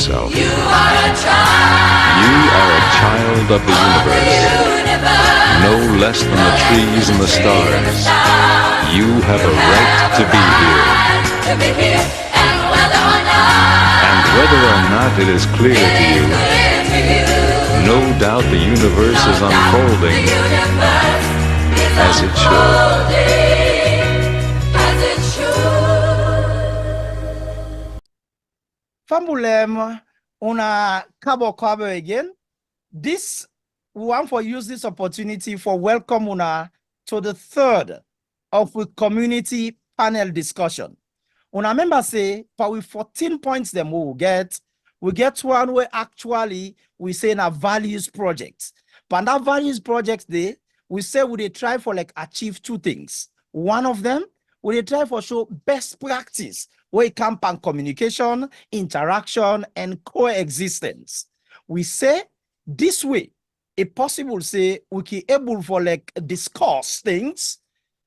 yourself. You are a child of the universe, no less than the trees and the stars. You have a right to be here. And whether or not it is clear to you, no doubt the universe is unfolding as it should. Fambulem una kabo again. This we want to use this opportunity for welcome una to the third of the community panel discussion. Una member say for we 14 points them we get one where actually we say in a values project. But that values project they we say we try for like achieve two things. One of them we try for show best practice where it comes on communication, interaction, and coexistence. We say this way, it possible say we can able for like discuss things,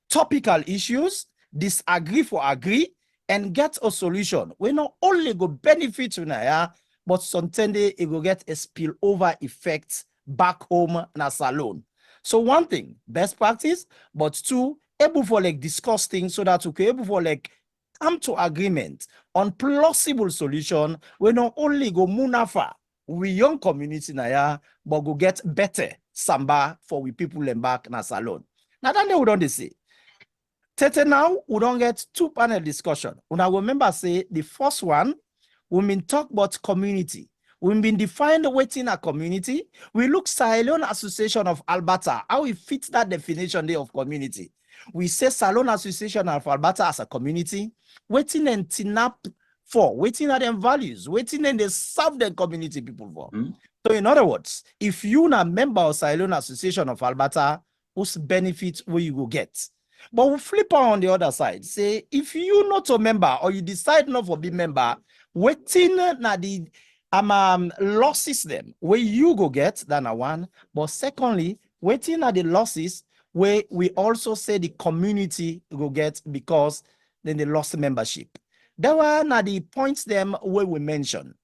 topical issues, disagree for agree, and get a solution. We not only go benefit tonight, but sometimes it will get a spillover effect back home in a salon. So one thing, best practice, but two, able for like discuss things so that we can able for like come to agreement on plausible solution. We not only go munafa we young community na but go get better samba for we people embark na salon. Now then we don't say. Tete now we don't get two panel discussion. Una remember say the first one we been talk about community. We've been defined within a community. We look Salon Association of Alberta, how we fit that definition there of community. We say Salon Association of Alberta as a community, waiting and TINAP for, waiting at them values, waiting and they serve the community people for. So in other words, if you're a member of Salon Association of Alberta, whose benefits will you go get? But we flip on the other side, say if you not a member or you decide not to be member, waiting na the losses them where you go get than a one, but secondly, waiting at the losses where we also say the community go get because then they lost membership. There were now the points them where we mentioned.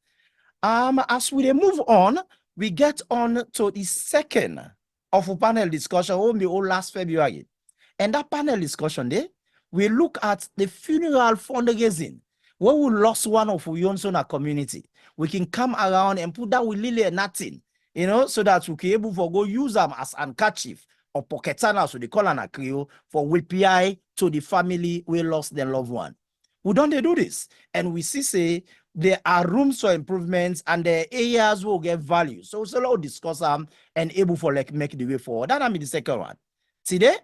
As we move on, we get on to the second of a panel discussion only last February. And that panel discussion there, we look at the funeral fundraising where we lost one of we own in our community. We can come around and put that with Lily nothing, you know, so that we can able to go use them as handkerchief or pocketana, so they call an Creole for WPI to the family we lost their loved one. We don't do this, and we see say there are rooms for improvements and the areas will get value. So it's a lot of discuss and able for like make the way forward. That I mean the second one. Today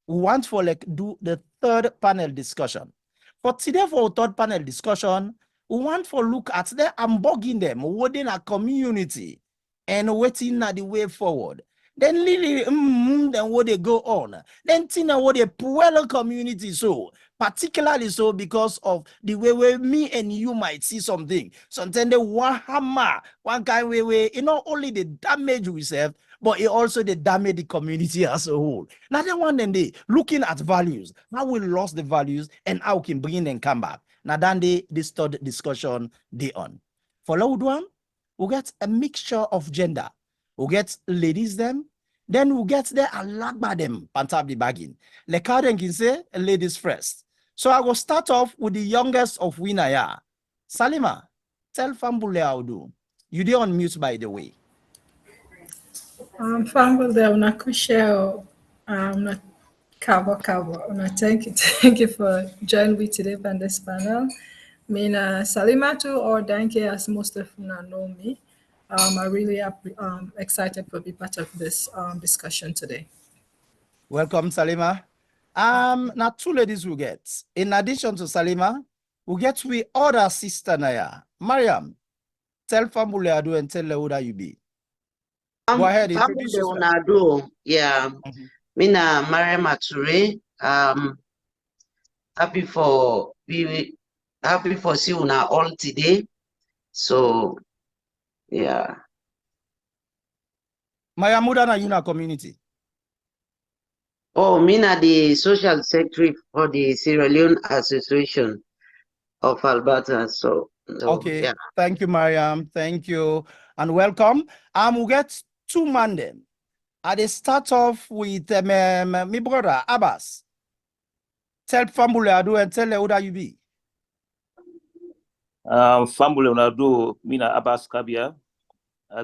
we want for like do the third panel discussion. For today for our third panel discussion, we want for look at them and bugging them within a community and waiting at the way forward. Then Lily, then what they go on. Then Tina, what they poor community so, particularly so because of the way me and you might see something. Sometimes the one hammer, one kind way, not only the damage we serve, but it also the damage the community as a whole. Now that one then they looking at values, how we lost the values and how we can bring and come back. Now then this third discussion they on. For loud one, we get a mixture of gender. We get ladies them, then we get there a lot by them, pantab the bagging. Like how they can say ladies first. So I will start off with the youngest of Winaya. Salima, tell Fambule how do. You did on mute by the way. Fambule, una kushare, una kabo. Una thank you for joining me today on this panel. Mina Salimatu or Danke, as most of you know me. I really am excited to be part of this discussion today. Welcome, Salima. Now two ladies will get. In addition to Salima, we get with other sister Naya. Mariam, tell Fambule Adu and tell who that you be. Go ahead, introduce yourself. Yeah. Mina Mariam Ature. Happy for see una all today. So yeah. Mariam, who that you na community? Oh, Mina the social secretary for the Sierra Leone Association of Alberta. So So, Okay, yeah. thank you, Mariam. Thank you and welcome. We'll get two man then. I start off with my brother Abbas. Tell family I do and tell who that you be. Family Unadu, Mina Abbas Kabia,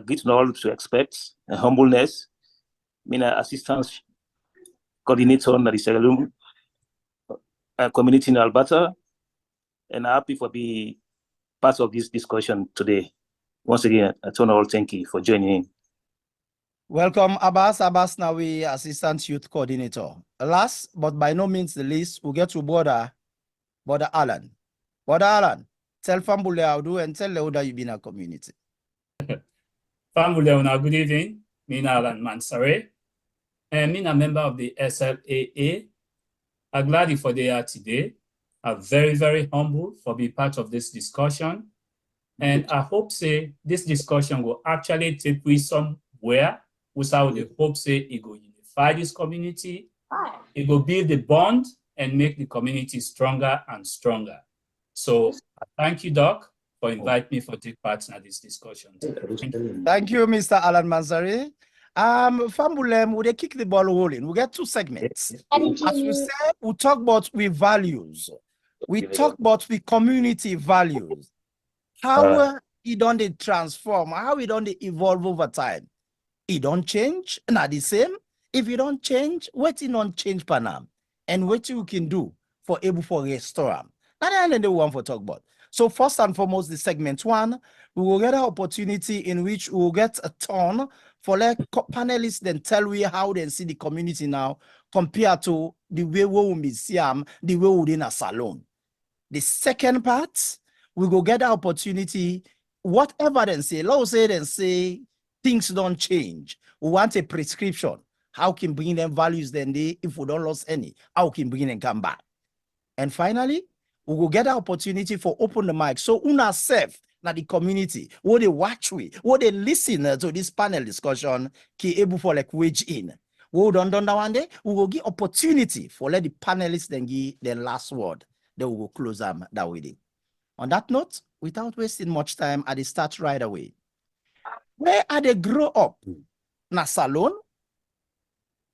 great knowledge to expect, humbleness, Mina assistance coordinator na the Segalum community in Alberta, and happy for being part of this discussion today. Once again, I turn all thank you for joining in. Welcome, Abbas. Abbas Nawi, Assistant Youth Coordinator. Last, but by no means the least, we'll get to Brother Alan. Brother Alan, tell family how do and tell who that you be in a community. Family, good evening. Mina Alan Mansare. And Mina member of the SLAA. I'm glad for they are today. I'm very, very humble for being part of this discussion. And I hope say this discussion will actually take place somewhere without the hope say it will unify this community. It will build the bond and make the community stronger and stronger. So thank you, Doc, for inviting me for take part in this discussion today. Thank you, Mr. Alan Mansari. Fambulem, we kick the ball rolling. We get two segments. As we said, we talk about we values. We talk about the community values. How it don't they transform, how it don't they evolve over time. It don't change, not the same. If you don't change, what it don't change Panam, and what you can do for able for restore them. That's the one for talk about. So first and foremost, the segment one, we will get an opportunity in which we will get a turn for like panelists then tell we how they see the community now compared to the way we see them, the way we in a salon. The second part, we go get an opportunity, whatever they say, let's say they say things don't change. We want a prescription. How can bring them values then they, if we don't lose any, how can bring them come back? And finally, we will get an opportunity for open the mic. So una self, na the community, what they watch we, what they listen to this panel discussion, ki able for like wage in. We don't that one day, we will give opportunity for let the panelists then give their last word. Then we will close them that way. On that note, without wasting much time, I start right away. Where are they grow up? Na salon?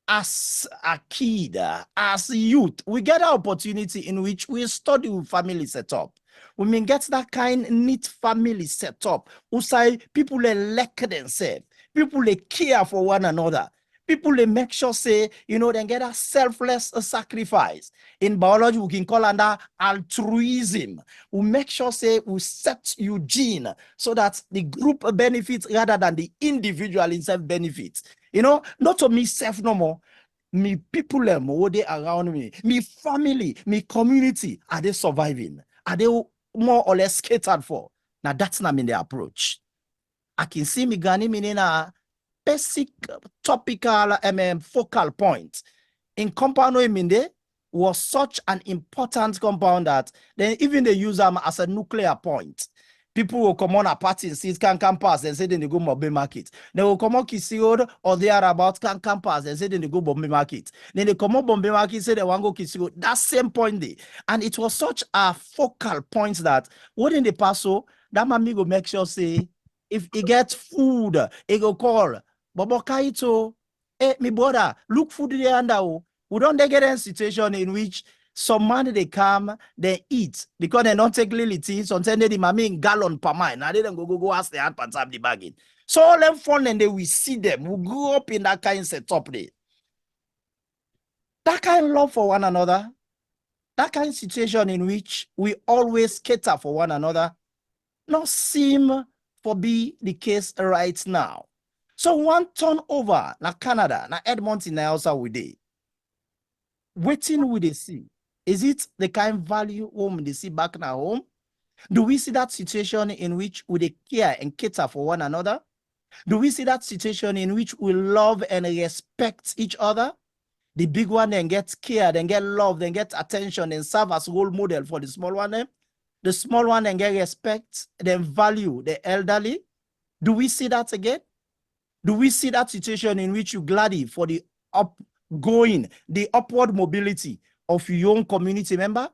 As a kid, as a youth, we get an opportunity in which we study with family setup. We may get that kind neat family setup. We say people elect themselves, people care for one another. People they make sure say, you know, they get a selfless sacrifice. In biology, we can call under altruism. We make sure say we set Eugene so that the group benefits rather than the individual itself benefits. You know, not to me self no more. Me people they around me, me family, me community, are they surviving? Are they more or less catered for? Now that's not mean the approach. I can see me gani meaning a basic topical focal point in compound Minde was such an important compound that then even they use them as a nuclear point. People will come on a party and see it can pass and say then they go Mobile Market. They will come on Kisi Road or they are about can pass and say then they go Bombay Market. Then they come on Bombay Market, say they want to go Kisi Road. That same point there. And it was such a focal point that wouldn't they pass so that mami go make sure say if he gets food, he go call Bobo Kaito, hey, me brother, look food there under. We don't get in a situation in which some man they come, they eat because they don't take little tea. Sometimes they mami in gallon per mile. Now they don't go ask the hand pants up the bargain. So all them fun and they we see them. We grew up in that kind of setup there. That kind of love for one another, that kind of situation in which we always cater for one another, not seem for be the case right now. So one turnover na Canada, na Edmonton, na also we dey. Waiting we they see. Is it the kind of value home they see back in our home? Do we see that situation in which we they care and cater for one another? Do we see that situation in which we love and respect each other? The big one then gets care, then get love, then get attention, and serve as role model for the small one. The small one then get respect, then value the elderly. Do we see that again? Do we see that situation in which you gladly for the upgoing, the upward mobility of your own community member?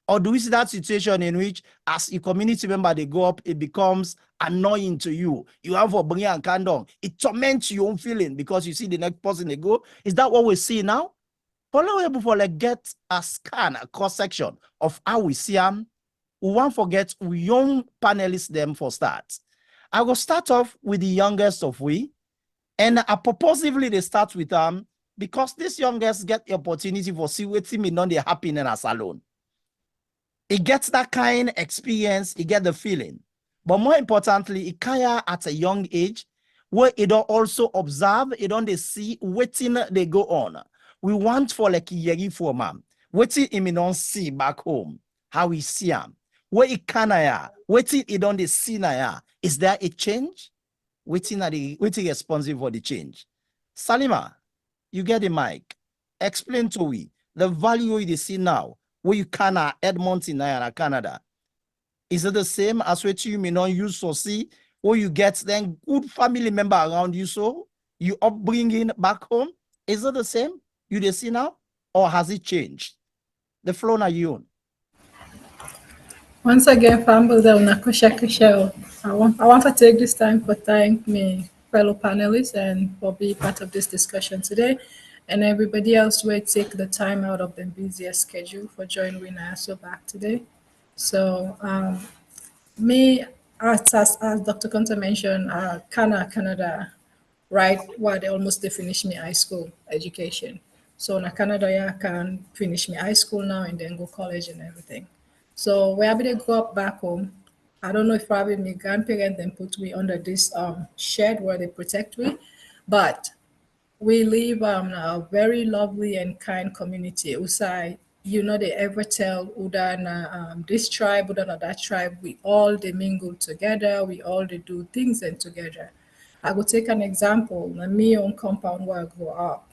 Or do we see that situation in which, as a community member, they go up, it becomes annoying to you? You have for bring and kandong. It torments your own feeling because you see the next person they go. Is that what we see now? Follow before like get a scan, a cross section of how we see them. We won't forget we young panelists them for start. I will start off with the youngest of we, and I purposively they start with because this youngest get the opportunity for see what me non they happy in a salon. It gets that kind of experience, it get the feeling. But more importantly, it kaya at a young age, where it don't also observe, it don't they see waiting they go on. We want for like yeri for ma'am. Waiting him don't see back home. How we see him. Where it kanaya, waiting it don't they see naya. Is there a change? Waiting responsible for the change. Salima, you get the mic. Explain to we the value you see now where you can Edmonton in Canada. Is it the same as what you may not use or see, or you get then good family member around you, so you upbringing back home? Is it the same you they see now, or has it changed? The floor now you own. Once again, Famble Kusha. I want to take this time to thank my fellow panelists and for being part of this discussion today. And everybody else will take the time out of their busiest schedule for joining us back today. So me, as Dr. Conta mentioned, Canada, right, where they almost they finish me high school education. So in Canada, yeah, I can finish me high school now and then go college and everything. So where I be go up back home, I don't know if probably my grandparents then put me under this shed where they protect me, but we live a very lovely and kind community. Usai, you know, they ever tell Udana this tribe, Udana that tribe. We all they mingle together. We all they do things and together. I will take an example. Na me on compound where I grew up.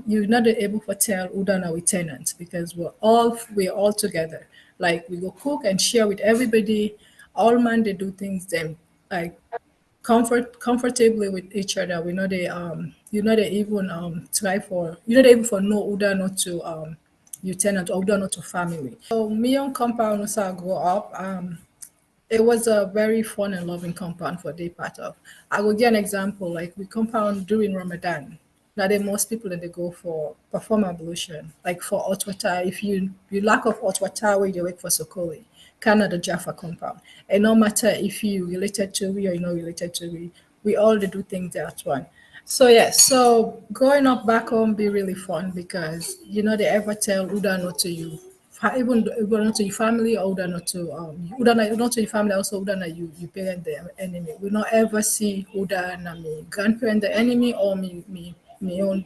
You're not able to tell Udana with tenants because we're all together. Like we go cook and share with everybody. All man they do things them like comfortably with each other. We know they even try for they even for no order not to you tenant or order not to family. So me on compound also I grow up. It was a very fun and loving compound for day part of. I will give an example, like we compound during Ramadan. Now then most people that they go for perform ablution. Like for hot water, if you lack of hot water where they work for Sokoli, Canada Jaffa compound. And no matter if you related to we or you know related to we all they do things there at one. So yeah, so growing up back home be really fun because they ever tell Uda not to you even Uda not to your family or Uda not to Uda not to your family also Uda not you parent the enemy. We not ever see Uda na me grandparent the enemy or me own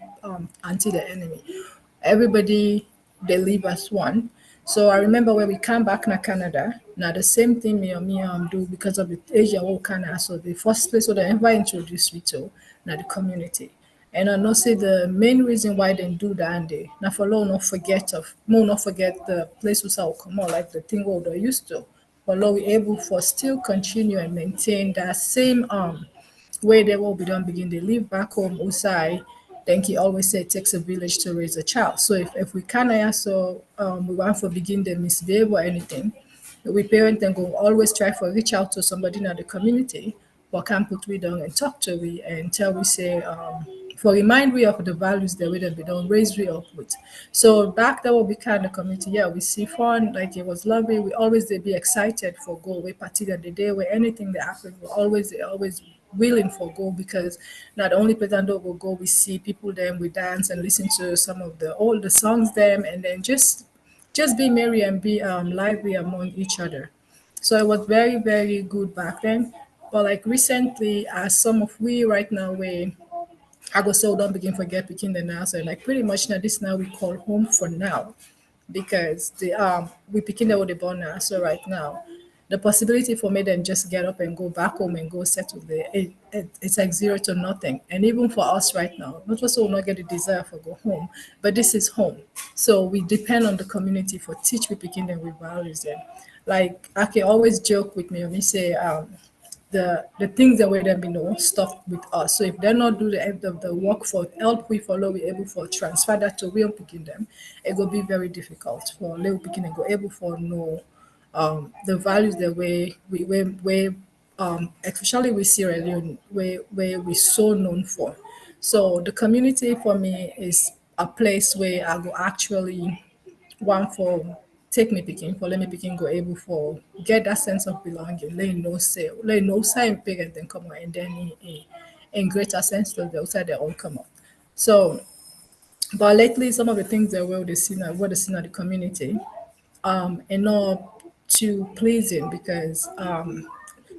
auntie the enemy. Everybody they live as one. So I remember when we came back to Canada, now the same thing me do because of the Asia whole Canada. So the first place where they ever introduced me to now the community. And I know say the main reason why they do that and they now for long not forget the places will come out like the thing what they used to. For long we able for still continue and maintain that same where they will be done begin they live back home Usai. Then he always say it takes a village to raise a child. So if we can so we want for begin the misbehave or anything, we parent then go always try for reach out to somebody in the community but can put we down and talk to we and tell we say for remind we of the values that we that we don't raise we up with. So back that will be kind of community. Yeah, we see fun, like it was lovely. We always they be excited for go away party that the day where anything that happened, we always willing for go because not only Pretendo will go, we see people then we dance and listen to some of the all the songs them and then just be merry and be lively among each other. So it was very, very good back then. But like recently, as some of we right now we I go so don't begin forget picking the now. So like pretty much now this now we call home for now because the we picking the the born now. So right now the possibility for me then just get up and go back home and go settle there it's like zero to nothing. And even for us right now, not also will not get the desire for go home, but this is home. So we depend on the community for teach we picking them with values them. Like I can always joke with me when we say the things that we them stuck with us. So if they're not do the end of the work for help we follow we able for transfer that to real picking them, it will be very difficult for little picking and go able for know the values that especially with Sierra Leone where we so known for. So the community for me is a place where I go actually one for take me picking for let me picking go able for get that sense of belonging let no say parent then come out and then in greater sense of the outside they all come out. So but lately some of the things that what they seen at the community and not too pleasing because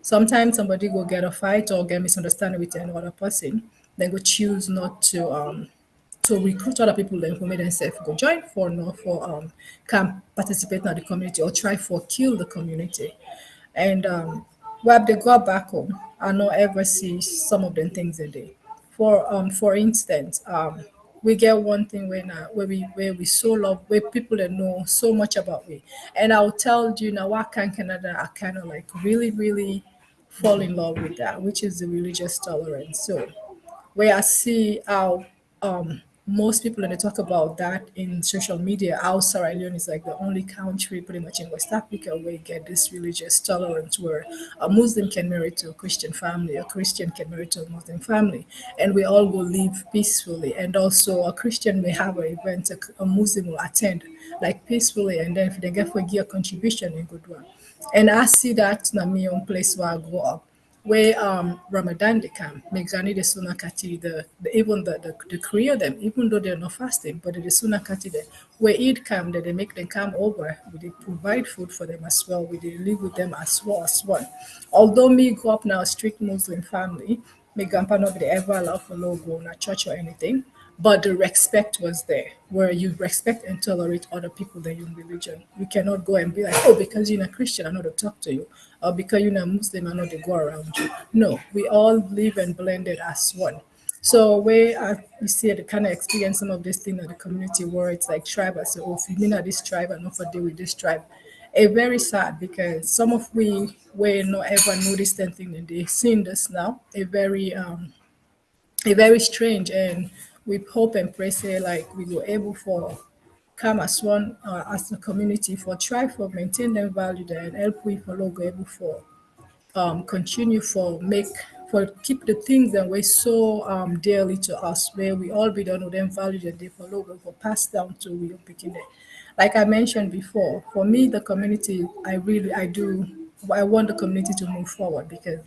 sometimes somebody go get a fight or get misunderstanding with another person, they go choose not to recruit other people then who made themselves go join for no for can participate in the community or try for kill the community. And while they go back home, I not ever see some of them things a day. For instance, we get one thing where we so love where people that know so much about me. And I'll tell you now why can Canada I kind of like really fall in love with that, which is the religious tolerance. So where I see how most people when they talk about that in social media, how Sierra Leone is like the only country pretty much in West Africa where you get this religious tolerance where a Muslim can marry to a Christian family, a Christian can marry to a Muslim family, and we all will live peacefully. And also a Christian may have an event, a Muslim will attend like peacefully, and then if they get for give a contribution in good one. And I see that in my own place where I grew up where Ramadan they come, make Gani the Sunnah Kati, even the Korea them, even though they're not fasting, but the Sunnah Kati them, where Eid come, that they make them come over, we they provide food for them as well, we they live with them as well as one. Although me grew up now a strict Muslim family, my grandpa not be ever allowed for no go na church or anything, but the respect was there, where you respect and tolerate other people than your religion. You cannot go and be like, oh, because you're a Christian, I'm not to talk to you, or because you're a Muslim, I'm not to go around you. No, we all live and blended as one. So where you see the kind of experience some of this thing in the community where it's like tribe, I say, oh, if you mean at this tribe, I'm not for deal with this tribe. It's very sad because some of we were not ever noticed anything and they seen this now. A very strange and we hope and pray say like we were able for come as one as a community for try for maintain them value there and help we follow go able for continue for make for keep the things that were so dearly to us where we all be done with them value that they follow go for pass down to we picking it. Like I mentioned before, for me the community I do I want the community to move forward because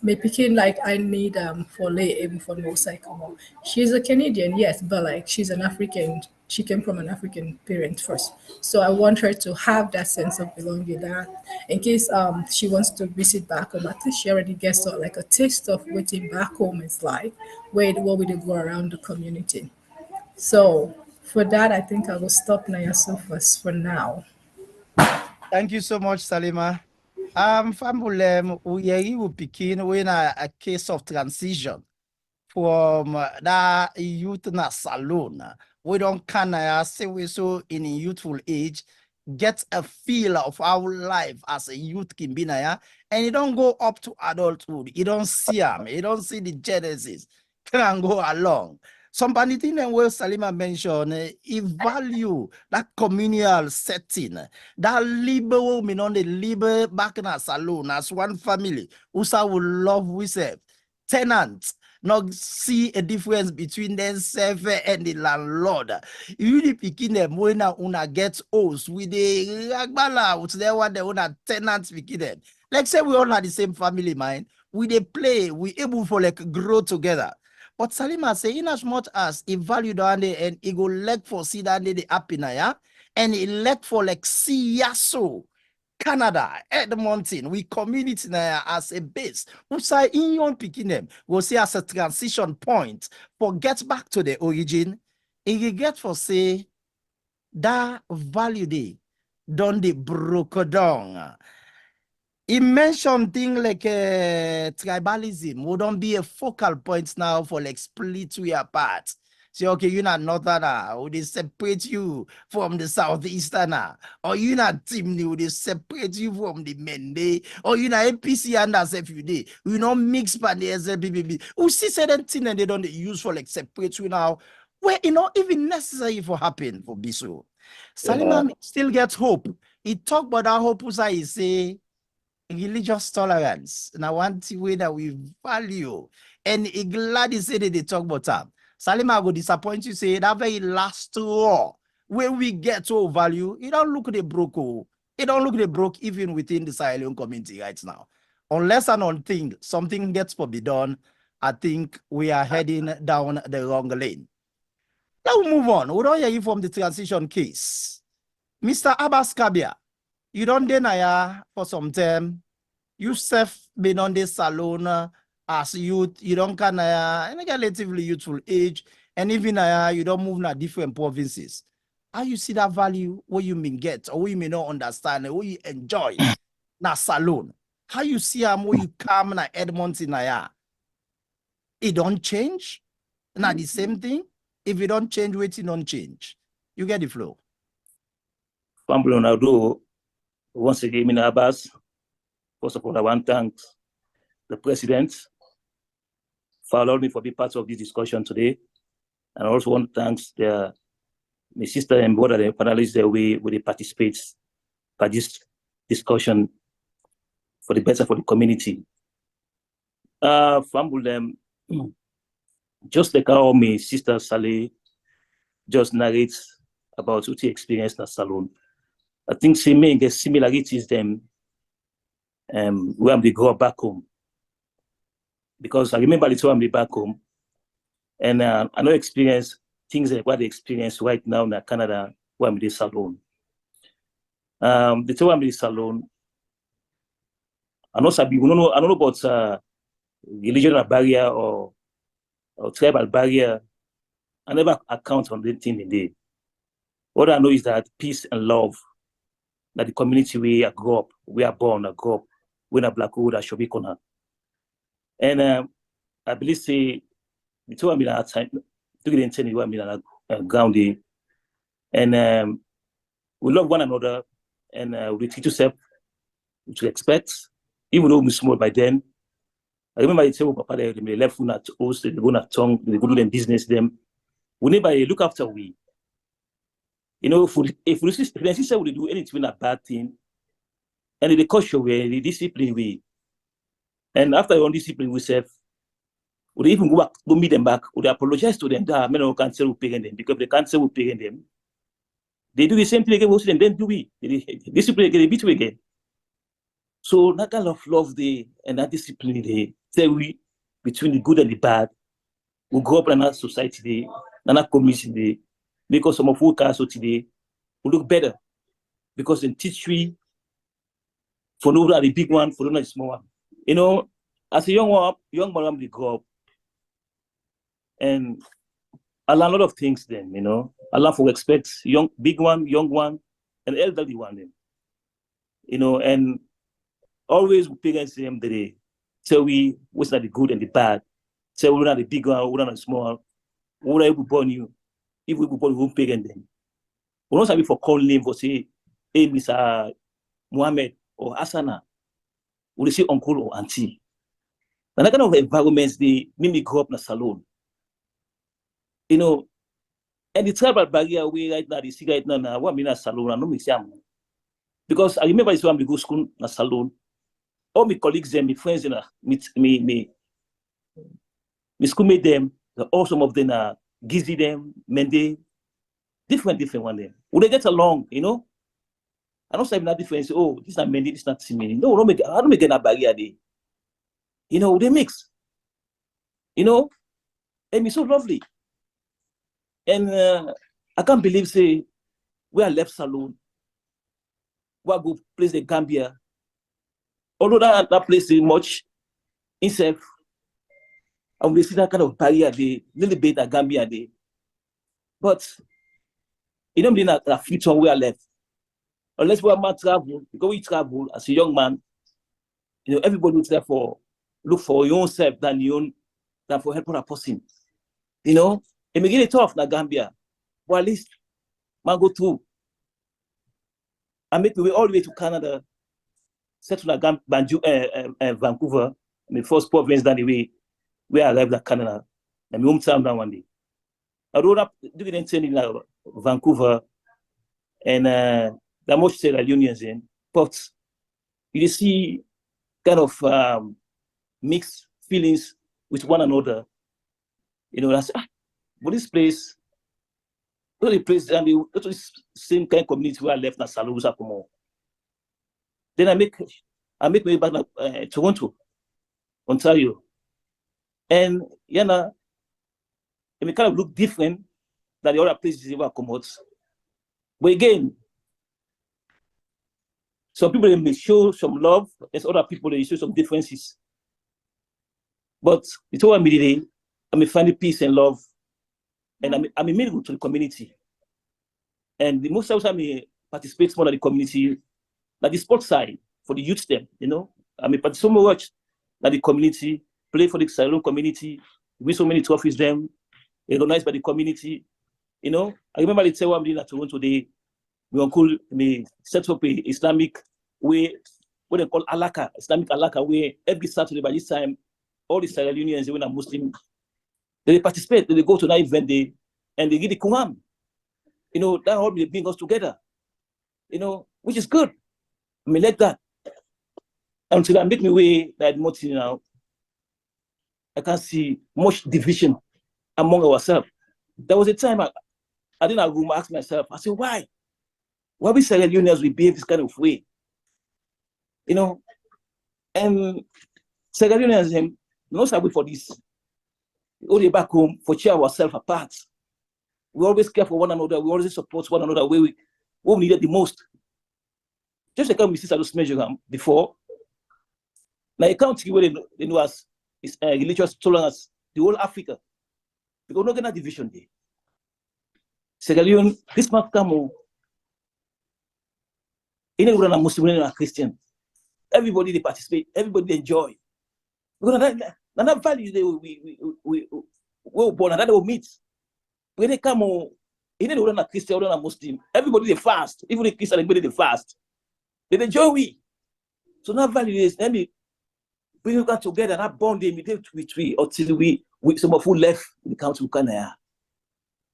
me picking like I need for lay able for no cycle. She's a Canadian, yes, but like she's an African. She came from an African parent first, so I want her to have that sense of belonging. That in case she wants to visit back home, at least she already gets like a taste of what in back home is like, where we go around the community. So for that, I think I will stop Nayasu first for now. Thank you so much, Salima. Fambulem, we will begin with a case of transition from that youth na saloon. We don't kind of say we so in a youthful age get a feel of our life as a youth can be na, and you don't go up to adulthood. You don't see them. You don't see the genesis. Can go along. Somebody thing that where Salima mentioned, he value that communal setting, that liberal, me non the liber back in a saloon as one family. Usa will love we say tenants not see a difference between themselves and the landlord. You really picking them when una get host with the ragbala, which they want the owner tenants picking them. Like say we all had the same family mind. We they play, we able for like grow together. But Salima say in as much as he value down there and he go leg for see down there the happy ya, and he leg for like see ya so. Canada, Edmonton, we community now as a base. Usai in young picking them, we'll see as a transition point for get back to the origin. And you get for say that value day done the broke down. He mentioned things like tribalism would not be a focal point now for like split we apart. Say, okay, you're not northerner, or they separate you from the southeasterner, or you're not Timney, or they separate you from the Mende, or you're not APC and as if you did. We not mix by the SLBBB. We see certain things and they don't use for like separate you now. Where even necessary for happen for Biso. Salima still gets hope. He talk about that hope, he say religious tolerance. Now one way that we value. And he glad he said that they talk about that. Salima go disappoint you, say that very last war where we get to value, it don't look the broke. It don't look the broke even within the Sierra Leone community right now. Unless and until something gets forbidden, I think we are heading down the wrong lane. Now we move on. We don't hear you from the transition case. Mr. Abbas Kabia, you don't deny for some time. You self been on this salon as youth, you don't kind of in a relatively youthful age, and even you don't move in different provinces. How you see that value, what you may get, or what you may not understand, or what you enjoy na salon? How you see how more you come na Edmonton it don't change? Not the same thing. If you don't change, waiting don't change. You get the flow. Ronaldo, once again, in Abbas, first of all, I want to thank the president for allowing me to be part of this discussion today. And I also want to thank my sister and brother, the panelists that we participate by this discussion for the better for the community. Just like how my sister Sally just narrates about what he experienced in a salon, I think she may get similarities them when they go back home. Because I remember the time they back home, and I know experience things like what they experience right now in Canada where I'm in the salon. The time I'm in the salon, I don't know about religious barrier or tribal barrier. I never account on the thing in there. What I know is that peace and love, that the community we grew up, we are born, I grew up, when a black wood, I should be corner. And I believe say the two I'm in that time, I'm in grounding, and we love one another, and we teach yourself what to expect, even though we're small by then. I remember the table papa they left on at host, they go on tongue, they go do them business them. We never look after we. You know, if we say we do anything a bad thing, and they caution we, the discipline we. And after on discipline we self, we even go back, go meet them back, we apologize to them that men can't say we paying them because they can't say we paying them. They do the same thing again, we see them, then do we? They discipline again, they beat we again. So that kind of love they and that discipline they say we between the good and the bad, we grow up in our society in our community today, because some of our cars today will look better because they teach we for no the big one, for no the small one. You know, as a young man, we grow up and I learn a lot of things then, you know. I learn for respect big one, young one, and elderly one then. You know, and always parents them they tell we what's not the good and the bad. Tell we're not the big one, we're not the small one. We're able to born you, if we born who parent them. We don't have for call name for say, hey, Mr. Mohammed or Asana. We say uncle or auntie. And that kind of environments they make me grow up in a salon. You know, and the tribal barrier we right now, they see right now, what I mean a salon, I know me say, because I remember it's when we go school in a salon. All my colleagues and my friends, me schoolmate them, all some of them are Gizzy them, Mende, different one them. Would they get along, you know? I don't say that difference. Oh, this is not Mende, this is not Simini. No, I don't make that barrier there. You know, they mix. You know, and it's so lovely. And I can't believe say we are left salon. We go place the Gambia. Although that place is much itself, and we see that kind of barrier there, little bit at Gambia there. But you don't mean that future we are left. Unless we are man travel, because we travel as a young man, you know, everybody is there for look for your own self than for helping a person. You know, It may get it tough na Gambia, but at least man go through. I make my way all the way to Canada, settle na Vancouver, my first province down the way where I arrived at Canada. And my hometown down one day. I rode up doing in Vancouver and there are much Sierra Leoneans in, but you see kind of mixed feelings with one another. You know, that's but this place, the place, and the same kind of community where I left na Salusa Kumo. Then I make my way back to Toronto, Ontario, and you know, it may kind of look different than the other places where I come out. But again, some people they may show some love, as other people they show some differences. But it's all immediately, I may find peace and love, and I'm meaningful to the community. And the most of the time I participate more in the community, like the sports side for the youth them, you know. I mean, but so much like the community, play for the Sierra community, win so many trophies them, recognized by the community. You know, I remember the time I'm doing at Toronto today, my uncle me set up a Islamic way, what they call Alaka, Islamic Alaka, where every Saturday by this time, all the Sierra Leoneans, when I'm Muslim, they participate, they go to that event day, and they give the Quran. You know, that all they bring us together. You know, which is good. I mean, like that. Until I make my way that much now, I can see much division among ourselves. There was a time I didn't have room to ask myself, I said, why? Why we Sierra Leoneans we behave this kind of way? You know, and Sierra Leoneans, not sorry for this. We only back home for cheer ourselves apart. We always care for one another. We always support one another where we need it the most. Just like we see those measure before. Now a country where they know as is religious tolerance, the whole Africa. Because not gonna division there. Sierra Leone, this man come anyone a Muslim and a Christian. Everybody they participate, everybody they enjoy. Because that value we born and that will meet. When they come anyone a Christian or a Muslim, everybody they fast, even the Christian everybody they fast. They enjoy we. So that value is let me bring you guys together, that bond they immediate with we until we some of who left in the country Canada.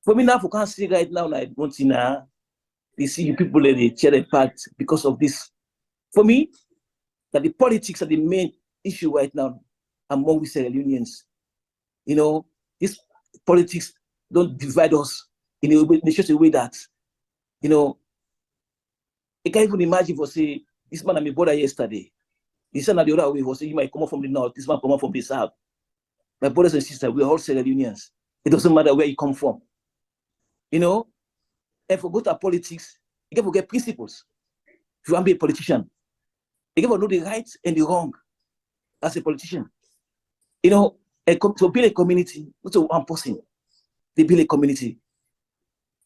For me now, we can't see right now like one thing now. They see people they tear apart because of this. For me, that the politics are the main issue right now among the Sierra Leoneans. You know, this politics don't divide us in such a way that, you know, I can't even imagine for say this man and my brother yesterday. This son the other way was say you might come up from the north, this man come up from the south. My brothers and sisters, we're all Sierra Leoneans. It doesn't matter where you come from. You know, and for go to politics, you got to get principles. If you want to be a politician, you got to know the right and the wrong as a politician. You know, to build a community, not to one person, they build a community.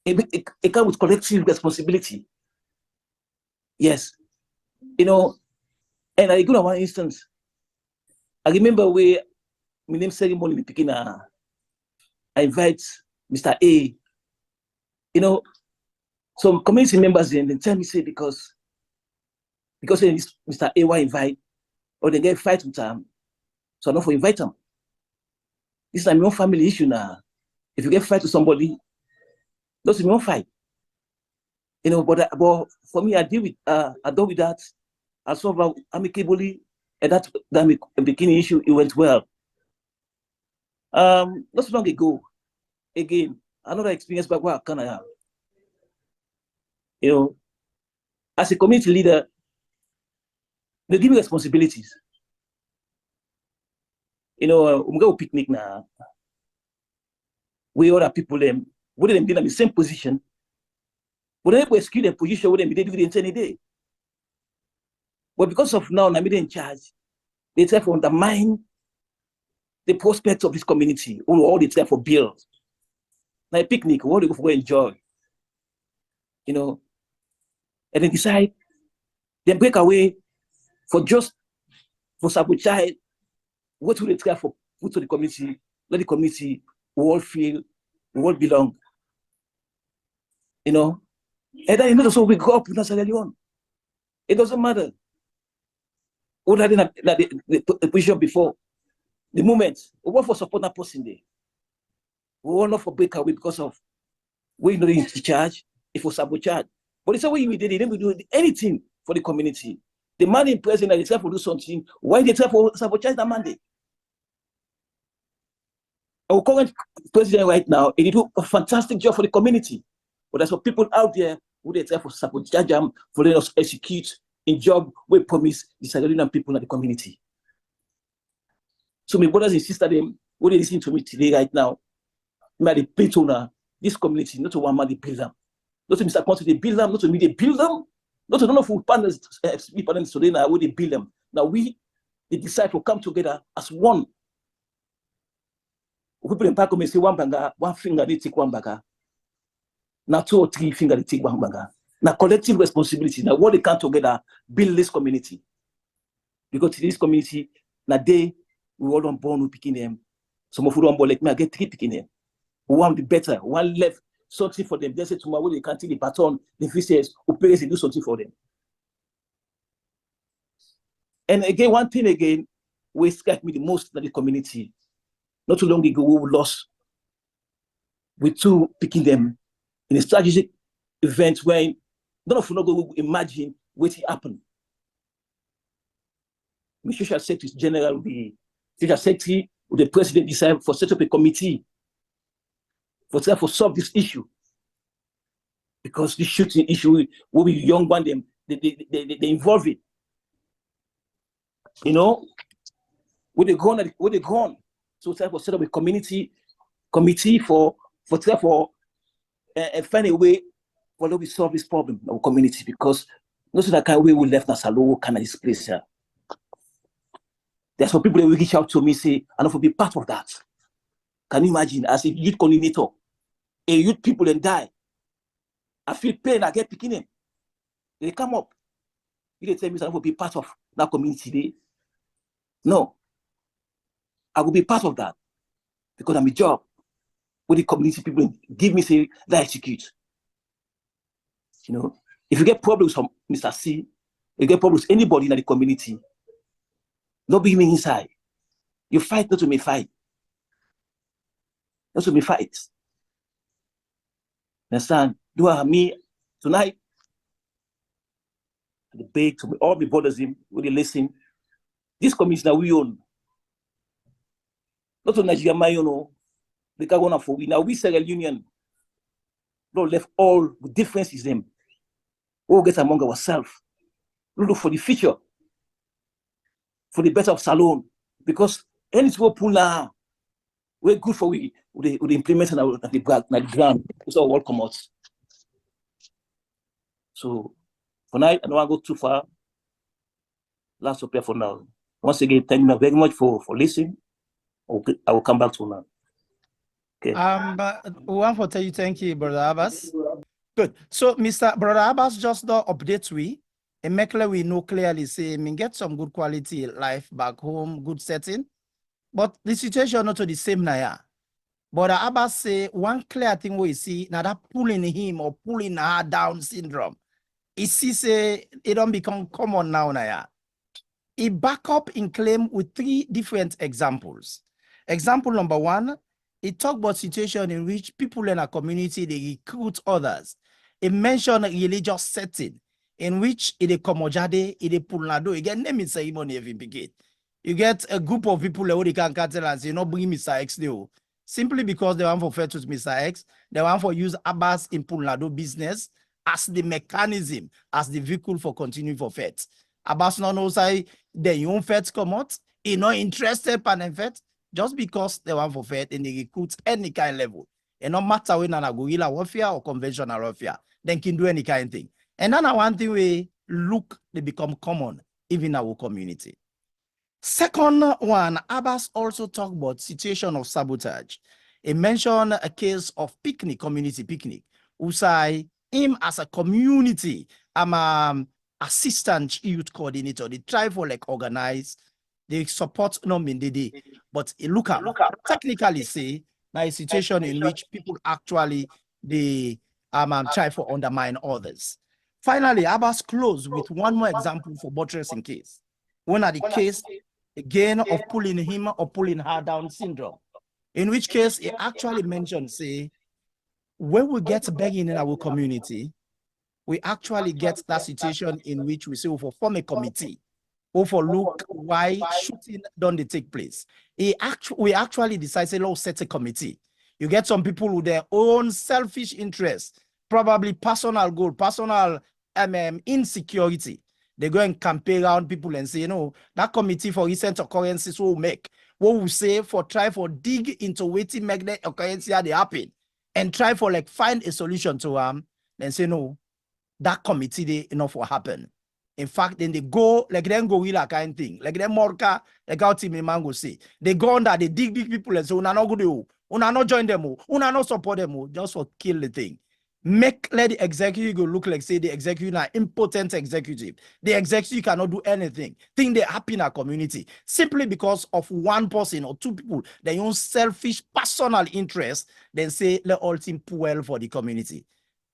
It comes with collective responsibility. Yes. You know, and I go on one instance. I remember where my name ceremony in Pekin, I invite Mr. A. You know, some community members then they tell me say because Mr. A why invite or they get fight with him, so I don't for invite them. This is my own family issue now. If you get fight with somebody, that's my own fight. You know, but for me, I deal with that. I solve amicably, and that beginning issue it went well. Not so long ago, again, another experience back where I can have. You know, as a community leader, they give me responsibilities. You know, we go picnic now. We other people them, we them be in the same position. But they rescue their position with them, they do it any day. But because of now, I'm in charge, they try to undermine the prospects of this community, all they try for build. Now a picnic, what they go for enjoy. You know, and they decide, they break away for sabotage, what will they try for put to the community, let the community all feel we all belong. You know? And then, so we go up in Sierra Leone. It doesn't matter. What I did the position before. The moment, we want for support that person there. We want not for breakaway because of we know in charge, if we sabotage. But it's a way we did it, they didn't do anything for the community. The man in president, they try to do something. Why they try to sabotage that mandate? Our current president right now, he do a fantastic job for the community. But there's some people out there who they try to sabotage them for letting us execute in job we promise the Sierra Leonean people in the community. So my brothers and sisters, them, who they listen to me today right now, may they pay to this community, not to one man they build them. Not to Mr. Country, they build them, not to me they build them, not to none of our partners, partners today now, who they build them. Now we, they decide to come together as one. People in Paco may say one banga, one finger they take one banga. Now 2 or 3 fingers they take one banga. Now collective responsibility. Now what they come together, build this community. Because this community, now they we all don't born with picking them. Some of you don't born like me, I get 3 picking them. One the better, one left something for them. They say tomorrow they can't take the baton, the officers who parents they do something for them. And again, one thing again, we scared me the most in the community. Not too long ago, we lost with 2 picking them in a strategic event when none of you know imagine what happened. The social secretary general, the social secretary, the president decided for set up a committee for solve this issue. Because this shooting issue will be young one, they involve it. You know, where they gone. So it's for set up a committee for find a way for we solve this problem in our community, because not so that kind of way we left Nasalo kind of this place here. There's some people that will reach out to me say, I don't want to be part of that. Can you imagine as a youth coordinator, a youth people and die? I feel pain, I get picking them. They come up. You tell me I don't want to be part of that community today. No. I will be part of that because I'm a job with the community people give me say that execute. You know, if you get problems from Mr. C, you get problems with anybody in the community, don't bring me inside. You fight not to me fight. Not to me fight. Understand? Do I have me tonight? The beg to all the brothers in when they listen. This community now we own. Not to Nigeria, my own. They can go for we. Now we Sierra Union. Lord left all the differences them. All get among ourselves. Look for the future. For the better of Salone. Because anything we pull now, we're good for we the implementation of the ground. It's all come out. So for now, I don't want to go too far. Last up here for now. Once again, thank you very much for listening. I will come back to now. Okay. But we want to tell you thank you, Brother Abbas. Good. So, Brother Abbas just updates we and make we know clearly say, I mean, get some good quality life back home, good setting. But the situation not to the same now. Brother Abbas say one clear thing we see now that pulling him or pulling her down syndrome. He say it don't become common now. He back up in claim with 3 different examples. Example number 1, he talk about situation in which people in a community, they recruit others. He mentioned a religious setting in which it is komojade, it is pulnado. You get naming ceremony every begin. You get a group of people who they can tell and say, no, bring Mr. X there. Simply because they want for fair to Mr. X, they want for use Abbas in pulnado business as the mechanism, as the vehicle for continuing for faith. Abbas no knows say the young faith come out, he not interested in faith, just because they want for faith and they recruit any kind of level. And no matter when a guerrilla warfare or conventional warfare, they can do any kind of thing. And then one thing we look, they become common even in our community. Second one, Abbas also talked about situation of sabotage. He mentioned a case of picnic, community picnic, who say him as a community, I'm assistant youth coordinator. They try for like organize, they support no mean they, but look at technically say Now a situation in which people actually they try for undermine others. Finally, Abbas close with one more example for buttressing case. When at the case again of pulling him or pulling her down syndrome, in which case he actually mentioned, say, when we get begging in our community, we actually get that situation in which we say we form a committee or for look why shooting don't they take place. We actually decided, let's set a committee. You get some people with their own selfish interests, probably personal goal, personal insecurity. They go and campaign around people and say, you know, that committee for recent occurrences will make what we say for try for dig into waiting make the occurrence they happen and try for like find a solution to then say no, that committee they enough will happen. In fact, then they go like them gorilla kind thing, like them morka, like how Timmy Mango say. They go under, they dig people and say, una no go una no join them, una no support them, just for kill the thing. Let the executive go look like say the executive are impotent executive. The executive cannot do anything. Think they happy in our community simply because of one person or two people, their own selfish personal interest, then say let all team well for the community.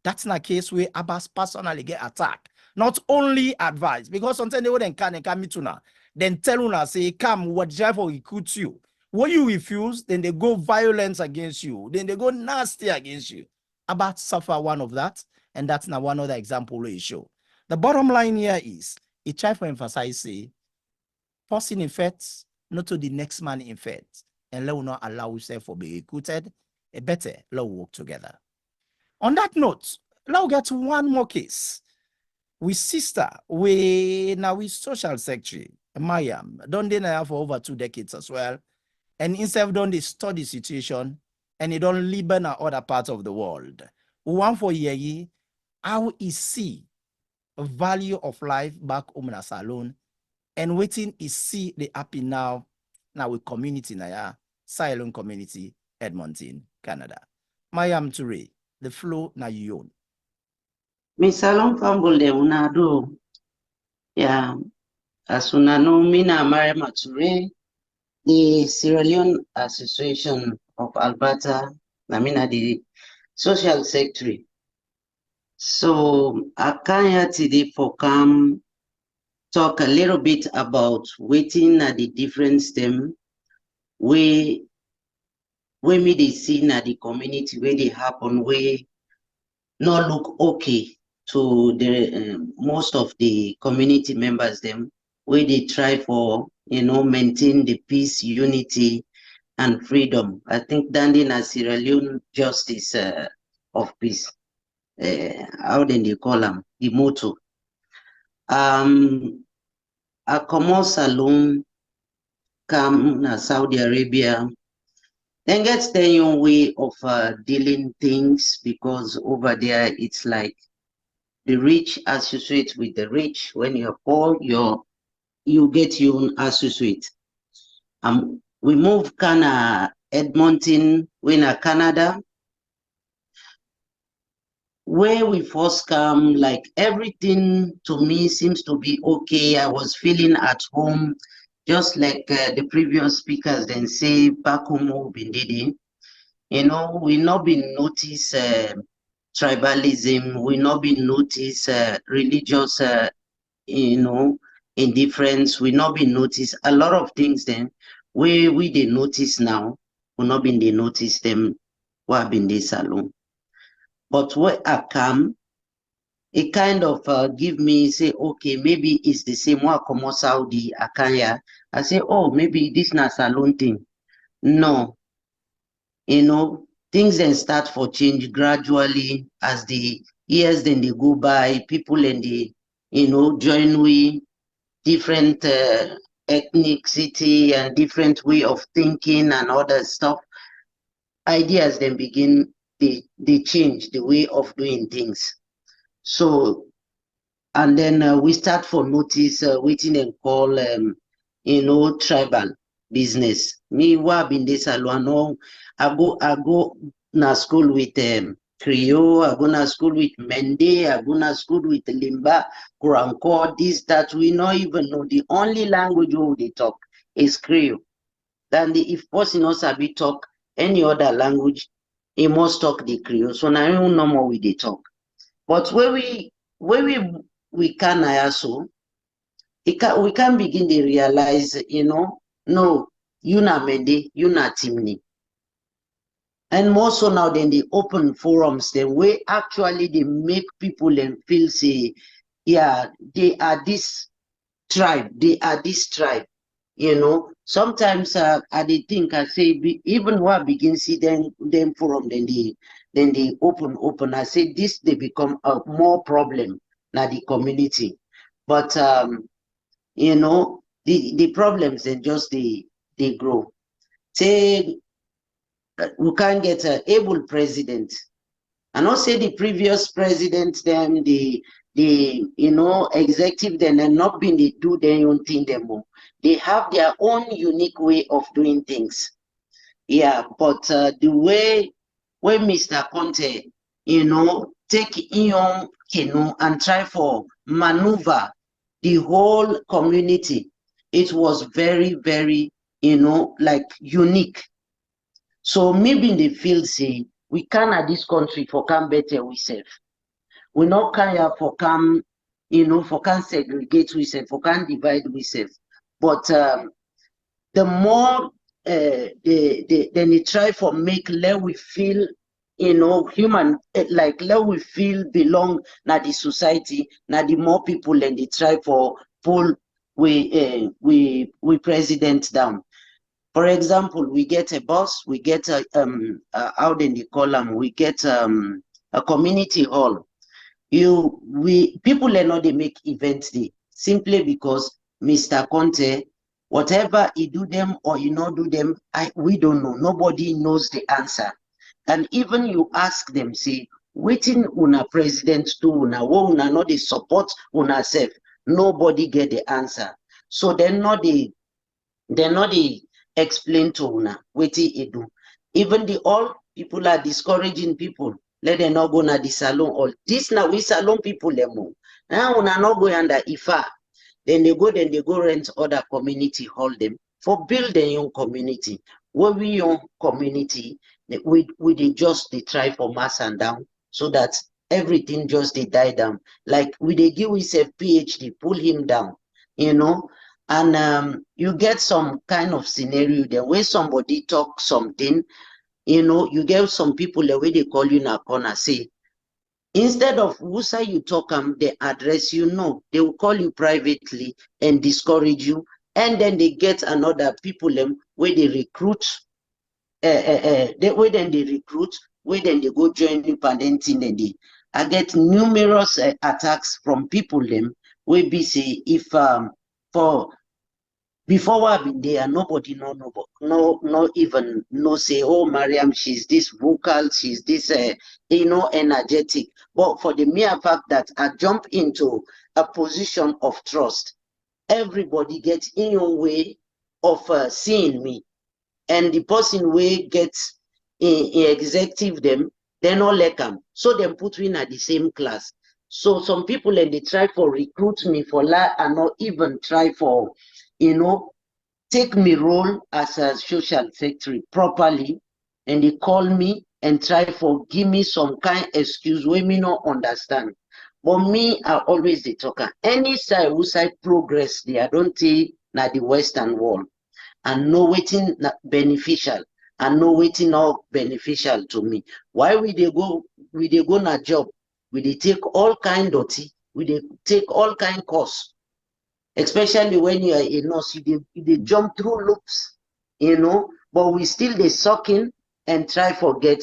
That's not a case where Abbas personally get attacked. Not only advice, because sometimes they wouldn't can meet una, then tell una say, come, what drive or recruit you. When you refuse, then they go violence against you, then they go nasty against you. Abbas suffer one of that, and that's now one other example we show. The bottom line here is, it try to emphasize, say, person infects, not to the next man infect, and let not allow yourself to be recruited, a better, let work together. On that note, let's get to one more case. We sister, we now we social secretary, Mayam, done they now for over 2 decades as well. And instead of done the study situation, and it don't live in other parts of the world. One for year, how is see value of life back home in a salon, and waiting is see the happy now with community na Silent community, Edmonton, Canada. Mayam Ture, the flow na you own. Mi salon fambul de una do. Yeah. As una know, mina Mary Mature, the Sierra Leone Association of Alberta, mina the social secretary. So I can here today for come talk a little bit about waiting at the different stem where me they see na the community where they happen where not look okay to the most of the community members them where they try for maintain the peace, unity, and freedom. I think Dandy na Sierra Leone justice of peace. How then they call them the motto. A common saloon come na Saudi Arabia. Then gets their own way of dealing things because over there it's like the rich associate with the rich. When you're poor, you get your own associate. We move kind Edmonton, when Canada, where we first come, like everything to me seems to be okay. I was feeling at home, just like the previous speakers then say back home we've been did. We not been notice tribalism, we not been notice religious indifference, we not been notice a lot of things then where we they notice now, we not been they notice them what been this alone. But where I come, it kind of give me say, okay, maybe it's the same one come out Saudi, Akanya. I say, oh, maybe this not salon thing. No, things then start for change gradually as the years then they go by, people and they, join we different ethnicity and different way of thinking and other stuff. Ideas then begin, they change the way of doing things. So, and then we start for notice, waiting and call, tribal business. Me, what been this alone? I go na school with Creole, I go na school with Mende, I go na school with Limba, Kuranko, this, that, we not even know. The only language we they talk is Creole. Then if person also be talk any other language, he must talk the Creole. So now you know more with the talk. But where we can also, we can begin to realize, no, you na mende, you na timni. And more so now than the open forums, the way actually they make people and feel say, yeah, they are this tribe, Sometimes I dey think, I say, even when I begin see them forum, then they open. I say this they become a more problem na the community. But the problems then just they grow. Say we can't get an able president. I not say the previous president, them, the executive, then and not been they do their own thing them more. They have their own unique way of doing things. Yeah, but the way Mr. Conte, take Ion Kenu and try for maneuver the whole community, it was very, very, like unique. So maybe in the field say we can at this country for come better we self. We not can here for come, for can segregate we self, for can divide we self. But the more then they try for make let we feel, human, like let we feel belong na the society, na the more people and they try for pull we president down. For example, we get a boss, we get a how then they call them, we get a community hall. People are not they make events day simply because Mr. Conte, whatever he do them or he not do them, we don't know. Nobody knows the answer. And even you ask them, say, waiting una president to una, wo una not they support una self. Nobody get the answer. So they're not the explain to una wetin e do. Even the all people are discouraging people. Let them not go na the salon. All this now we salon people them. Now una not go under Ifa. Then they go rent other community hall them for build their own community. Where we own community, we they just they try for mass and down so that everything just they die down. Like we they give we say PhD, pull him down, and you get some kind of scenario there where somebody talk something, you get some people the way they call you in a corner, say, instead of Wusa you talk they address you, no, they will call you privately and discourage you, and then they get another people where they recruit, where then they go join you parenting and I get numerous attacks from people where be say if for before I been there, nobody no even no say, oh Mariam, she's this vocal, she's this energetic. But for the mere fact that I jump into a position of trust, everybody gets in your way of seeing me. And the person way gets executive them, they not like them. So them put me in the same class. So some people and they try for recruit me for and not even try for, take me role as a social secretary properly, and they call me and try for give me some kind excuse where me not understand. But me, I always the talker. Any side who side progress, they I don't take na the Western wall and no waiting beneficial and no waiting all beneficial to me. Why we they go na job? We they take all kind dirty, we they take all kind costs. Especially when you are a nurse, you jump through loops, but we still they sucking and try forget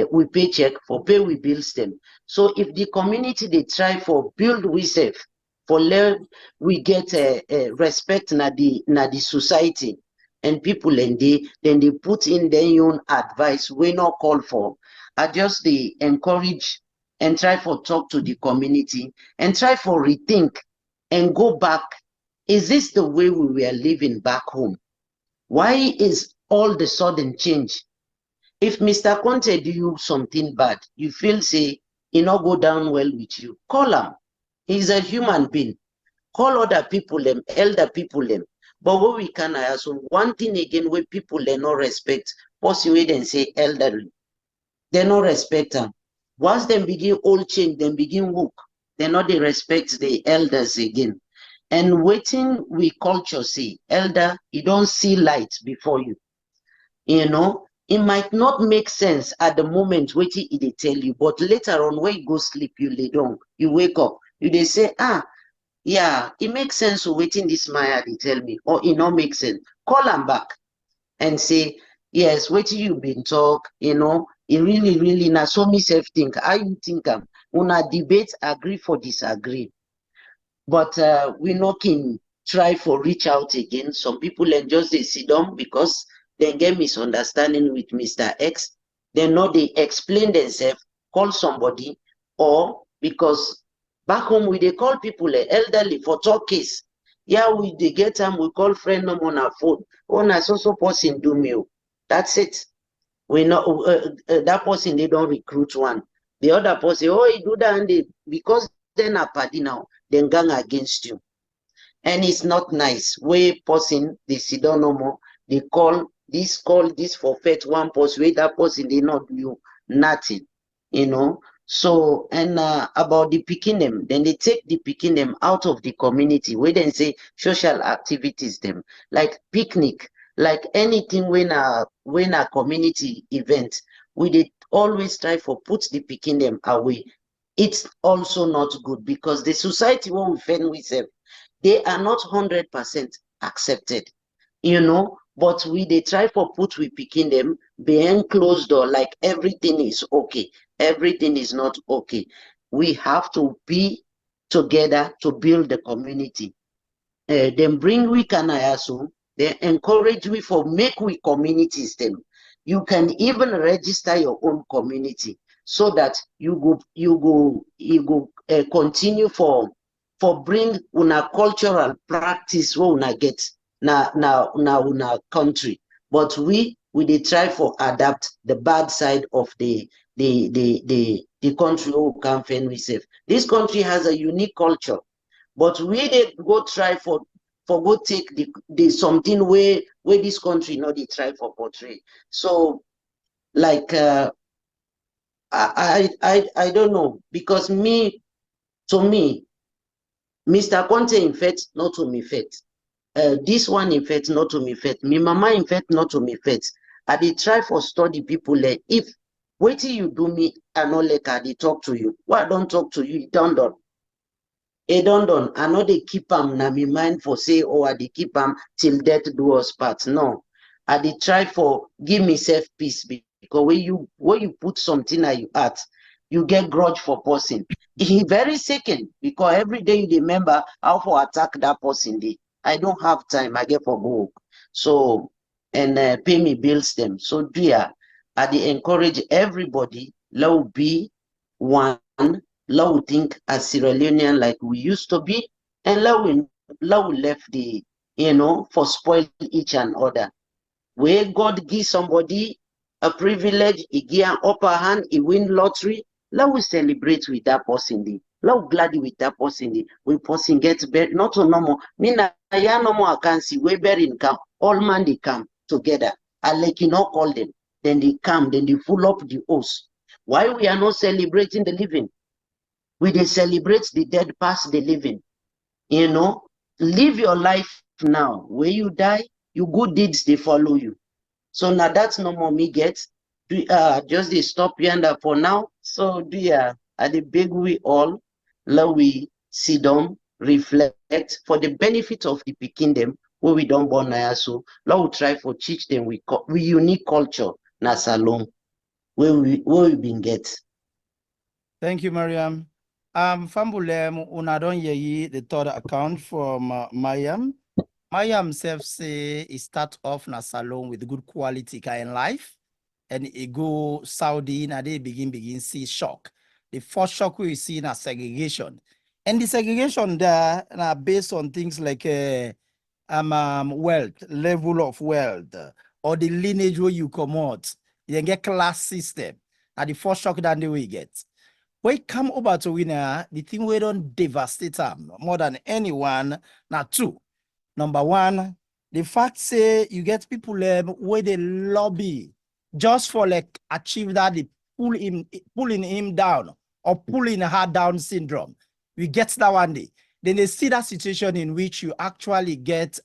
we paycheck for pay we bills them. So if the community they try for build we safe, for learn we get respect na the society and people and then they put in their own advice we not call for. I just they encourage and try for talk to the community and try for rethink and go back. Is this the way we were living back home? Why is all the sudden change? If Mr. Conte do you something bad, you feel say he not go down well with you, call him. He's a human being. Call other people elder people But what we can also one thing again where people they not respect person wey dem say elderly, they no respect them. Once they begin old change, they begin work. They not dey respect the elders again. And waiting we culture say, elder, you don't see light before you. You know, it might not make sense at the moment waiting it they tell you, but later on when you go sleep, you lay down, you wake up, you they say, yeah, it makes sense to waiting this Maya they tell me, or it not make sense. Call them back and say, yes, what you been talk, you know, it really na so me self think. How you think una debate, agree for disagree. But we not can try for reach out again. Some people and just they sit down because they get misunderstanding with Mr. X. They know they explain themselves, call somebody, or because back home we they call people elderly for talk case. Yeah, we they get them, we call friend them on our phone. Oh, na so person do me. That's it. We know that person they don't recruit one. The other person, oh, he do that and they because they're not party now, then gang against you. And it's not nice. Way person they sit down no more. They call this forfeit one person, way that person they not do nothing, you know. So and about the picking them, then they take the picking them out of the community. Where then say social activities them like picnic, like anything when a community event, we did always try for put the picking them away. It's also not good because the society won't offend with them. They are not 100% accepted, you know, but they try for put we picking them behind closed door like everything is okay. Everything is not okay. We have to be together to build the community. Then bring we can ayasu, they encourage we for make we communities them. You can even register your own community so that you go continue for bring una cultural practice where una get na una country. But we dey try for adapt the bad side of the country where we can find we safe. This country has a unique culture. But we dey go try for go take the something where this country not they try for portray. So like I don't know, because to me, Mr. Conte in fact not to me fact. This one in fact not to me fact. Me mama in fact not to me fact. I dey try for study people like if wait till you do me I no like I dey talk to you. Why I don't talk to you? It done. I know they keep am na me mind for say, oh, I dey keep am till death do us part. No, I dey try for give myself peace because when you put something at your heart, you get grudge for person. He very second because every day you remember how for attack that person day. I don't have time. I get for go. So and pay me bills them. So dear, I dey encourage everybody. Let be one. Let we think as Sierra Leonean like we used to be, and let we left the, you know, for spoil each and other. Where God give somebody a privilege, he give an upper hand, he win lottery, let we celebrate with that person. Let we glad with that person. We person gets better, not so normal. Me na ya no more I can see we better in camp. All man they come together. I like you know call them. Then they come, then they full up the host. Why we are not celebrating the living? We dey celebrate the dead past the living. You know, live your life now. When you die, your good deeds they follow you. So now that's no more me get. Just they stop yonder for now. So dear, at the big we all, let we sit down, reflect for the benefit of the picking them where we don't born now. So let we try for teach them we unique culture na salon where we been get. Thank you, Mariam. Fambulem, una don ye the third account from Mariam. Mariam self say he start off na salon with good quality kind life, and he go Saudi na they begin see shock. The first shock we see na segregation, and the segregation there na based on things like wealth, level of wealth, or the lineage where you come out. You can get class system. Now the first shock that we get. When it come over to winner, the thing we don't devastate them more than anyone. Now, two. Number one, the fact say you get people where they lobby just for like achieve that, they pulling him down or pulling her down syndrome. We get that one day. Then they see that situation in which you actually get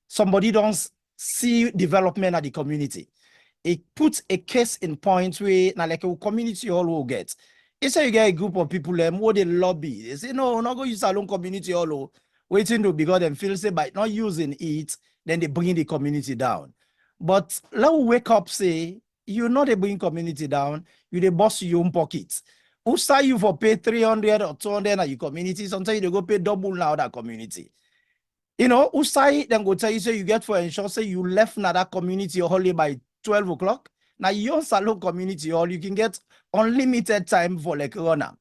somebody don't see development at the community. It puts a case in point where now like a community all will get. It's so you get a group of people more they lobby. They say, no, not go use salon community all waiting to because them feel say by not using it, then they bring the community down. But let we wake up, say, you're not a bring community down, you the boss your own pockets. Who say you for pay 300 or 200 at your community, sometimes you go pay double now that community. You know, who say then go tell you say you get for ensure say you left now that community only by 12 o'clock. Now your salon community hall, you can get unlimited time for like runner.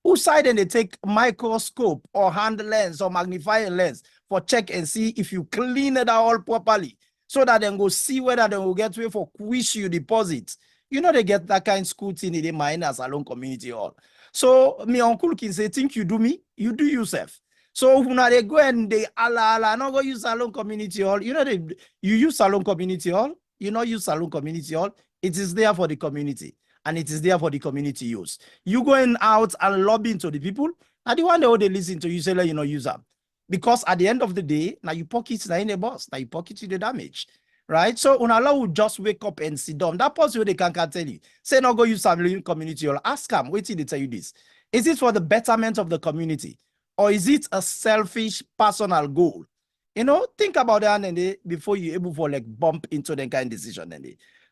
Who side then they take microscope or hand lens or magnifying lens for check and see if you clean it all properly, so that then go see whether they will get way for quiz you deposit. You know, they get that kind of scrutiny in the mind as salon community hall. So me uncle can say, think you do me, you do yourself. So when they go and they not go use salon community hall, you know, you use salon community hall, you know, use salon community hall, it is there for the community and it is there for the community use. You going out and lobbying to the people, and the one they listen to you say, you know, use them. Because at the end of the day, now you pocket now in a boss, now you pocket you the damage, right? So Unala will just wake up and sit down. That person they can tell you, say no go use salon community hall. Ask them, wait till they tell you this. Is it for the betterment of the community? Or is it a selfish personal goal? You know, think about that and before you're able to like bump into the kind of decision.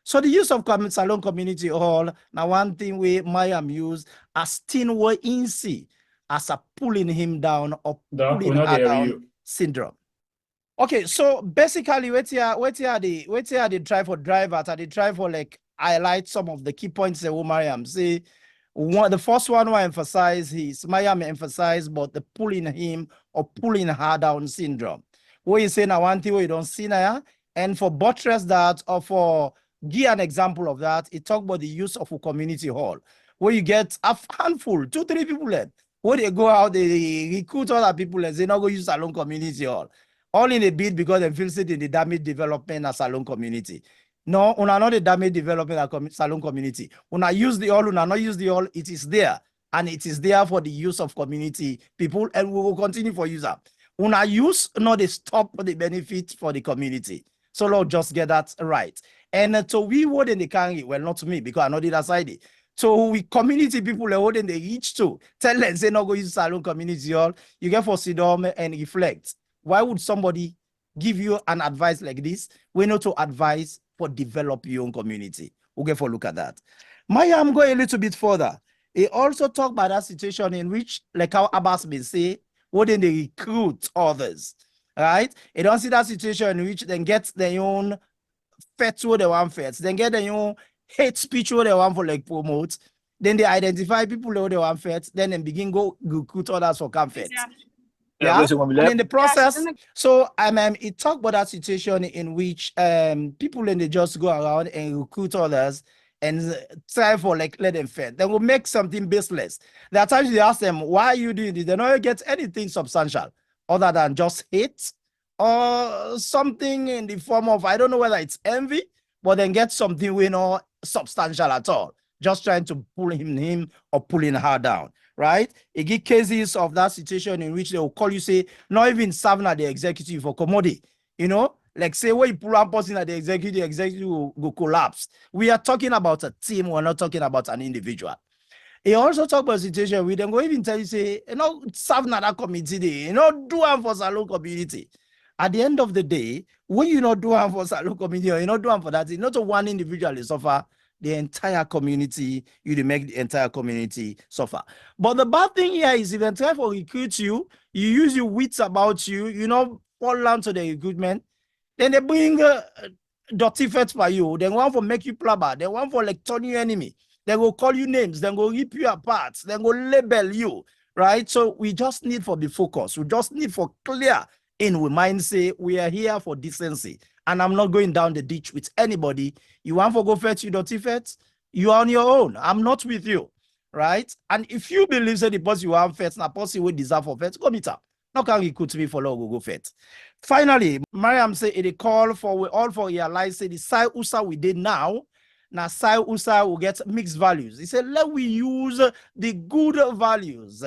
So the use of salon community hall, now one thing we might am used as thin way in see as a pulling him down or pulling her down syndrome. Okay, so basically, wait here they try for drivers, they try for like highlight some of the key points that Mariam say. The first one I emphasize is Mariam emphasize about the pulling him or pulling her down syndrome. What you say now one thing you don't see now, and for buttress that or for give an example of that, it talk about the use of a community hall where you get a handful, 2-3 people there. When they go out, they recruit other people and they not go use salon community hall. All in a bid because they feel it in the damage development as salon community. No, una not the damage development as salon community. Una use the all, una not use the all, it is there. And it is there for the use of community people, and we will continue for user. Una use not the stop the benefit for the community. So Lord, just get that right. And so we wouldn't the carry, well, not to me, because I know the other side. So we community people are holding the reach to tell them say no go use salon community hall. You get for sit down and reflect. Why would somebody give you an advice like this? We know to advise for develop your own community. We'll get for look at that. Maya, I'm going a little bit further. He also talked about that situation in which, like how Abbas may say, wouldn't they recruit others, right? You don't see that situation in which then get their own fets what they want fets, then get their own hate speech what they want for like promote, then they identify people what they want fets, then they begin go recruit others for come fets. Yeah, and in the process, so it talked about that situation in which people then they just go around and recruit others and try for like let them fed. Then we'll make something baseless. There are times you ask them, why are you doing this? They don't get anything substantial other than just hate or something in the form of, I don't know whether it's envy, but then get something we know substantial at all. Just trying to pull him or pulling her down. Right? You get cases of that situation in which they will call you, say, not even serving at the executive for commodity, you know, like say when you pull one person at the executive will go collapse. We are talking about a team, we're not talking about an individual. He also talk about a situation with them go even tell you, say, you know, serve at that committee, you know, do one for salon community. At the end of the day, when you not do one for salon community or you not do one for that, it's not a one individual suffer. The entire community, you make the entire community suffer. But the bad thing here is if they try to recruit you, you use your wits about you, you know, fall down to the recruitment, then they bring dirty fets for you, they want to make you plumber, they want for like turn you enemy, they will call you names, then go rip you apart, then go label you, right? So we just need for the focus, we just need for clear in we mind say we are here for decency. And I'm not going down the ditch with anybody. You want to go fetch you dirty fets? You are on your own. I'm not with you, right? And if you believe that the person you have fets, na person will deserve for fets, go meet up. No can recruit me for logo go fet. Finally, Mariam say it call for we all for realize say the side USA we did now side USA will get mixed values. He said, let we use the good values.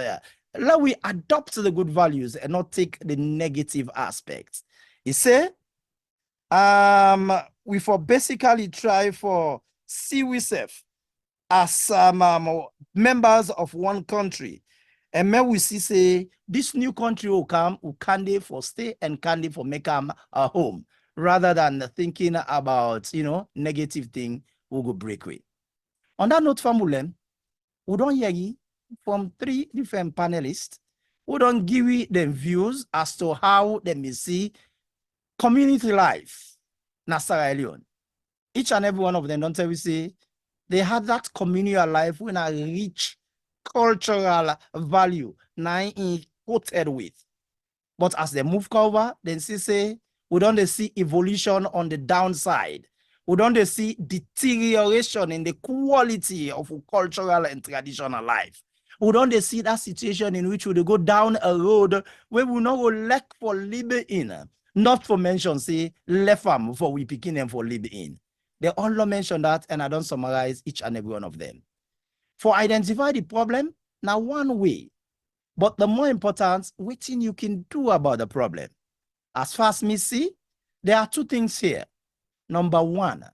Let we adopt the good values and not take the negative aspects. He said, we for basically try for see we self as members of one country. And when we see say this new country will come, will candidate for stay and candidate for make them a home, rather than thinking about negative thing we go break away. On that note, family, we don't hear from 3 different panelists who don't give them views as to how they may see community life in Sierra Leone. Each and every one of them don't tell we say they had that communal life with a rich cultural value now quoted with. But as they move cover, then say we don't see evolution on the downside. We don't see deterioration in the quality of cultural and traditional life. We don't see that situation in which we go down a road where we not go lack for living in. Not for mention, say, left farm for we picking them for living in. They all mention that, and I don't summarize each and every one of them. For identify the problem, now one way. But the more important, what thing you can do about the problem. As far as me see, there are 2 things here. Number 1,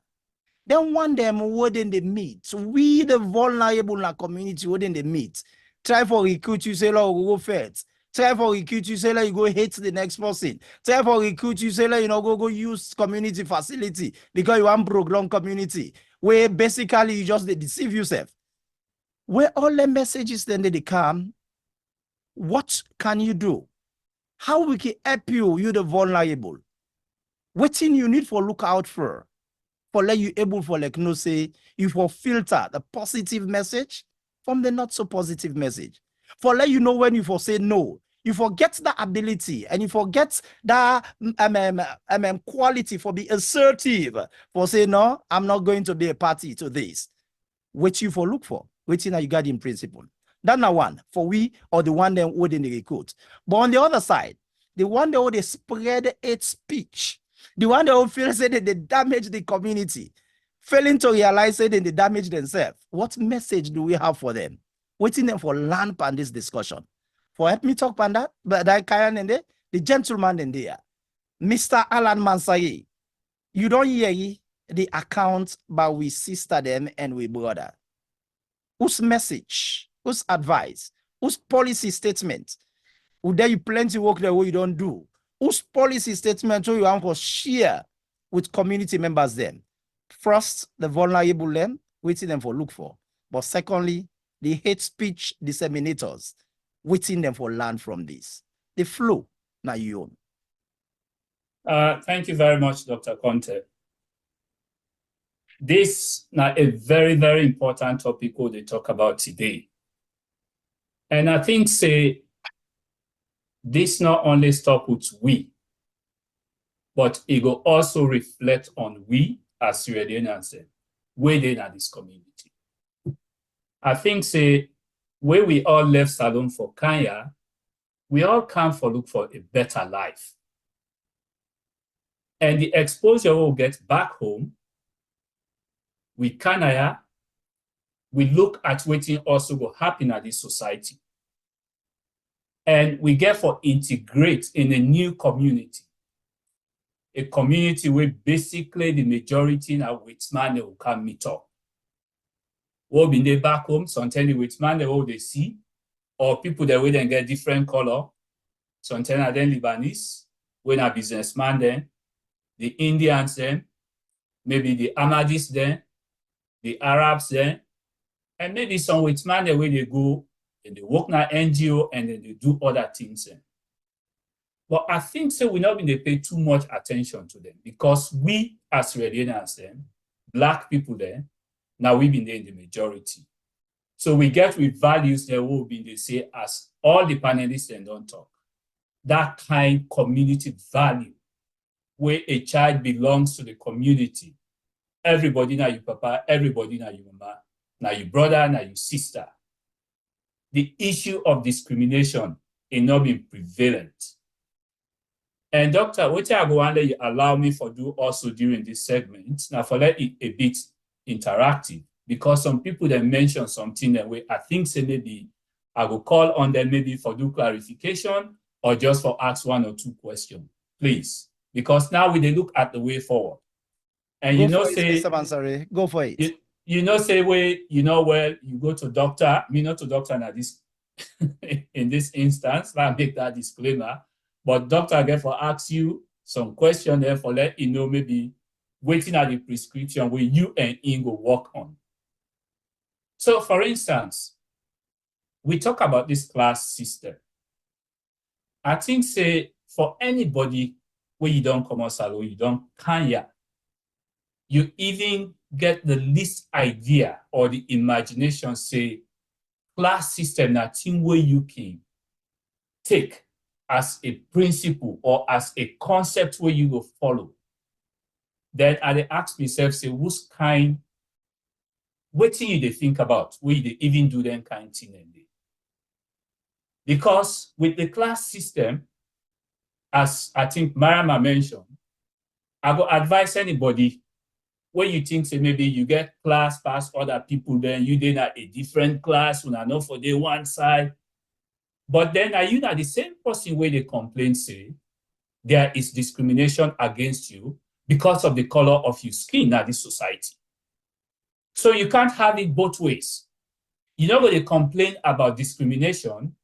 then one them wouldn't they meet. We the vulnerable in the community wouldn't they meet. Try for recruit you say go first. Try for recruit you say you go hate the next person. Try for recruit you say go use community facility because you want program community where basically you just deceive yourself. Where all the messages then they come, what can you do? How we can help you the vulnerable? What thing you need for look out for let you able for say you for filter the positive message from the not so positive message. For let you know when you for say no, you forget the ability and you forget that quality for be assertive for say no, I'm not going to be a party to this. What you for look for, waiting you got in principle. That's not one for we or the one that would in the recruit. But on the other side, the one that would spread hate speech, the one that will feel say that they damage the community, failing to realize that they damage themselves. What message do we have for them? Waiting them for land on this discussion. For help me talk on that, but that Kayan and the gentleman in there, Mr. Alan Mansayi, you don't hear the account by we sister them and we brother. Whose message, whose advice, whose policy statement? Would there you plenty work the way you don't do? Whose policy statement you want to share with community members then? First, the vulnerable them, waiting them for look for. But secondly, the hate speech disseminators, waiting them for learn from this. The flow, now you own. Thank you very much, Dr. Conte. This now a very, very important topic they talk about today. And I think say this not only stop with we, but it will also reflect on we as Sierra Leoneans within this community. I think say where we all left Salone for Kenya, we all come for look for a better life. And the exposure we'll get back home, we Kenya, we look at what also will happen at this society. And we get for integrate in a new community. A community where basically the majority now with man will come meet up. We'll be in the back home, sometimes with man they will they see, or people that will then get different color. Sometimes then Lebanese, when a businessman then, the Indians then, maybe the Ahmadis then, the Arabs then, and maybe some with man the way they go and they work in an NGO and then they do other things then. But I think so we're not going to pay too much attention to them because we as Sierra Leoneans then, Black people then, now we've been there in the majority. So we get with values that will be they say as all the panelists then don't talk. That kind community value where a child belongs to the community. Everybody now your papa, everybody now your mama, now your brother, now your sister. The issue of discrimination in not being prevalent. And Doctor, what I go on you allow me for do also during this segment, now for let it a bit interactive, because some people that mention something that way, I think say maybe I will call on them maybe for do clarification or just for ask 1 or 2 questions, please. Because now we they look at the way forward. And Go for it, Mr. Mansari. Go for it. You know, say where you go to doctor, me not to doctor now this in this instance, I make that disclaimer. But doctor again for ask you some question there for let you know maybe waiting at the prescription where you and Ingo work on. So for instance, we talk about this class system. I think say for anybody where you don't come out salon, you don't can you even get the least idea or the imagination say class system that thing where you can take as a principle or as a concept where you will follow. Then I ask myself, say, whose kind, what thing you they think about, where they even do them kind of thing in there. Because with the class system, as I think Marama mentioned, I go advise anybody where you think say maybe you get class past other people, then you then a different class, when I know for the one side. But then are you not the same person where they complain say there is discrimination against you because of the color of your skin in this society. So you can't have it both ways. You're not going to complain about discrimination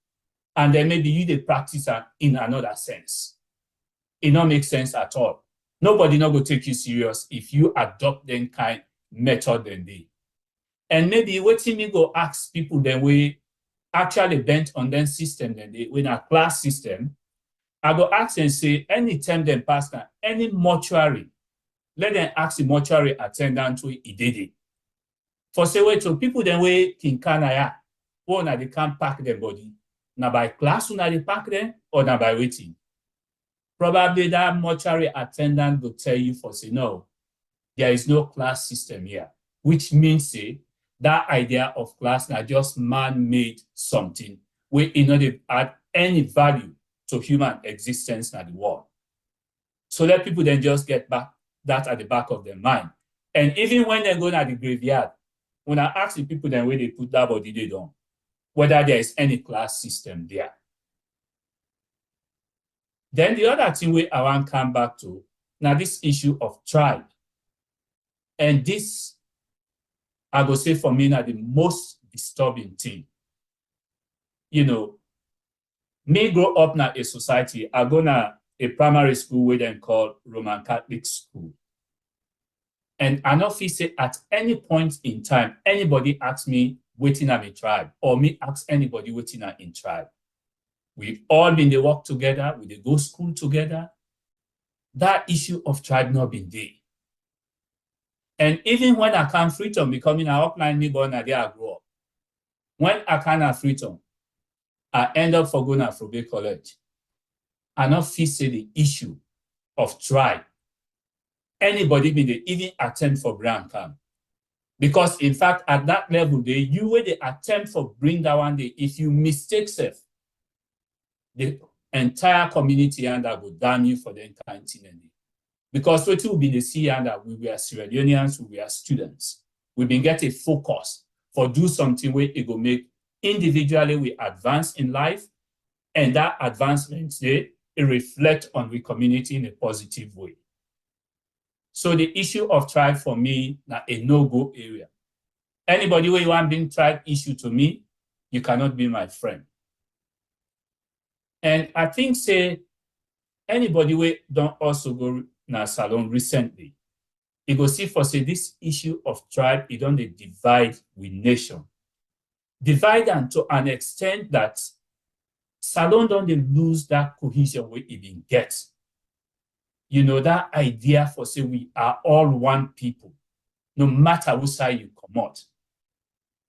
and then maybe you they practice in another sense. It don't make sense at all. Nobody not going to take you serious if you adopt them kind method than they. And maybe what me go ask people then we actually bent on them system then they in a class system, I go ask and say anytime them pass any mortuary, let them ask the mortuary attendant to it. For say wait to people then we can canaya, or they can't pack their body. Now by class they pack them or now by waiting. Probably that mortuary attendant will tell you for say no, there is no class system here, which means say that idea of class now just man-made something where it not add any value to human existence in the world. So let people then just get back that at the back of their mind. And even when they go to the graveyard, when I ask the people then where they put that body they don't, whether there is any class system there. Then the other thing we I want to come back to, now this issue of tribe. And this, I go say for me, now the most disturbing thing. You know, me grow up now a society, I go now a primary school where they call Roman Catholic school. And I know if say at any point in time, anybody asks me waiting at a tribe, or me ask anybody waiting at in tribe. We've all been they work together, we they go school together. That issue of tribe not been there. And even when I can freedom becoming an upline me born there I grow up. When I can have freedom, I end up for going to Afrobe College. I not feel say the issue of tribe. Anybody been they even attempt for brand camp. Because in fact, at that level, you were the attempt for bring that one day. If you mistake self, the entire community and that will damn you for the entire thing. Because what will be the see and that we were Sierra Leoneans, we were students. We've been getting focused for do something where it will make individually we advance in life, and that advancement it reflect on the community in a positive way. So the issue of tribe for me now a no-go area. Anybody where you want bring tribe issue to me, you cannot be my friend. And I think say anybody where don't also go na salon recently, you go see for say this issue of tribe, it don't divide with nation. Divide them to an extent that salon don't they lose that cohesion we even get. You know, that idea for say we are all one people, no matter which side you come out.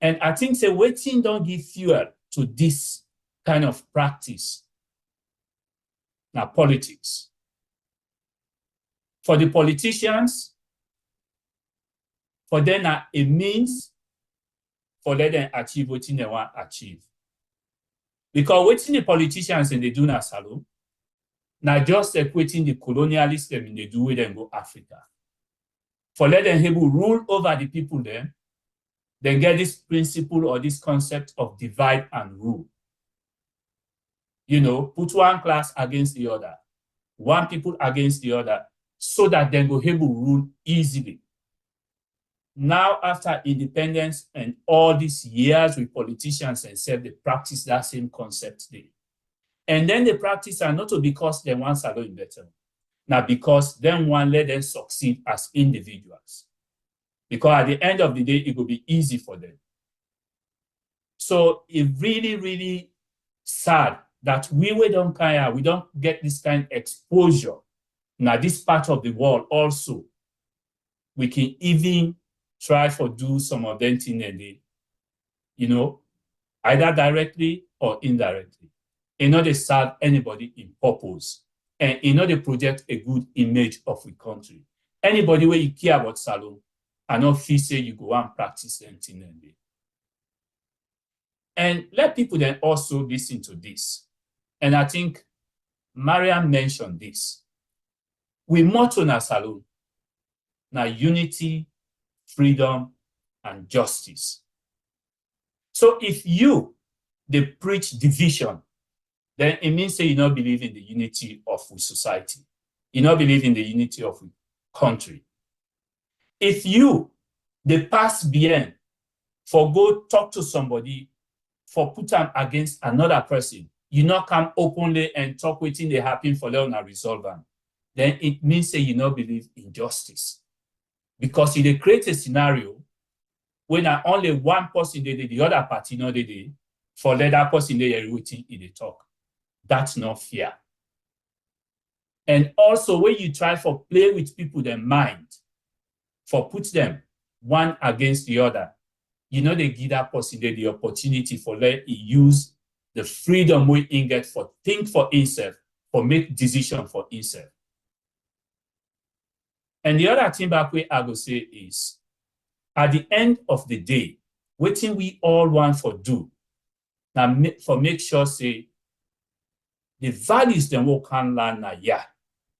And I think say waiting don't give fuel to this kind of practice. Now politics. For the politicians, for them it means for let them achieve what they want to achieve. Because waiting the politicians in the do na salon, now just equating the colonialists them in the do with them go Africa. For let them able rule over the people then get this principle or this concept of divide and rule. You know, put one class against the other, one people against the other, so that they go able rule easily. Now, after independence and all these years with politicians and self, they practice that same concept there. And then they practice are not because they want to go better. Now, because then one let them succeed as individuals. Because at the end of the day, it will be easy for them. So it's really, really sad that we don't get this kind of exposure. Now, this part of the world also, we can even try for do some of them things and they, you know, either directly or indirectly. In order to serve anybody in purpose and in order to project a good image of the country. Anybody where you care about salon and not feel say you go and practice anything and they. And let people then also listen to this. And I think Mariam mentioned this. We motto na salon na unity, freedom, and justice. So if they preach division, then it means that you don't believe in the unity of society. You don't believe in the unity of country. If they pass beyond for go talk to somebody for put them against another person, you not come openly and talk within they happen for them and resolve them, then it means that you don't believe in justice. Because if they create a scenario when only one person did the other party not did for the other person they are waiting in the talk. That's not fair. And also when you try for play with people their mind, for put them one against the other, you know they give that person the opportunity for let he use the freedom we get for think for himself, for make decision for himself. And the other thing back way I go say is, at the end of the day, what thing we all want for do, now for make sure say the values that we can learn now, yeah,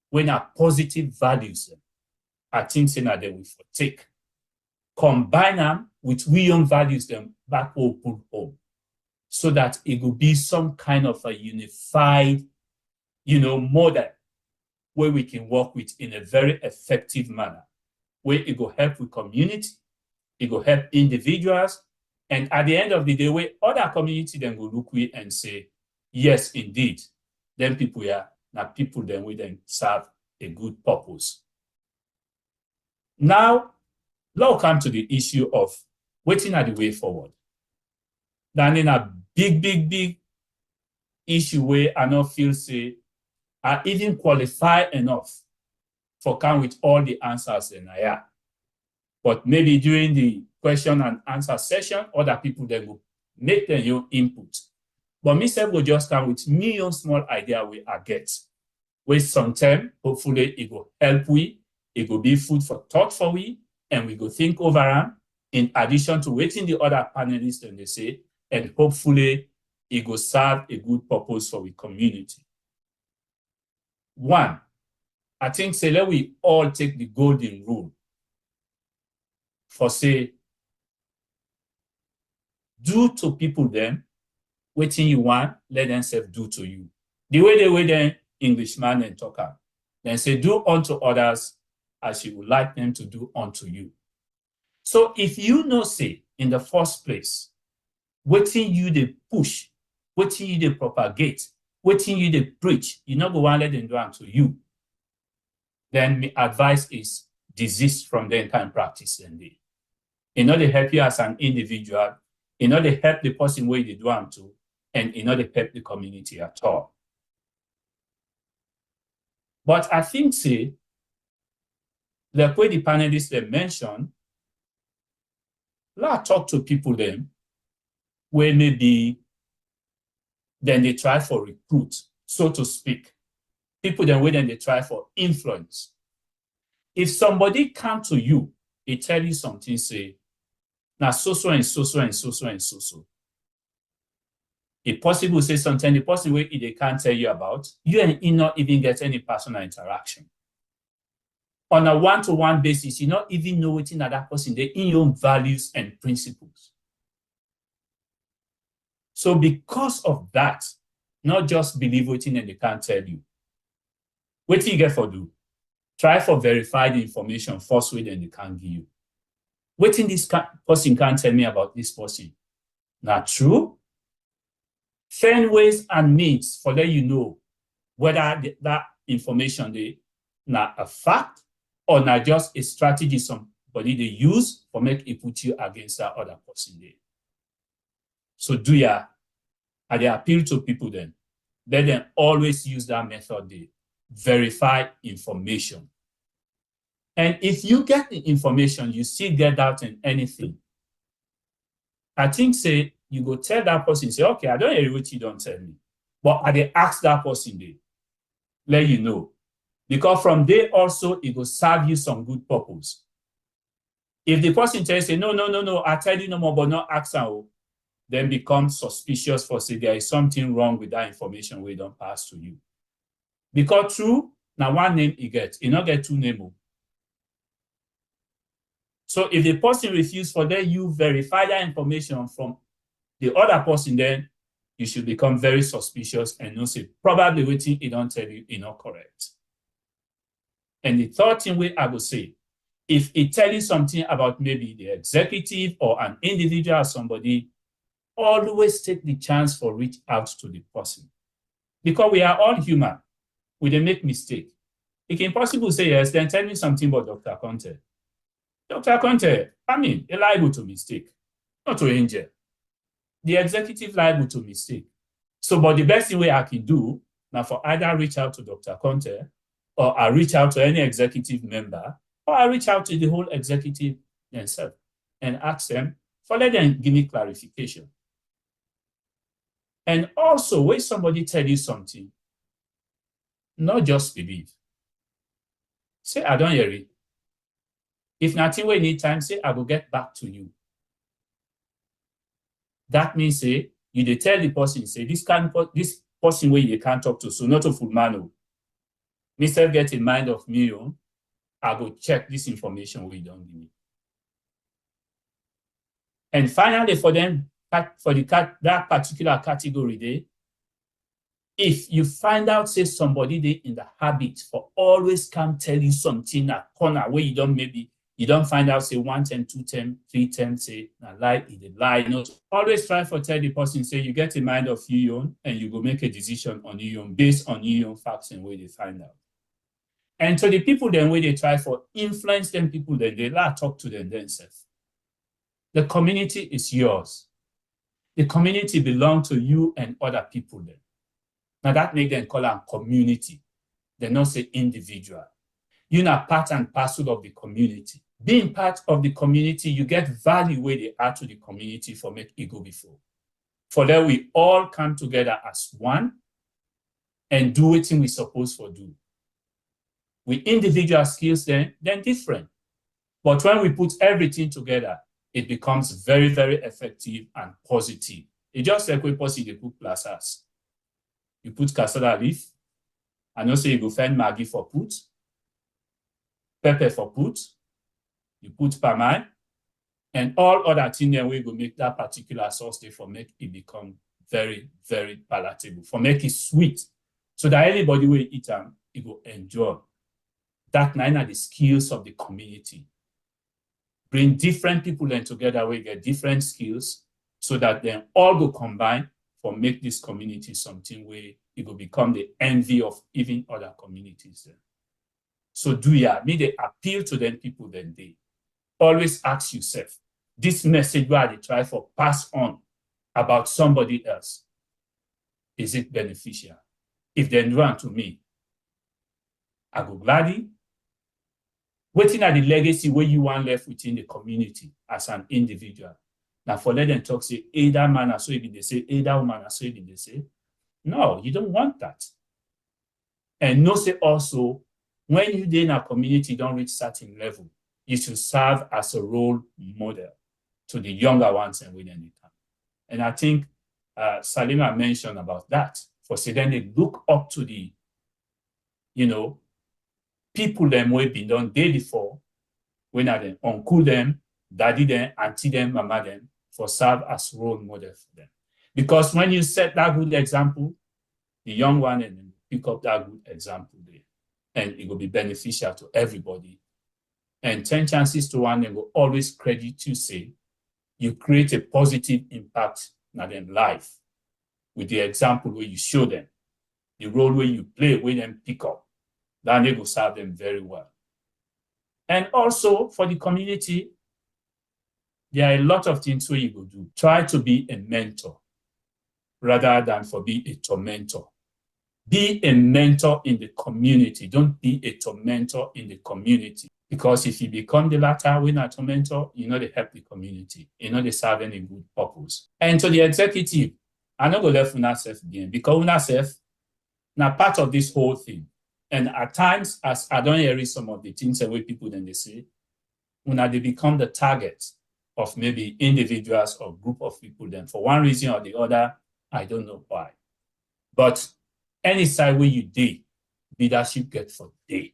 when are positive values, I think say that they will take, combine them with we own values them back home, so that it will be some kind of a unified, model where we can work with in a very effective manner, where it will help with community, it will help individuals, and at the end of the day, where other community then go look with and say, yes, indeed, then people are now people then will then serve a good purpose. Now, let's come to the issue of waiting at the way forward. Then in a big issue where I don't feel say I even qualify enough for come with all the answers in here. But maybe during the question and answer session, other people then will make their own input. But myself will just come with me own small idea we I get. With some time, hopefully it will help we, it will be food for thought for we, and we go think over them in addition to waiting the other panelists and they say, and hopefully it will serve a good purpose for the community. One, I think say let we all take the golden rule for say, do to people then, waiting you want, let themselves do to you. The way then Englishman and talker, then say do unto others as you would like them to do unto you. So if you know say in the first place, waiting you they push, waiting you they propagate, waiting you they preach, you not go and let them do unto you, then my advice is desist from the entire practice and they. In order to help you as an individual, in order to help the person where they do unto, and in order to help the community at all. But I think say, like what the panelists they mentioned, let's talk to people then, where maybe then they try for recruit, so to speak. People then where then they try for influence. If somebody come to you, they tell you something, say, now so and so. If possible, say something, the person where they can't tell you about, you and he not even get any personal interaction. On a one-to-one basis, you not even know what's in that person, they in your own values and principles. So because of that, not just believe waiting and they can't tell you. What you get for do? Try for verify the information first way then they can't give you. Waiting this person can't tell me about this person. Not true. Find ways and means for let you know whether that information they not a fact or not just a strategy somebody they use for make it put you against that other person there. So do ya, and they appeal to people then. Let them always use that method they verify information. And if you get the information, you still get out in anything. I think say you go tell that person, say, okay, I don't hear what you don't tell me. But I they ask that person they let you know. Because from there also it will serve you some good purpose. If the person tells you, no, I tell you no more, but not ask her, then become suspicious for say there is something wrong with that information we don't pass to you. Because true, now one name you get, you not get two names. So if the person refuses for that, you verify that information from the other person, then you should become very suspicious and not say, probably waiting, he don't tell you, not correct. And the third thing I will say, if it tell you something about maybe the executive or an individual or somebody, always take the chance for reach out to the person. Because we are all human. We dey make mistake. It can possibly say yes, then tell me something about Dr. Conte. Dr. Conte, I mean, you're liable to mistake, not to injure. The executive liable to mistake. So, but the best thing I can do now for either reach out to Dr. Conte or I reach out to any executive member or I reach out to the whole executive themselves and ask them for let them give me clarification. And also, when somebody tell you something, not just believe. Say, I don't hear it. If nothing we need time, say, I will get back to you. That means, say, you dey tell the person, say, this person where you can't talk to, so not a full man. Mr. Get in mind of me, I go check this information we don't give me. And finally, for them, for that particular category there, if you find out, say, somebody they in the habit for always can tell you something at corner where you don't find out, say, 1 time, 2 time, 3 times, say, na lie, it a lie. Always try for tell the person, say, you get a mind of your own and you go make a decision on your own based on your own facts and where they find out. And to the people then where they try for influence them people, then they talk to them themselves. The community is yours. The community belongs to you and other people then. Now that make them call them community. They not say individual. You're not part and parcel of the community. Being part of the community, you get value where they add to the community for make it go before. For that we all come together as one and do what we supposed to do. With individual skills then different. But when we put everything together, it becomes very, very effective and positive. It just like we possibly put plazas. You put cassava leaf, and also you go find Maggi for put, pepper for put, you put palm, and all other things that we go make that particular sauce there for make it become very, very palatable, for make it sweet, so that anybody will eat them, it will enjoy. That nine are the skills of the community. Bring different people in together, we get different skills, so that then all go combine for make this community something where it will become the envy of even other communities. So me they appeal to them people then they always ask yourself, this message where they try for pass on about somebody else, is it beneficial? If they do it to me, I go gladly. Waiting at the legacy where you want left within the community as an individual. Now for let them talk, say, either man or so even they say, either woman or so even they say. No, you don't want that. And no say also, when you in a community don't reach certain level, you should serve as a role model to the younger ones and within the time. And I think Salima mentioned about that. For say then they look up to the, people them who been done day before, when are them uncle them, daddy them, auntie them, mama them, for serve as role model for them. Because when you set that good example, the young one and then pick up that good example there, and it will be beneficial to everybody. And 10 chances to 1, they will always credit you, say, you create a positive impact in their life with the example where you show them, the role where you play, where them pick up, then they will serve them very well. And also for the community, there are a lot of things where you go do. Try to be a mentor rather than for be a tormentor. Be a mentor in the community. Don't be a tormentor in the community. Because if you become the latter, when a tormentor, they help the community. They serve any good purpose. And to the executive, I'm not going to let una self again, because una self now part of this whole thing. And at times, as I don't hear some of the things that way people then they say, una they become the target of maybe individuals or group of people. Then for one reason or the other, I don't know why. But any side where you did, leadership get for day.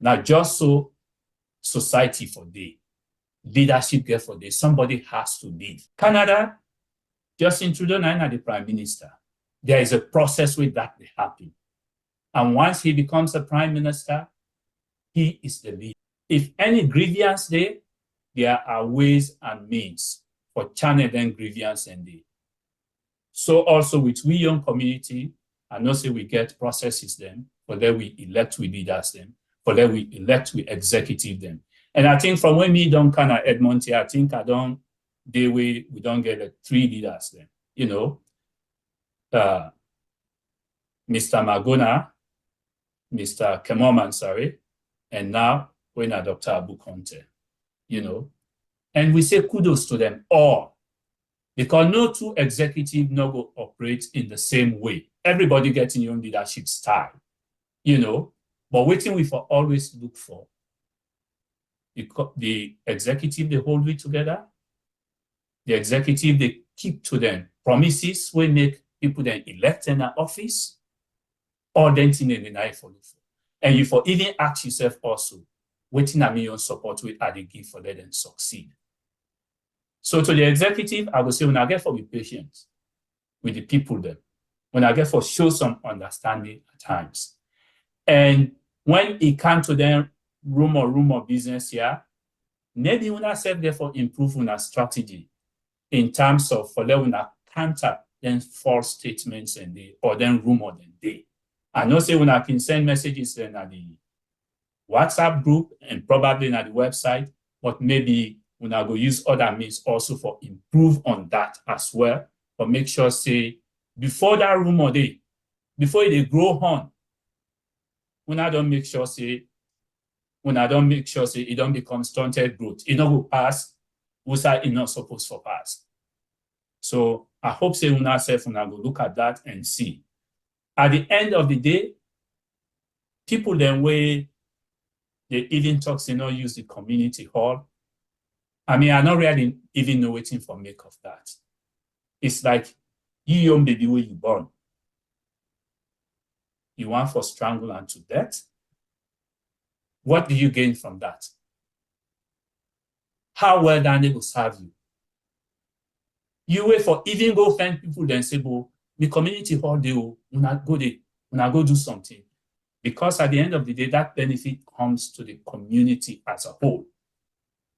Not just so society for day. Leadership get for day. Somebody has to lead. Canada, Justin Trudeau now the Prime Minister. There is a process where that will happen. And once he becomes a Prime Minister, he is the leader. If any grievance there are ways and means for channeling grievance and day. So also with we young community, I know say we get processes then, but then we elect we leaders them, but then we elect we executive them. And I think from when me don't kind of Edmond here, I think we don't get like 3 leaders then, Mr. Magona, Mr. Kemoman, sorry, and now we're not Dr. Abu Conte, and we say kudos to them all, because no 2 executives no go operate in the same way. Everybody getting your own leadership style, but waiting we for always look for the executive, they hold it together. The executive, they keep to them promises, we make people then elect in an office, or then in the night for. And you for even ask yourself also, waiting at me on support with are they give for let them succeed. So to the executive, I will say when I get for be patient with the people then, when I get for show some understanding at times. And when it comes to them rumor business here, maybe when I said therefore improve on a strategy in terms of for let una counter then false statements and or then rumor then they. I know say when I can send messages then at the WhatsApp group and probably at the website, but maybe when I go use other means also for improve on that as well. But make sure say before that rumor before they grow on, when I don't make sure say it don't become stunted growth, it don't go past, we say it not supposed for pass. So I hope say una self una go look at that and see. At the end of the day, people then way they even talk say not use the community hall. I mean, I not really even know waiting for make of that. It's like you young baby where you born. You want for strangle and to death. What do you gain from that? How well then they will serve you? You wait for even go find people then say, well, the community hall they will not go do something. Because at the end of the day, that benefit comes to the community as a whole.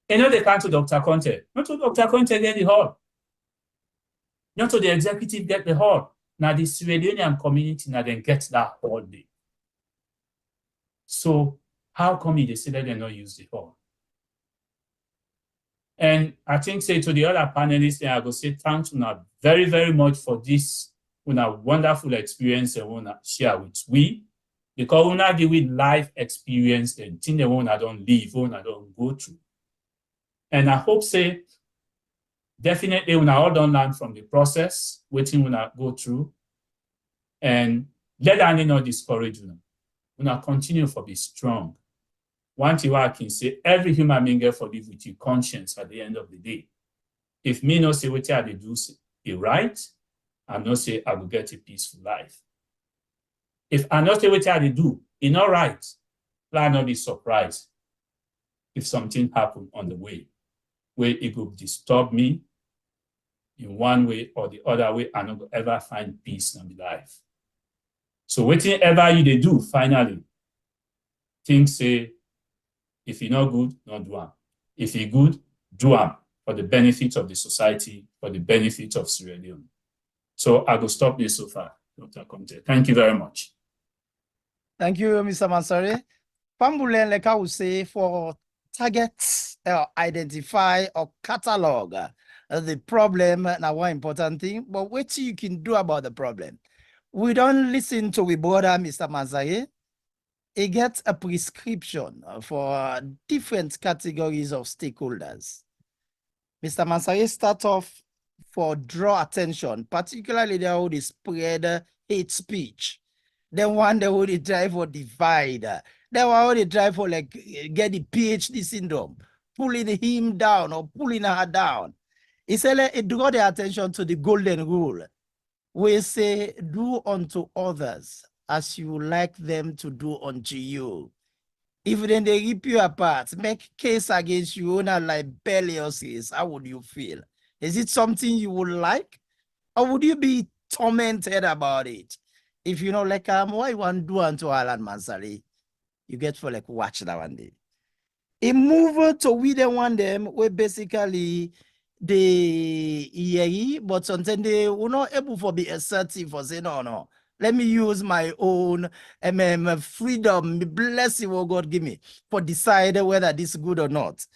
They come to Dr. Conte. Not to Dr. Conte get the hall. Not to the executive get the hall. Now the Sierra Leonean community now then get that hall day. So how come they say that they not use the hall? And I think say to the other panelists, I go say thanks una very, very much for this wonderful experience and wanna share with we. Because una deal with life experience and things they wanna don't live, wanna don't go through. And I hope say definitely una all don't learn from the process, waiting wanna go through. And let any not discourage you. Una continue for be strong. One thing I can say, every human being get for live with your conscience at the end of the day. If me no say what I do, a right, and not say I will get a peaceful life. If I not say what I do, it's not right, I not be surprised if something happen on the way where it will disturb me in one way or the other way, I not go ever find peace in my life. So whatever you they do, finally, think say, if you're not good, not do am. If you're good, do am for the benefit of the society, for the benefit of Sierra Leone. So I will stop this so far, Dr. Conte. Thank you very much. Thank you, Mr. Mansari. Pambulen, like I would say, for target, identify or catalog the problem, now one important thing, but what you can do about the problem. We don't listen to we brother, Mr. Mansari. He gets a prescription for different categories of stakeholders. Mr. Mansari start off for draw attention, particularly they would spread hate speech. Then one they would drive for divide. Then one would drive for like get the PhD syndrome, pulling him down or pulling her down. He said it draw the attention to the golden rule. We say, do unto others as you like them to do unto you. If then they rip you apart, make case against you on a libelious case, how would you feel? Is it something you would like? Or would you be tormented about it? If you know, like, why you want to do unto Alan Mansari? You get for like watch that one day. A move to we the one them where basically they but sometimes they were not able to be assertive for saying no. Let me use my own freedom, blessing what God give me for decide whether this is good or not.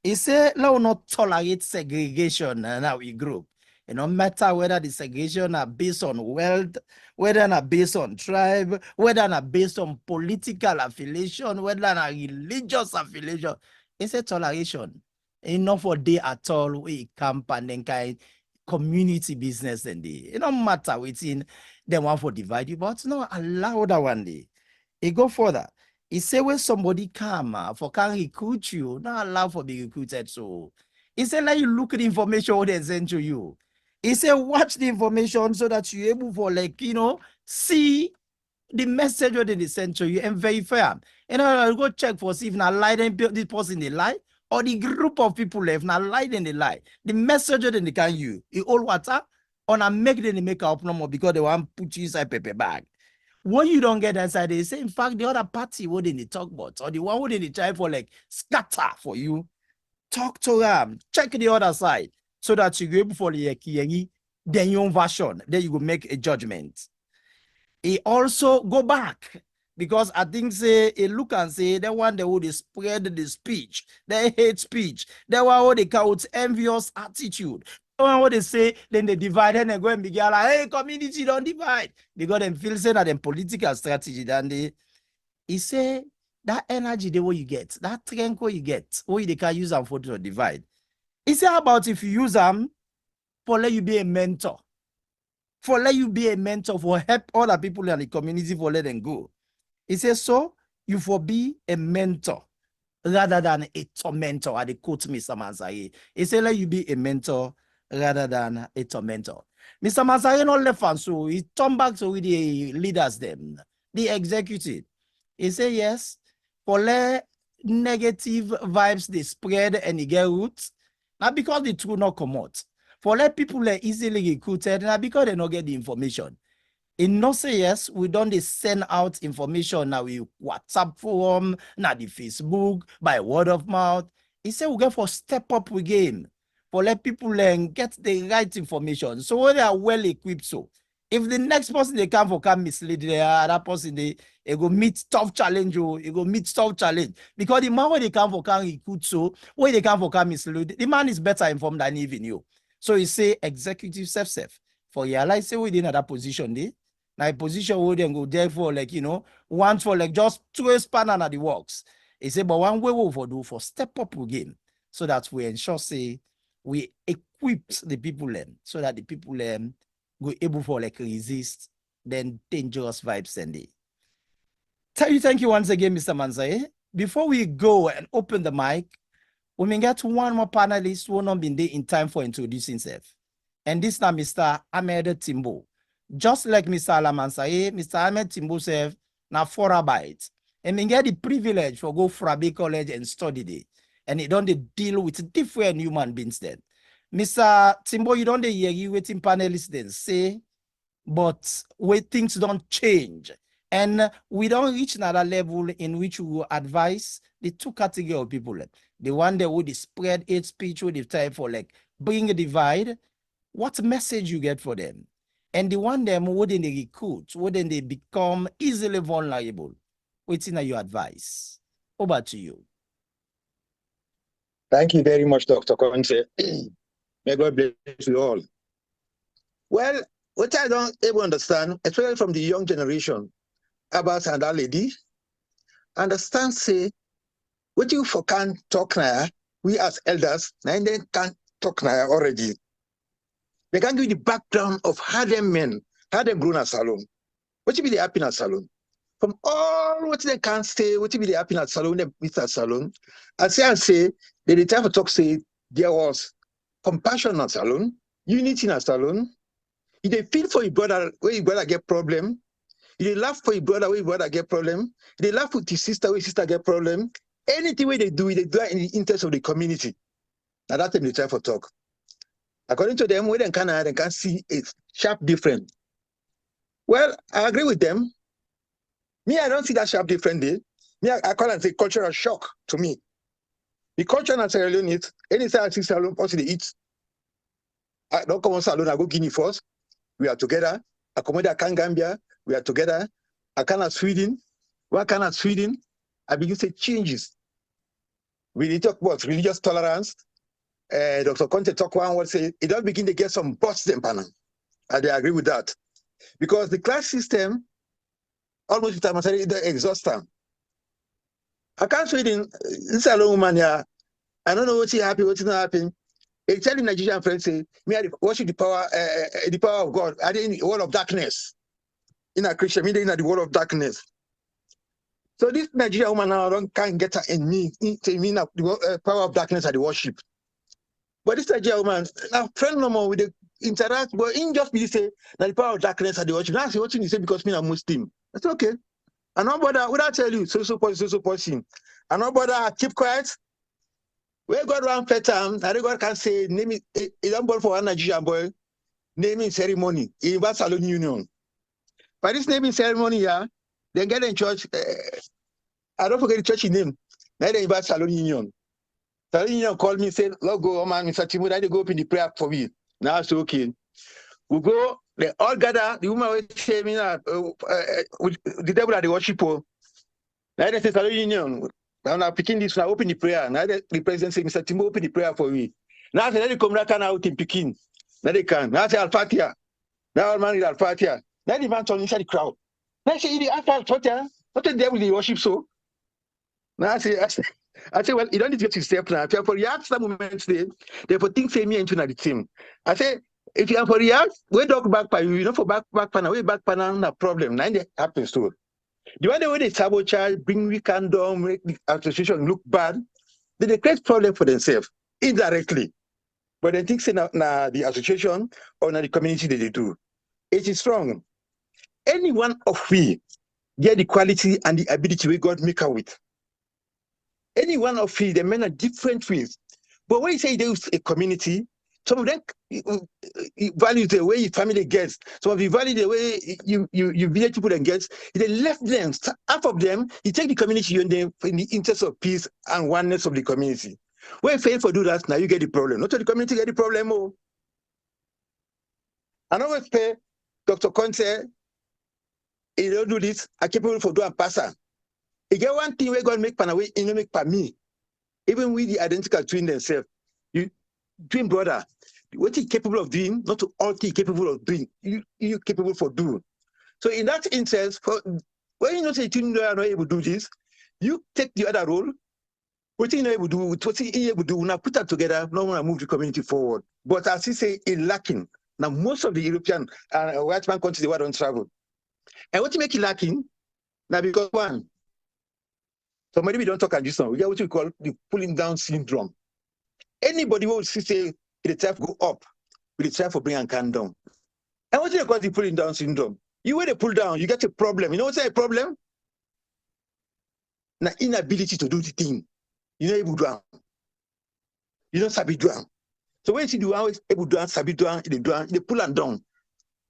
He said, let us not tolerate segregation in our group. It no matter whether the segregation are based on wealth, whether not based on tribe, whether not based on political affiliation, whether not religious affiliation. It's a toleration. Enough for day at all, we camp and then kind community business and day. It don't matter within them one for divide you, but no, allow that one day. It go further. He say when somebody come for can recruit you, not allow for be recruited. So he said like you look at the information what they send to you. He said watch the information so that you're able for like see the message what they send to you and verify them. And I'll go check for see if not lie then this person they lie or the group of people left not lie then they lie. The message that they can use it all water on a make them make up no more because they want put you inside paper bag. When you don't get that side, they say, in fact, the other party wouldn't they talk about, or the one wouldn't they try for like scatter for you. Talk to them, check the other side, so that you go able for the then your own version, then you will make a judgment. He also go back because I think say a look and say that one they would spread the speech, they hate speech, that one what they call envious attitude. What they say, then they divide and they go and be like, hey, community don't divide. Because them feel say that them political strategy, then he say that energy the way you get, that strength you get, what they can use them for to divide. He say about if you use them for let you be a mentor, for let you be a mentor, for help other people in the community for let them go. He says so you for be a mentor rather than a tormentor. I quote Mr. Mansari. He said let you be a mentor rather than a tormentor. Mr. Mansari not left and so he turned back to the leaders them, the executive. He said yes, for let negative vibes they spread and they get roots, not because the truth not come out. For let people are easily recruited, not because they not get the information. In no say yes, we don't send out information now we WhatsApp forum, now the Facebook, by word of mouth. He said we get for step up again, for let people get the right information. So when they are well equipped, so if the next person they come for can mislead that person, they go meet tough challenge, you go meet tough challenge. Because the man when they come for can recruit, so when they come for can mislead, the man is better informed than even you. So he say executive self for realize say we in that position there. Now a position where they go there for like one for like just 2 spanner at the works. He say, but one way we for do for step up again so that we ensure say we equip the people so that the people go able for like resist then dangerous vibes and they. Thank you once again, Mr. Manzai. Before we go and open the mic, we may get one more panelist who not been there in time for introducing himself. And this now Mr. Ahmed Timbo. Just like Mr. Alamansaye, Mr. Ahmed Timbo said, now 4 bytes. And they get the privilege for go for a college and study there. And it don't deal with different human beings then. Mr. Timbo, you don't hear you waiting panelists then say, but when things don't change and we don't reach another level in which we will advise the 2 categories of people. The one that would spread hate speech with the type for like bring a divide, what message you get for them? And the one them wouldn't they recruit, wouldn't they become easily vulnerable? Waiting at your advice. Over to you. Thank you very much, Dr. Conte. May God bless you all. Well, what I don't ever understand, especially from the young generation, about that lady, understand, say, what you for can't talk now, we as elders, and then can't talk now already. They can give you the background of how them men, how them grown at salon. What you be the happy at salon? From all what they can't say, what you be the happy at salon, they meet at salon. I say, the time for talk say, there was compassion at salon, unity in a salon. If they feel for your brother, where your brother get problem. If they laugh for your brother, where your brother get problem. If they laugh with your sister, where your sister get problem. Anything where they do it in the interest of the community. Now that's the time for talk. According to them, when they can see a sharp difference. Well, I agree with them. Me, I don't see that sharp difference there. Me, I call it a cultural shock to me. The culture in Sierra Leone is, anytime I see Sierra Leone person they eat, I don't come on Sierra Leone, I go Guinea first. We are together. I come I can Gambia, we are together. I can at Sweden. What can at Sweden? I begin to say changes. We talk about religious tolerance. Dr. Conte talk one word say it don't begin to get some bots them panel. And I agree with that. Because the class system almost with time it exhausts them. I can't Sweden, this alone woman here. I don't know what's happy, what's not happening. They tell the Nigerian friends say, me I worship the power of God. I did in the world of darkness. In a Christian, me in the world of darkness. So this Nigerian woman now can't get her in me to mean the power of darkness at the worship. But this Nigerian woman, now friend no more with the interact, but in just be say that the power of darkness at the worship. Now I say what you say because me I'm Muslim. That's okay. And no bother, what I tell you, so person. And no bother, keep quiet. Where God one petam, and God can say, name it, don't born for one Nigerian boy, naming ceremony in Salon Union. By this naming ceremony, yeah, they get in church. I don't forget the church name. Now they invite Salon Union. Salon Union called me, said, Lord, go, oh man, Mr. Timo, they go up in the prayer for me. Now I say, okay. We go, they all gather, the woman will say, me, with the devil at the worship. Now they say, Salon Union. Now I'm picking this, now open the prayer. Now the president say, Mr. Timo, open the prayer for me. Now I say, let me come back out in Peking. Now they can. Now I say, Al-Fatiha. Now all man is Al-Fatiha. Now the man turn inside the crowd. Now I say, after Al-Fatiha, what the devil they worship so? Now I say, well, you don't need to get yourself now. If you're for react that moment, therefore things say me into the team. I say, if you are for react, we talk back by you know for back panel, way back panel, no problem. Now it happens to it. The one way they sabotage, bring weekend down, make the association look bad, they create problem for themselves indirectly. But they think say now the association or now the community that they do. It is strong. Any one of we get the quality and the ability we God make her with. Any one of we, the men are different ways. But when you say there's a community, some of them value the way your family gets. Some of you value the way you village people that gets. They left them, half of them, you take the community in the interest of peace and oneness of the community. When you fail for do that, now you get the problem. Not the community get the problem. Oh. I always pay Dr. Conte, he don't do this, I capable for do and pass her. You get one thing where God make pan away, you make pan me. Even with the identical twin themselves. You twin brother, what you capable of doing, not to all things capable of doing, you capable for doing. So in that instance, when you know say twin brother are not able to do this, you take the other role. What you know able to do, what you able to do, now put that together, no one move the community forward. But as you say, it's lacking. Now most of the European and white man countries they don't travel. And what you make it lacking? Now because one, somebody we don't talk about this now, we get what we call the pulling down syndrome. Anybody who will say the tariff go up, we try for bring and calm down. And what do you call the pulling down syndrome? You when they pull down, you get a problem. You know what's a problem? Now inability to do the thing. You're not able to do. You don't sabi do. So when you see the one able to do, sabi do, they pull and down.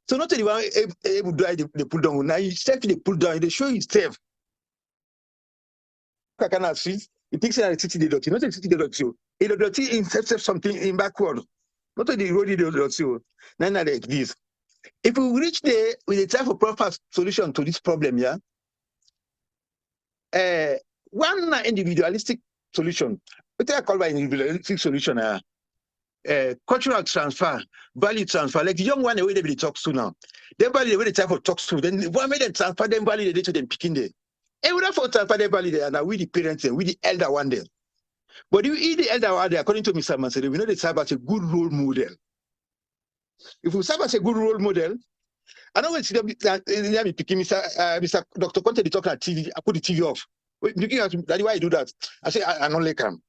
So not the one able to do, they pull down. Now you step they pull down, they show you step. Kakana street, it thinks that the city the not the city the dot you. The dot intercept something in backward. Not the road the dot you. Now like this. If we reach there with a type of proper solution to this problem, yeah. One individualistic solution, what I call by individualistic solution, cultural transfer, value transfer, like the young one, the way they talk to now. Then value the way they type of talks to, then one way they transfer them value the day to them picking there. And we don't for transfer them value there, and we the parents and we the elder one there. But you eat the elder one there, according to Mr. Mansere, we know they serve as a good role model. If we serve as a good role model, I know when me picking Mr. Dr. Conte they talk at TV, I put the TV off. Looking at that's why I do that. I say I don't like him.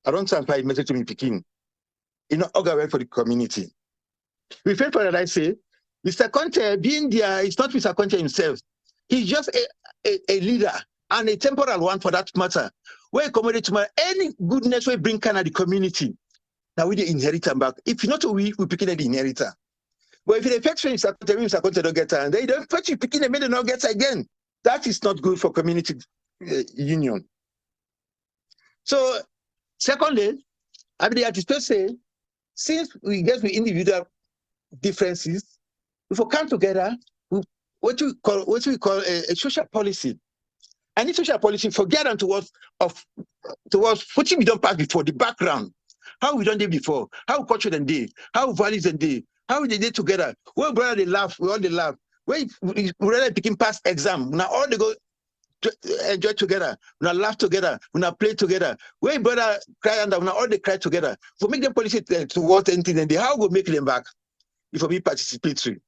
I don't transfer message to me picking. You know, well for the community. We felt for that I say, Mr. Conte being there, it's not Mr. Conte himself. He's just a leader and a temporal one for that matter. Where accommodate to any goodness we bring Canada the community. Now we the inheritor back. If not we picking the inheritor. But if it affects Mr. Conte don't get her, and they don't affect you picking the middle not get her again. That is not good for community union. So secondly, I mean, I just say, since we get the individual differences, if we come together, what we call a social policy. And this social policy, forget on towards what we don't pass before, the background, how we done it before, how culture and day, how values and day, how they did together. Well, brother, they laugh, we all they laugh. When we really picking past exam, now all they go to enjoy together, we now laugh together, we now play together. When brother cry under, we now all they cry together. If we make them policy towards anything, and how we make them back if we be participatory.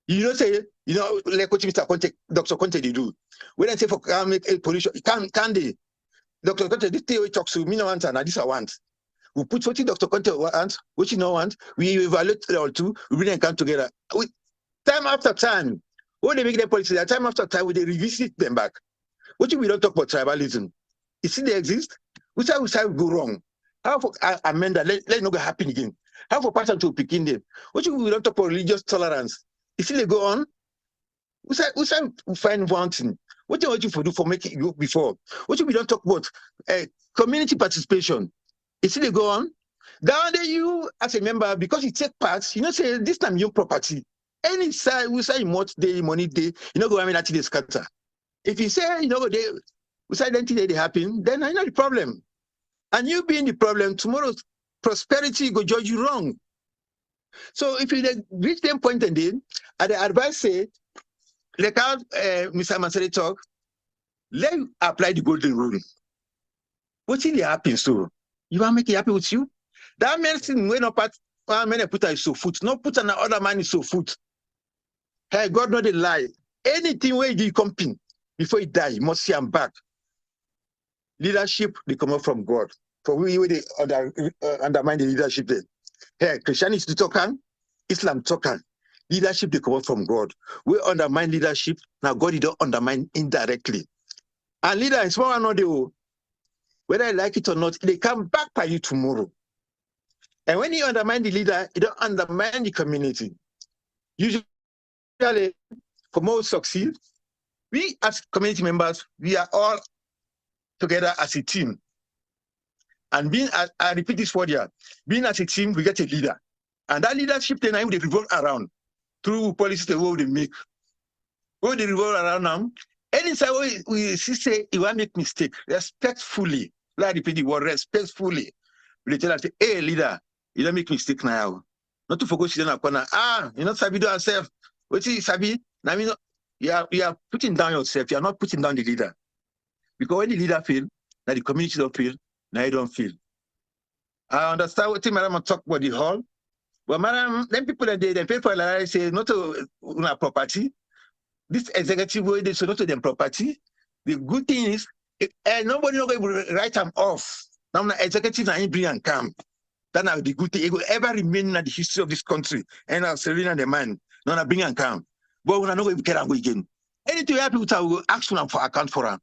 You know, say, you know, like what Mr. Conte, Dr. Conte they do. When I say for make a pollution, can they? Dr. Conte, this thing we talk to me no answer, now this I want. We put what Dr. Conte wants, what you know want, we evaluate all two, we bring them come together. Time after time, when they make their policy, time after time, we they revisit them back. What we don't talk about tribalism? You see they exist? Which side we go wrong? How for amend that, let it not go happen again. How for pattern to pick in them? What we don't talk about religious tolerance? You see they go on? We find one thing. What do you do for making you before? What we don't talk about? Community participation. You see they go on? Down there you as a member, because you take part, you know, say this time your property. Any side we say much day, money day, you know, go I mean actually scatter. If you say, you know, we say identity they happen, then I know the problem. And you being the problem, tomorrow's prosperity go judge you wrong. So if you reach them point and then, I advise say, like how Mr. Mansere talk, let you apply the golden rule. What really happens to you want to make it happy with you? That medicine when not part many put is so foot, not put another man is so foot. Hey, God not a lie. Anything where you comping before you die, you must see I'm back. Leadership they come up from God. For we they undermine the leadership there. Hey, Christianity talking, Islam talking. Leadership they come up from God. We undermine leadership. Now God you don't undermine indirectly. And leader is more or not whether I like it or not, they come back by you tomorrow. And when you undermine the leader, you don't undermine the community. Usually, for most succeed, we as community members, we are all together as a team. And being, I repeat this word here, being as a team, we get a leader. And that leadership then they revolve around through policies the way they make. When they revolve around now, anytime we say you want to make mistake, respectfully, like I repeat the word, respectfully, we tell us, hey leader, you don't make mistake now. Not to focus on a corner. You know, Sabi do yourself. What is Sabi? I mean, you are putting down yourself. You are not putting down the leader. Because when the leader feel, now the community don't feel, now you don't feel. I understand what Madam talk about the hall. But Madam, then people that they pay for like say not to property. This executive way they say not to them property. The good thing is nobody not going to write them off. Now executive and bring and come. that now the good thing, it will ever remain in the history of this country. And I'll say in the mind, no, bring and come. But when I know we get and go again. Anything happen, I will ask them for account for them.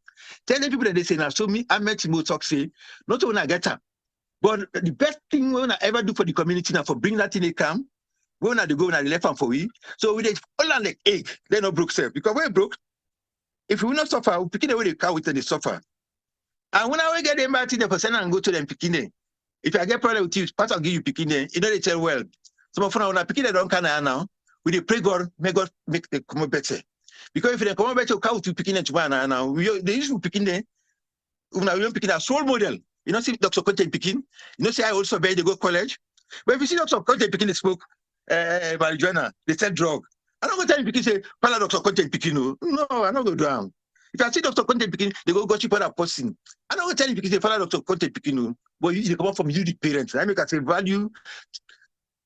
Tell the people that they say now, so me, I met Timo talk say, not when I get up. But the best thing when I ever do for the community now, for bring that in a camp, when I go, when I left them for we. So we all on the egg, they're not broke self. Because we're broke, if we will not suffer, we'll pick away the car with the suffer. And when I get them back to the person and go to them picking, if I get problem with you, pastor give you picking, you know they tell well. Some of them picking they don't can now. We pray God, may God make them come better. Because if they come better, how to picking tomorrow now? They used to picking there. We don't picking a soul model. You know, see Dr. Content picking. You know, see I also bear they go college. But if you see Dr. Content picking the smoke, marijuana, they sell drug. I'm not going to tell you picking say, "Pala Dr. Content picking." No, I'm not going to do that. If I see Dr. Content picking, they go cheap other person. I'm not going to tell you because they follow Dr. Content picking. But you come up from you, the parents. I make I say value,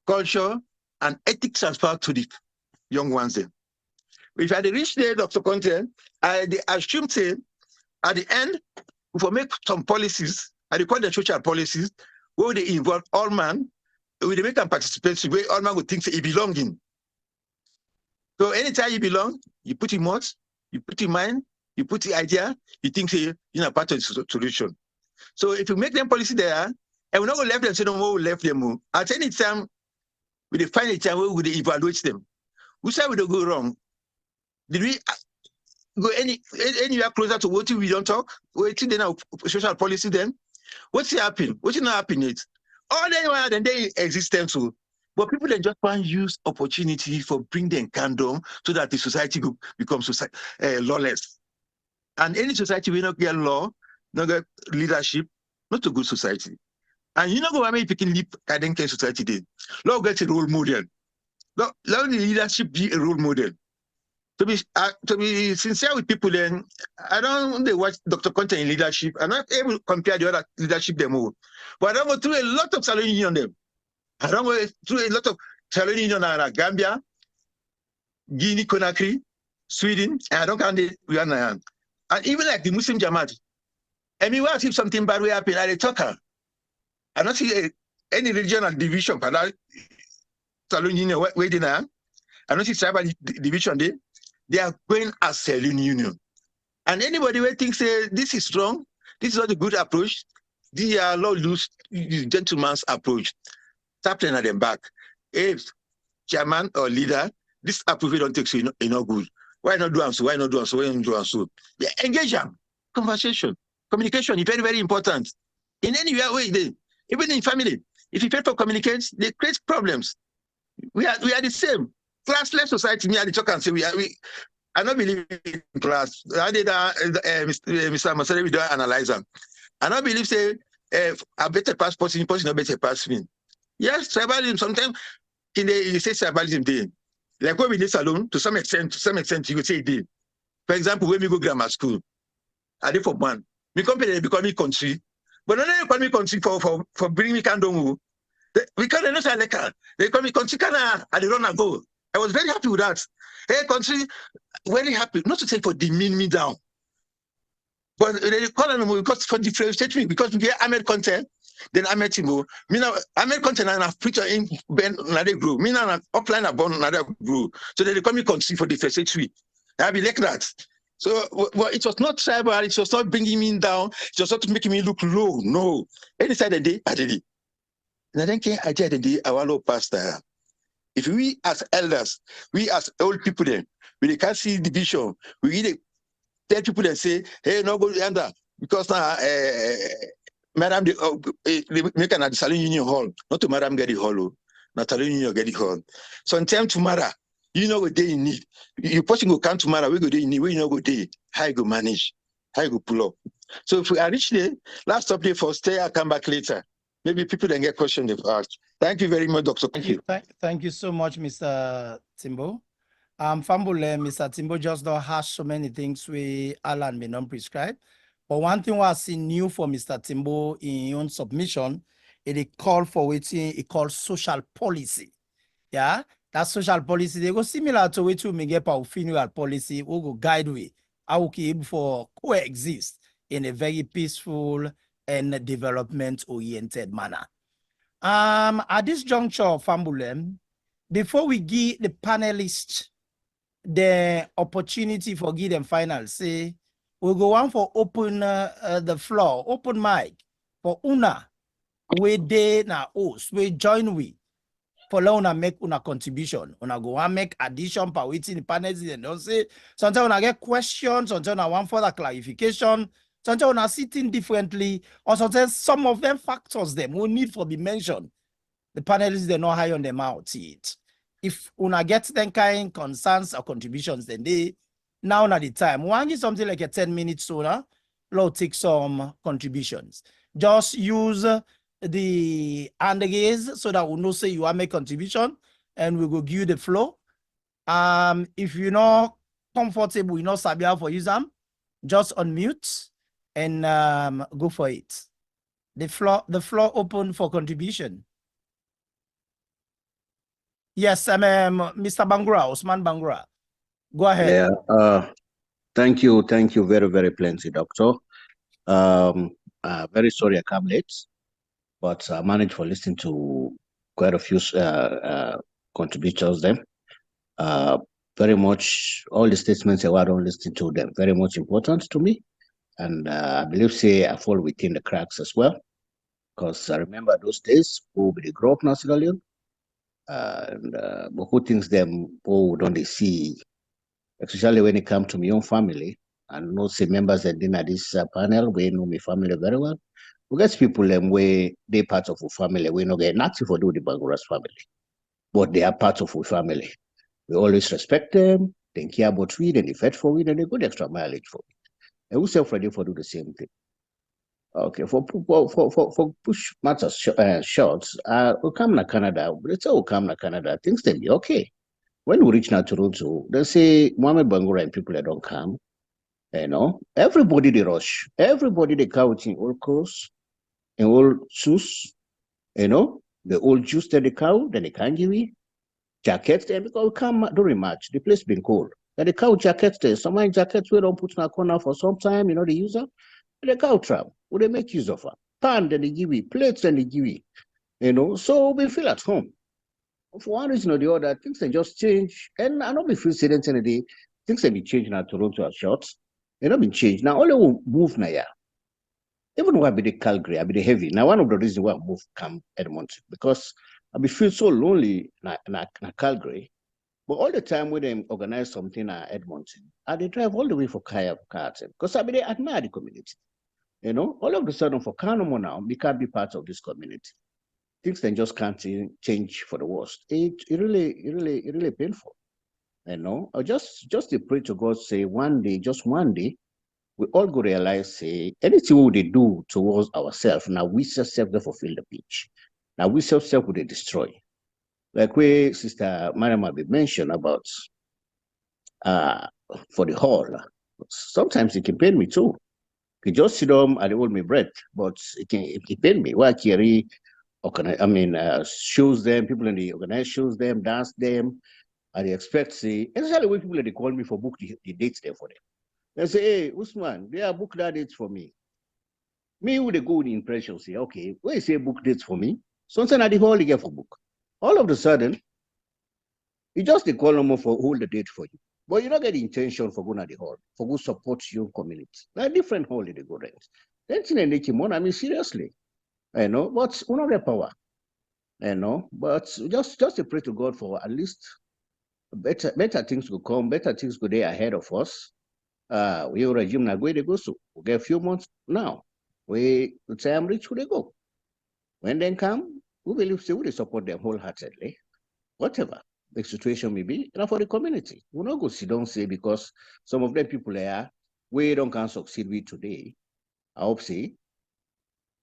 culture, and ethics transfer to the young ones. Then. If I reach there, Dr. Content, I assume say at the end, if we make some policies, I call the social policies, where they involve all man, we make them participate, where all man would think say he belong in. So anytime you belong, you put in mouth, you put in mind, you put the idea, you think say you're not part of the solution. So if you make them policy there, and we're not going to left them, say no more, we left them. At any time, we find a time where we evaluate them. Who said we don't go wrong? Did we go anywhere closer to what we don't talk? Waiting then our social policy then? What's happening? What's not happening? All they want and they existence too. But people then just want to use opportunity for bring them condom so that the society becomes lawless. And any society will not get law, not get leadership, not a good society. And you know what I mean? Picking leap identity society did. Law gets a role model. Let the leadership be a role model. To be sincere with people, then I don't they watch Dr. Conte in leadership. I'm not able to compare the other leadership them all. But I don't go through a lot of salary union them. I don't go through a lot of salary union in Gambia, Guinea, Conakry, Sweden, and I don't count the Uganda. And even like the Muslim Jamaat. I mean, what if something bad will happen? I talk her. I don't see any regional division, but I salary union waiting now. I don't see tribal division there. They are going as selling union. And anybody who thinks this is wrong, this is not a good approach, they are loose gentleman's approach. Tapping at them back. If chairman or leader, this approach don't take so enough good. Why not do so? Why not do so? Why not do so? Yeah, engage them. Conversation. Communication is very, very important. In any way, even in family, if you fail to communicate, they create problems. We are the same. Classless society, me and the talk and say I don't believe in class. I did Mr. Masere, we don't analyze them. I don't believe say a better pass person not better pass me. Yes, tribalism sometimes you say tribalism day. Like when we did salon, to some extent you would say it did. For example, when we go grammar school, I did for one. My company they become me country. But not they call me country for bringing me condom. Because they know say like they call me country kana and they run and go. I was very happy with that. Hey, country, very happy. Not to say for demean me down. But they call them because for differentiate me, because we get Ahmed content, then Ahmed Timo. Me now Ahmed content and a preacher in Ben another group. Me now upline upon another group. So they call me country for differentiate me. I be like that. So well, it was not tribal, it was not bringing me down, it was not making me look low. No. Any side of the day, I did it. And I think I did the day our Lord pastor. If we as elders, we as old people then, we can't see division, we really tell people that say, hey, no go under because now Madam they make an salon union hall, not to Madam get the hall, not salon union get the hall. So in time tomorrow, you know what they need. You person go come tomorrow, we go there in need, we know go there, how you go manage, how you go pull up. So if we are reach there, last update for stay, I'll come back later. Maybe people then get questions they've asked. Thank you very much, Dr. Thank you. Thank you so much, Mr. Timbo. Fambule, Mr. Timbo just don't has so many things we Alan may not prescribe. But one thing was seen new for Mr. Timbo in your own submission, it call for waiting, it called social policy. Yeah, that social policy, they go similar to which we may get our funeral policy, we go guide we, how we can for coexist in a very peaceful and development-oriented manner. At this juncture, Fambulem, before we give the panelists the opportunity for give them final say, we'll go on for open the floor, open mic for una, we dey na host, we join we for una make una contribution. Una go and make addition per waiting the panelists and don't say sometimes una get questions, sometimes una want further clarification, sometimes una sitting differently, or sometimes some of them factors them will need for be mentioned. The panelists they know high on them out it. If una get them kind concerns or contributions, then they now not the time. One is something like a 10 minutes sooner, we'll take some contributions. Just use the hand raise so that we know say you want make contribution and we will give you the flow. If you're not comfortable, you're not sabi how for use them, just unmute and go for it. The floor open for contribution. Yes, Mr. Bangura, Osman Bangura. Go ahead. Yeah, thank you very, very plenty, Doctor. Very sorry I come late, but I managed for listening to quite a few contributors then. Very much, all the statements I don't listen to them, very much important to me. And I believe, say, I fall within the cracks as well. Because I remember those days, who they grow up in Sierra Leone, but who thinks them, who don't they see, especially when it comes to my own family, and not say members that in this panel, we know my family very well. We get people them where they part of our family, we know get nothing for do with the Banguras family, but they are part of our family. We always respect them, they care about we, and they fight for we, and they go the extra mileage for we. And we self-ready for do the same thing. Okay, for push matters shorts, we come to Canada, let's say we come to Canada, things they be okay. When we reach now Toronto, they say Mohammed Bangura and people that don't come, you know, everybody they rush, everybody they count in all clothes, in all shoes, you know, the old juice that they cow, then they can't give me jackets, then because we come during March, the place been cold. Then they cow jackets there, some jackets we don't put in a corner for some time, you know, the user. The cow trap, what they make use of her. Pan, then they give you, plates, then they give you. You know, so we feel at home. For one reason or the other, things they just change. And I don't be feel saying anything, things they be changing at Toronto at shots. They not been changed. Now, all they will move now, yeah. Even when I be the Calgary, I be the heavy. Now, one of the reasons why I move come Edmonton, because I be feel so lonely na Calgary. But all the time when they organize something at Edmonton, they drive all the way for Carton. Because I be they admire the community. You know, all of a sudden for Kanomo now, we can't be part of this community. Things then just can't change for the worst. It really painful. You know, I just to pray to God, say one day, just one day, we all go realize, say, anything we do towards ourselves, now we self to fulfill the pitch. Now we self will they destroy. Like where Sister Mariam mentioned about for the hall. Sometimes it can pain me too. You just sit down and hold my breath, but it pain me. Why carry, shows them, people in the organize shows them, dance them, and they expect, say, especially when people they call me for book the dates there for them. They say, hey, Usman, they are book that dates for me. Me who they go with the impression, say, okay, where you say book dates for me? Something at the hall you get for book. All of a sudden, you just they call them for hold the date for you. But you don't get the intention for going to the hall, for go support your community. Like different hall they go rent. Then they make him on, I mean, seriously. You know, but we don't have power. You know, but just to pray to God for at least better things will come, better things go there ahead of us. We regime na go they go so we get a few months now. The time reach who they go. When they come, we believe say we support them wholeheartedly. Whatever the situation may be, and for the community. We're not going to sit down say because some of the people there, we don't can succeed with today. I hope say,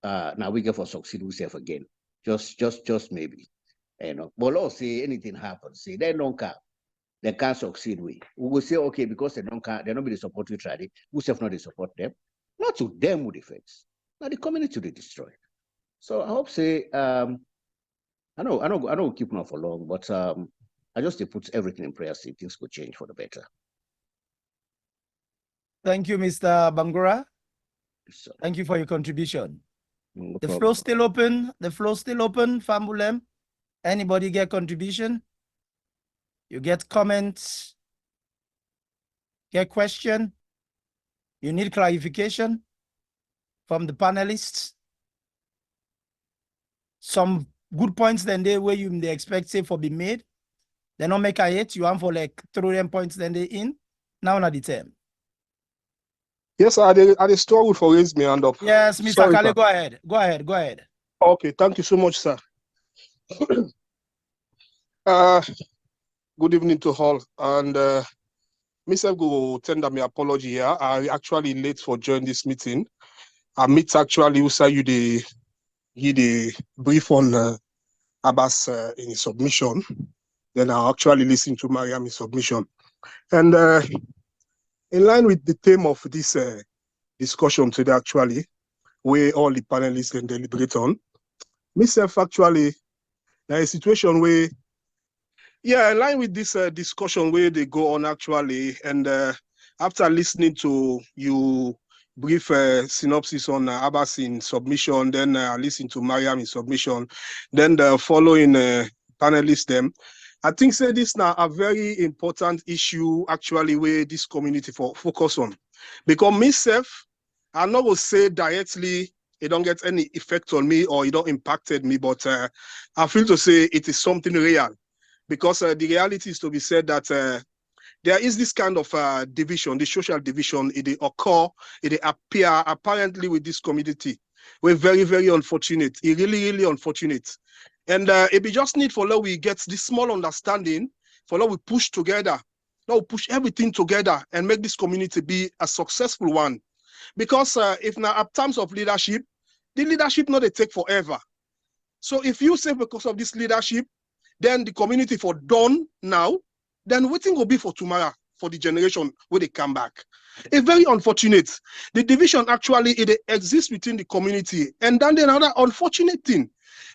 now we get for succeed with self again. Just maybe. You know, but Lord say anything happens, say they don't come, they can't succeed with. We will say, okay, because they're not be the support we tried it, we self not support them. Not to them with effects. Now the community they destroy. So I hope say I know keep on for long, but I just put everything in prayer, see things could change for the better. Thank you, Mr. Bangura. So, thank you for your contribution. No The problem. floor still open. The floor still open. Fambulem. Anybody get contribution? You get comments? Get question? You need clarification from the panelists? Some good points then they where you they expect say for be made. They not make a hit. You want for like throw them points then they in. Now not the time. Yes, I did struggle for raise me hand up. Yes, Mr. Sorry, Kale, sir. go ahead. Go ahead. Go ahead. Okay, thank you so much, sir. Good evening to all. And myself go tender my apology here. I actually late for joining this meeting. I meet actually Usa you the brief on Abbas in his submission. Then I actually listen to Mariam in submission. And in line with the theme of this discussion today, actually, where all the panelists can deliberate on, myself actually, there is a situation where, yeah, in line with this discussion where they go on actually, and after listening to you brief synopsis on Abbas in submission, then listen to Mariam in submission, then the following panelists them, I think say this now a very important issue actually where this community for focus on. Because myself, I'm not going to say directly it don't get any effect on me or it don't impacted me, but I feel to say it is something real. Because the reality is to be said that there is this kind of division, the social division, it occur, it appear apparently with this community. We're very, very unfortunate. It really, really unfortunate. And it be just need for we get this small understanding, for we push together, now we push everything together and make this community be a successful one. Because if now at times of leadership, the leadership not they take forever. So if you say because of this leadership, then the community for done now, then waiting will be for tomorrow, for the generation when they come back. It's very unfortunate. The division actually, it exists within the community. And then another unfortunate thing,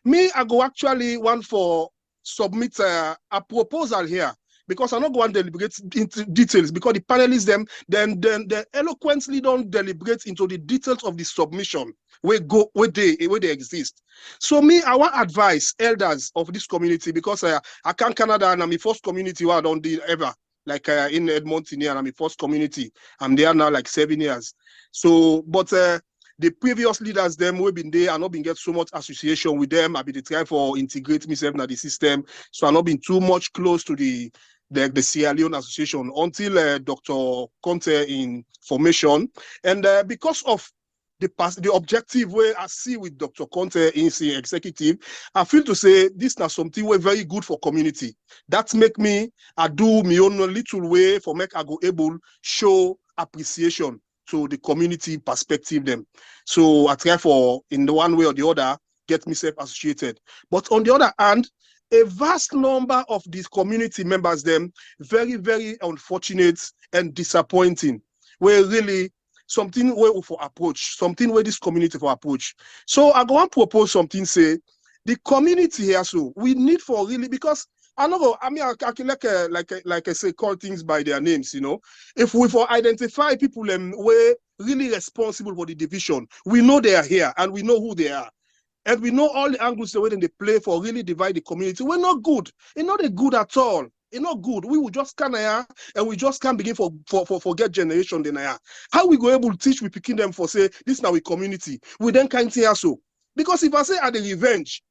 me, I go actually want for submit a proposal here, because I'm not going to deliberate into details, because the panelists then they eloquently don't deliberate into the details of the submission where they exist. So me, I want advise elders of this community, because I come Canada and I'm the first community where I don't do ever, like in Edmonton here, and I'm the first community. I'm there now like 7 years. So, but the previous leaders, them we been there, I not been get so much association with them. I been trying for integrate myself in the system. So I not been too much close to the Sierra Leone Association until Dr. Conte in formation. And because of the objective where I see with Dr. Conte in the executive, I feel to say this now something way very good for community. That make me, I do my own little way for make I go able show appreciation to the community perspective them. So I try for, in the one way or the other, get myself associated. But on the other hand, a vast number of these community members them very, very unfortunate and disappointing. Where really something where for approach, something where this community for approach. So I go and propose something, say, the community here, so we need for really, because I know, I mean, I can like I say, call things by their names, you know. If we for identify people were really responsible for the division, we know they are here and we know who they are. And we know all the angles the way they play for really divide the community. We're not good. It's not a good at all. It's not good. We will just kind of and we just can't begin for forget generation then. How we go able to teach we picking them for say this now we community. We then can't hear so. Because if I say at the revenge,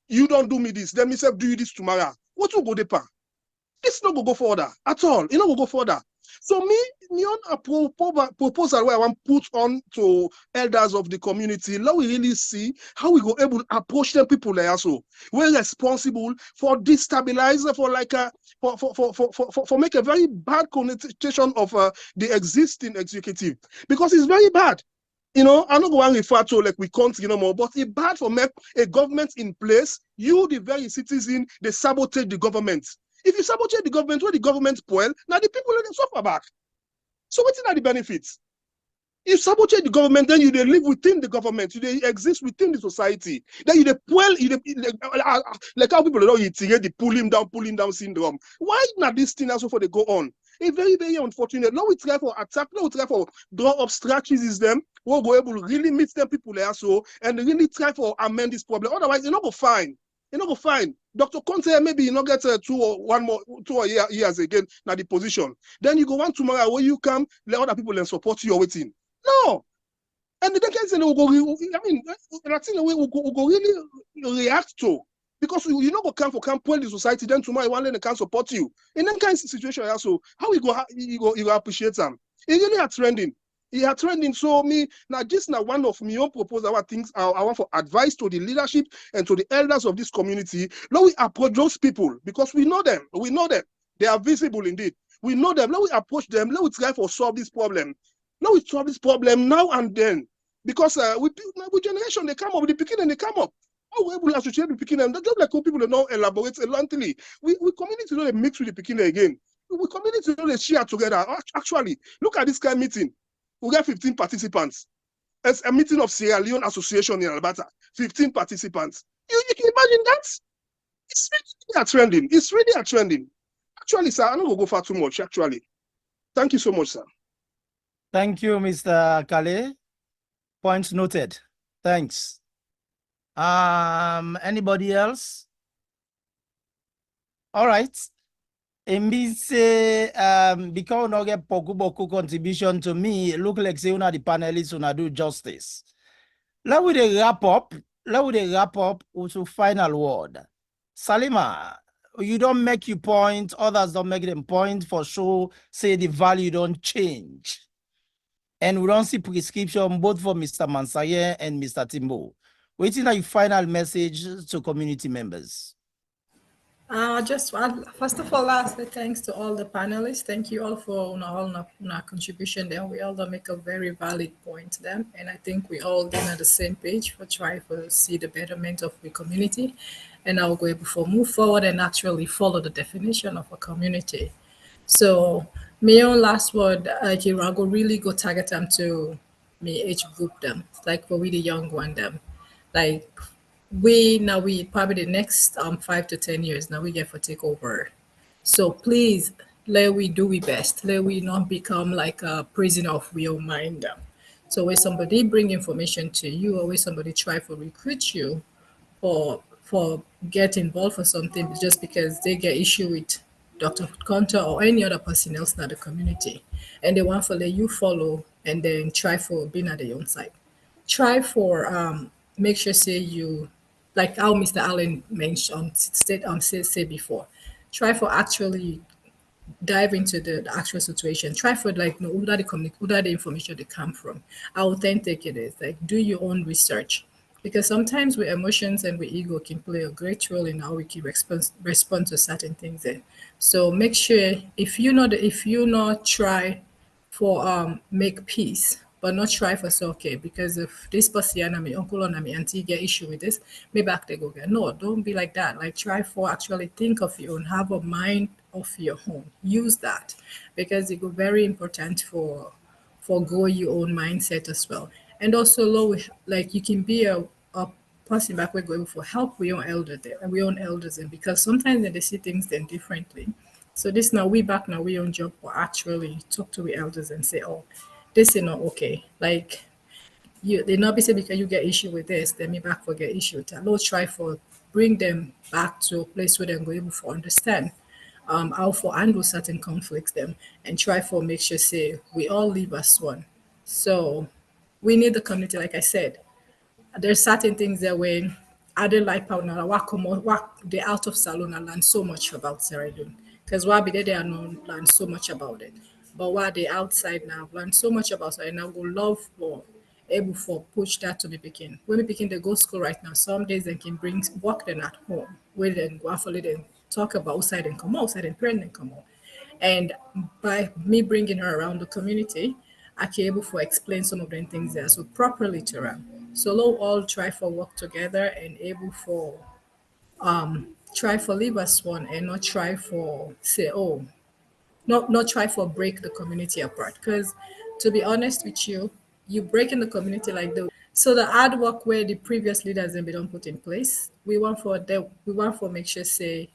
you don't do me this, then me say do you this tomorrow. What will go deeper? It's not go further at all. It not go further. So me on a proposal where I want put on to elders of the community, now we really see how we go able to approach them people like so. We're responsible for destabilize, for like a for make a very bad connotation of the existing executive, because it's very bad. You know, I'm not going to refer to like we can't, you know, more, but it's bad for make a government in place. You, the very citizen, they sabotage the government. If you sabotage the government, when the government spoil, now the people let them suffer back. So what's are the benefits? You sabotage the government, then you they live within the government, you they exist within the society. Then you they spoil, like how people don't integrate the pull him down syndrome. Why not this thing also for they go on? It's very, very unfortunate. Now we try for attack, now we try for draw up strategies them, we'll go able to really meet them people there so and really try for amend this problem. Otherwise, you're not go fine. You're not go fine. Dr. Conte maybe you not get 2 years again now the position. Then you go one tomorrow where you come, let other people and support you or waiting. No. And the can say we'll go, I mean, I think we'll go really react to. Because you know go come for point the society, then tomorrow one day they can support you. In that kind of situation also, how you go appreciate them? It really are trending. It are trending. So me now this now one of my own proposal things I want for advice to the leadership and to the elders of this community. Now we approach those people because we know them. We know them. They are visible indeed. We know them. Now we approach them. Now we try for solve this problem. Now we solve this problem now and then. Because with generation they come up, with the beginning they come up. How we able to associate with Pekin and just like people don't know elaborate lengthily. We community don't mix with the Pekin again. We community don't share together. Actually, look at this kind of meeting. We got 15 participants. It's a meeting of Sierra Leone Association in Alberta. 15 participants. You can imagine that? It's really a trending. It's really a trending. Actually, sir, I'm not gonna go far too much. Actually, thank you so much, sir. Thank you, Mr. Kale. Point noted. Thanks. Anybody else? All right. Mb say because no get boku contribution to me, look like say una the panelists una do justice. Let we wrap up. Let we wrap up with a final word. Salima, you don't make your point, others don't make them point for sure. Say the value don't change. And we don't see prescription both for Mr. Mansaye and Mr. Timbo. Waiting on your final message to community members. First of all, I say thanks to all the panelists. Thank you all for all our contribution there. We all make a very valid point there. And I think we all been on the same page for trying to see the betterment of the community. And I'll go before move forward and actually follow the definition of a community. So my own last word, I go really go target them to me age group them, like for we the young one them. Like we probably the next 5 to 10 years now we get for take over. So please let we do we best. Let we not become like a prisoner of we own mind them. So when somebody bring information to you or when somebody try to recruit you for get involved for something just because they get issue with Dr. Conta or any other person else in the community and they want to let you follow and then try for being at their own side. Try for make sure say you like how Mr. Allen mentioned say before. Try for actually dive into the actual situation. Try for like know who that the information they come from, how authentic it is. Like do your own research. Because sometimes with emotions and with ego can play a great role in how we can respond to certain things. So make sure if you not try for make peace, but not try for so okay because if this person and my uncle and my auntie get issue with this, maybe back they go get no, don't be like that. Like try for actually think of your own, have a mind of your own. Use that because it go very important for grow your own mindset as well. And also low like you can be a person back we're going for help we own elder there and we own elders and because sometimes they see things then differently. So this now we back now we own job for actually talk to the elders and say, oh, this is not okay. Like you they not be say because you get issue with this, then me back for get issue with that. Let's try for bring them back to a place where they're able to understand how for handle certain conflicts them and try for make sure say we all live as one. So we need the community, like I said. There's certain things that when I don't like how now walk the out of salon and learn so much about Sierra Leone. Because why be there they are not learn so much about it. But while they outside now learn so much about it and I would love for able for push that to be picking. When we picking they go school right now, some days they can bring work them at home. Where then go after them talk about outside and come outside and parent and come out. And by me bringing her around the community, I can able to explain some of the things there so properly to her. So we'll all try for work together and able for try for live as one and not try for say, oh, not try for break the community apart. Because to be honest with you, you break in the community like the so the hard work where the previous leaders have been put in place, we want for make sure say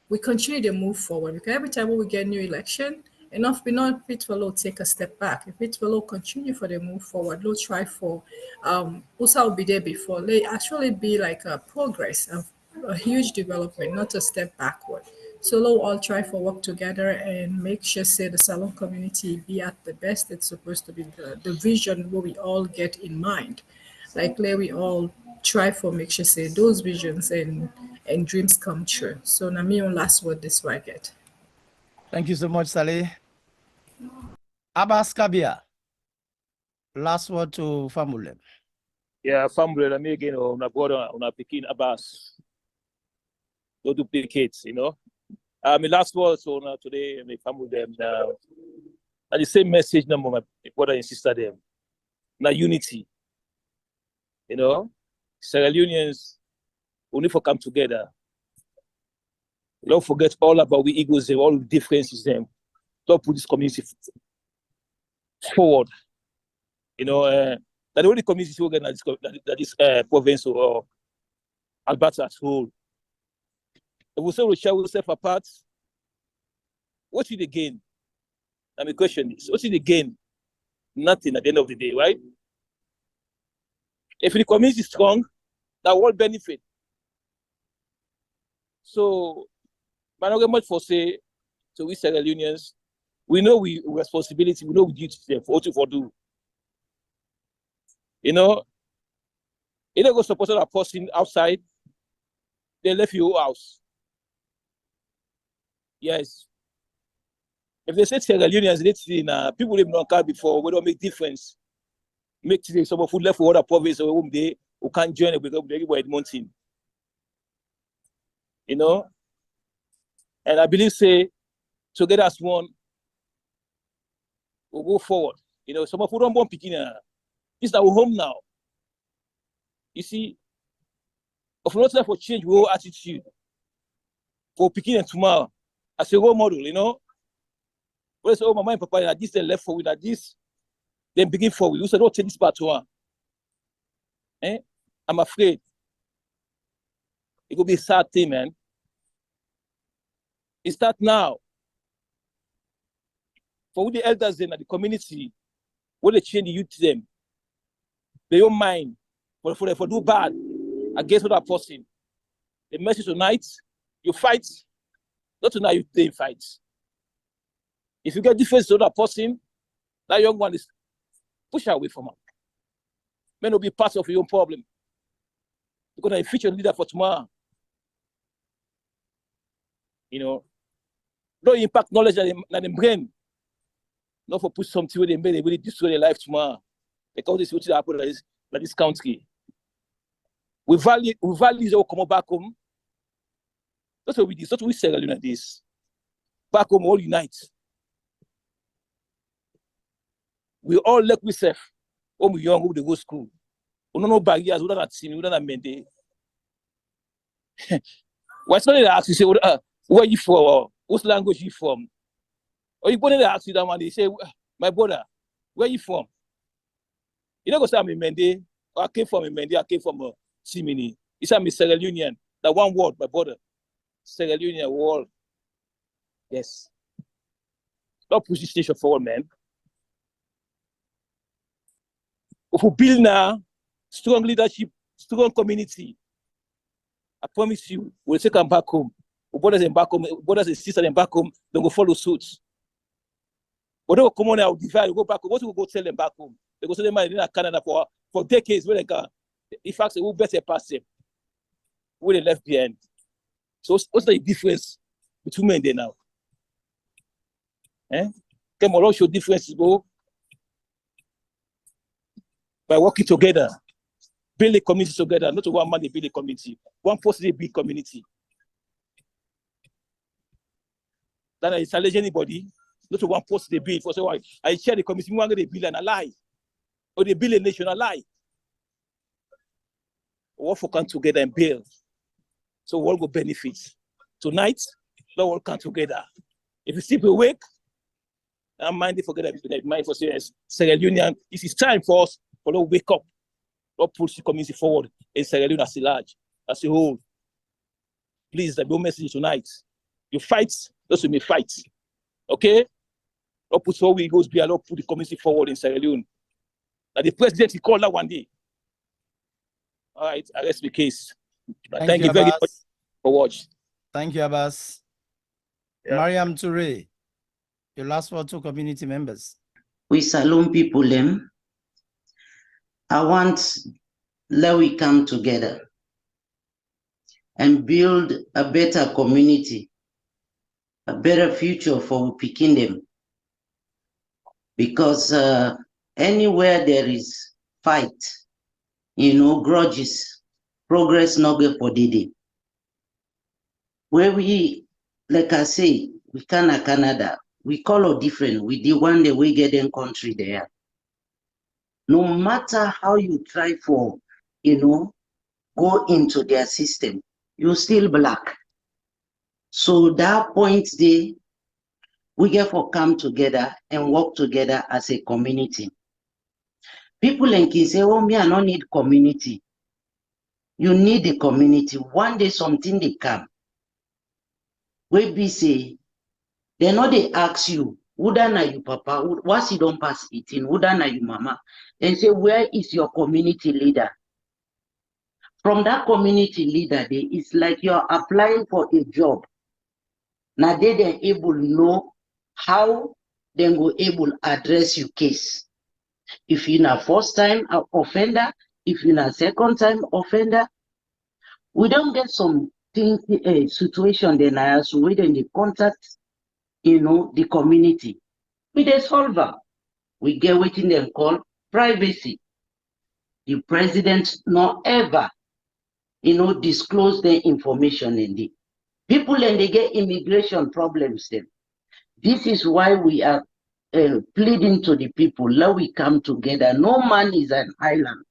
we continue to move forward because every time we get new election enough be not fit for low take a step back. If it will continue for the move forward, low try for also will be there before. They actually be like a progress of a huge development, not a step backward. So low all try for work together and make sure say the salon community be at the best it's supposed to be, the vision what we all get in mind. Like let we all try for make sure say those visions and dreams come true. So na me on last word this way I get. Thank you so much, Saleh. Abbas Kabia. Last word to Famule. Yeah, family, let me again, on a brother, on a picking Abbas. No duplicates, you know. My last words on today, my family, them now. And the same message, number my brother and sister, them. Now, unity. You know, Sierra Leoneans, we need to come together. Don't forget all about the egos, all the differences, them. Don't put this community forward. You know, that the only community organ that is province or Alberta as whole. If we say we share ourselves apart, what is the gain? And the question is, what is the gain? Nothing at the end of the day, right? If the community is strong, that will benefit. So, but not much for say to we Sierra Leoneans, we know we responsibility, we know we duty for what to do. You know, you don't go support a person outside, they left your house. Yes. If they say Sierra Leoneans, people live in car before, we don't make difference. Make today some food left for other province or home day who can't join it because everybody mountain. You know? And I believe say together as one, we'll go forward. You know, some of who don't want picking this is our home now. You see, if we're not there for change, we whole attitude for picking tomorrow as a role model, you know. When say, oh, my mama and papa, this they left for we, that this, then begin for we. We said, don't take this part to one. I'm afraid. It will be a sad thing, man. It starts now. For the elders in the community, when they change the youth to them, they don't mind. But for do bad against other person. The message tonight, you fight. Not tonight you fight. If you get difference to other person, that young one is push away from him. May not be part of your own problem. Because I future leader for tomorrow. You know, don't impact knowledge that in brain. Not for push something where they may really destroy their life tomorrow. Because this is what happened in this country. We value all come back home. That's what we did. That's what we say like this. Back home, all unite. We all let we self. When we young, we go to school. We don't know barriers, we don't have team, we don't have mende. Why somebody ask you say, where you from? What language you from? Or you put ask you that one, they say, my brother, where you from? You don't go say I'm in Mende. I came from Mende, I came from Simini. You say I'm a Sierra Leonean. That one word, my brother. Sierra Leonean word. Yes. Don't push this station forward, man. If we build now strong leadership, strong community, I promise you, we'll take them back home. Our brothers and back home, brothers and sisters and back home, they will follow suit. But they will come on out, divide, go back home. What will go tell them back home? They go tell them in Canada for decades where they can. In fact, they will better pass them. Where they left behind. So what's the difference between men there now? Come on, show differences, go by working together, build a community together, not one man they build a community, one person they build community. That is challenge anybody, not one person they build. For so I share the community, one they build and a lie, or they build a nation a lie. All for come together and build, so all go benefit. Tonight, we all come together. If you sleep awake, I'm minded forget that mind for serious Sierra Leonean. This is time for us. But wake up, don't push the community forward in Sierra Leone as a large, as a whole. Please, the real message tonight. You fight, those will be fight. Okay? Or put so we goes be allowed put the community forward in Sierra Leone. That the president he called that one day. All right, I rest the case. But thank you very much for watching. Thank you, Abbas. Yeah. Mariam Toure, your last word to community members. We Salone people, I want let we come together and build a better community, a better future for picking them. Because anywhere there is fight, grudges, progress not good for the Where we, like I say, we Canada, we call it different. We the one that we get in country there. No matter how you try for, go into their system, you're still black. So that point there, we get for come together and work together as a community. People can say, oh, me, I don't need community. You need the community. One day something they come. We be say, they know they ask you, wouldn't you, Papa? What's you don't pass eating? Wouldn't you, Mama? And say, where is your community leader? From that community leader, it's like you're applying for a job. Now they able to know how they go able address your case. If you're a first time offender, if you're a second time offender, we don't get some situation then as we then they contact, the community. We they solve them. We get waiting them call privacy. The president not ever, disclose their information in the people and they get immigration problems then. This is why we are pleading to the people. Let we come together. No man is an island.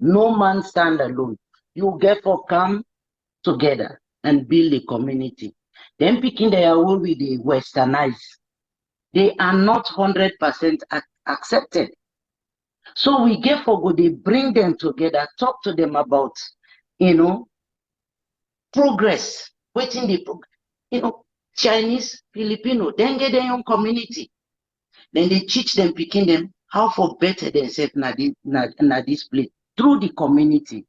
No man stand alone. You get for come together and build a community. Then picking their own with the westernized. They are not 100% accepted. So we get for go, they bring them together, talk to them about, progress. Waiting the, Chinese, Filipino, then get their own community. Then they teach them, picking them how for better themselves na this place through the community.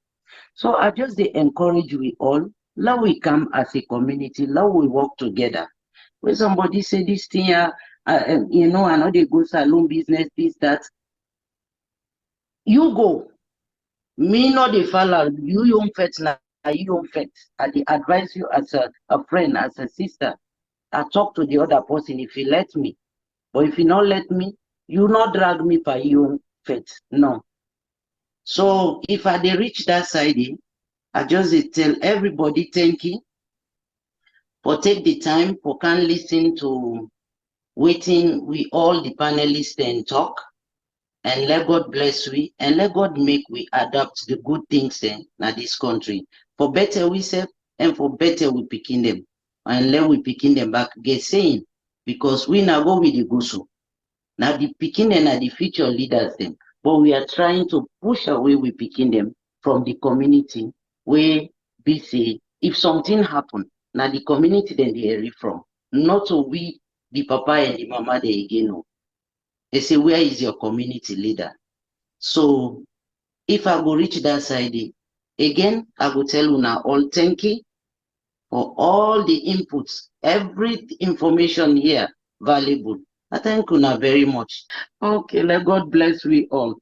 So I just they encourage we all, let we come as a community, let we work together. When somebody say this thing, I know they go salon business, this, that. You go. Me not the follow, you young fet now, you young fet. I advise you as a friend, as a sister. I talk to the other person if he let me. But if you not let me, you not drag me by your fet. No. So if I they reach that side, I just tell everybody thank you for take the time for can listen to waiting we all the panelists then talk, and let God bless we and let God make we adapt the good things then in this country. For better we serve and for better we picking them. And let we picking them back get saying, because we now go with the gusu. Now the picking and are the future leaders then. But we are trying to push away we picking them from the community where we say if something happen, now the community then they hear it from. Not so we the papa and the mama they again know. They say, where is your community leader? So if I go reach that side, again, I go tell una all thank you for all the inputs, every information here valuable. I thank una very much. Okay, let God bless we all.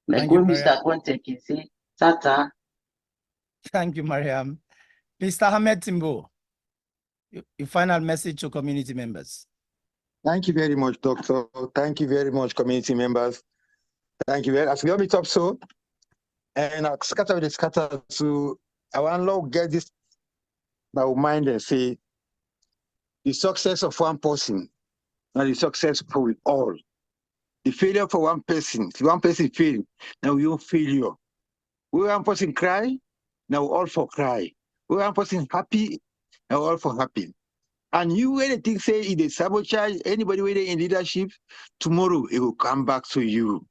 Like when Mr. Conte can say, Tata. Thank you, Mariam. Mr. Ahmed Timbo, your final message to community members. Thank you very much, Doctor. Thank you very much, community members. Thank you very much. As we all meet up so, and I scatter with the scatter to, I want to get this now mind and say, the success of one person, not the success for we all. The failure for one person, if one person fail, now we all failure. We one person cry, now all for cry. We one person happy, now all for happy. And you anything say if they sabotage anybody whether in leadership, tomorrow it will come back to you.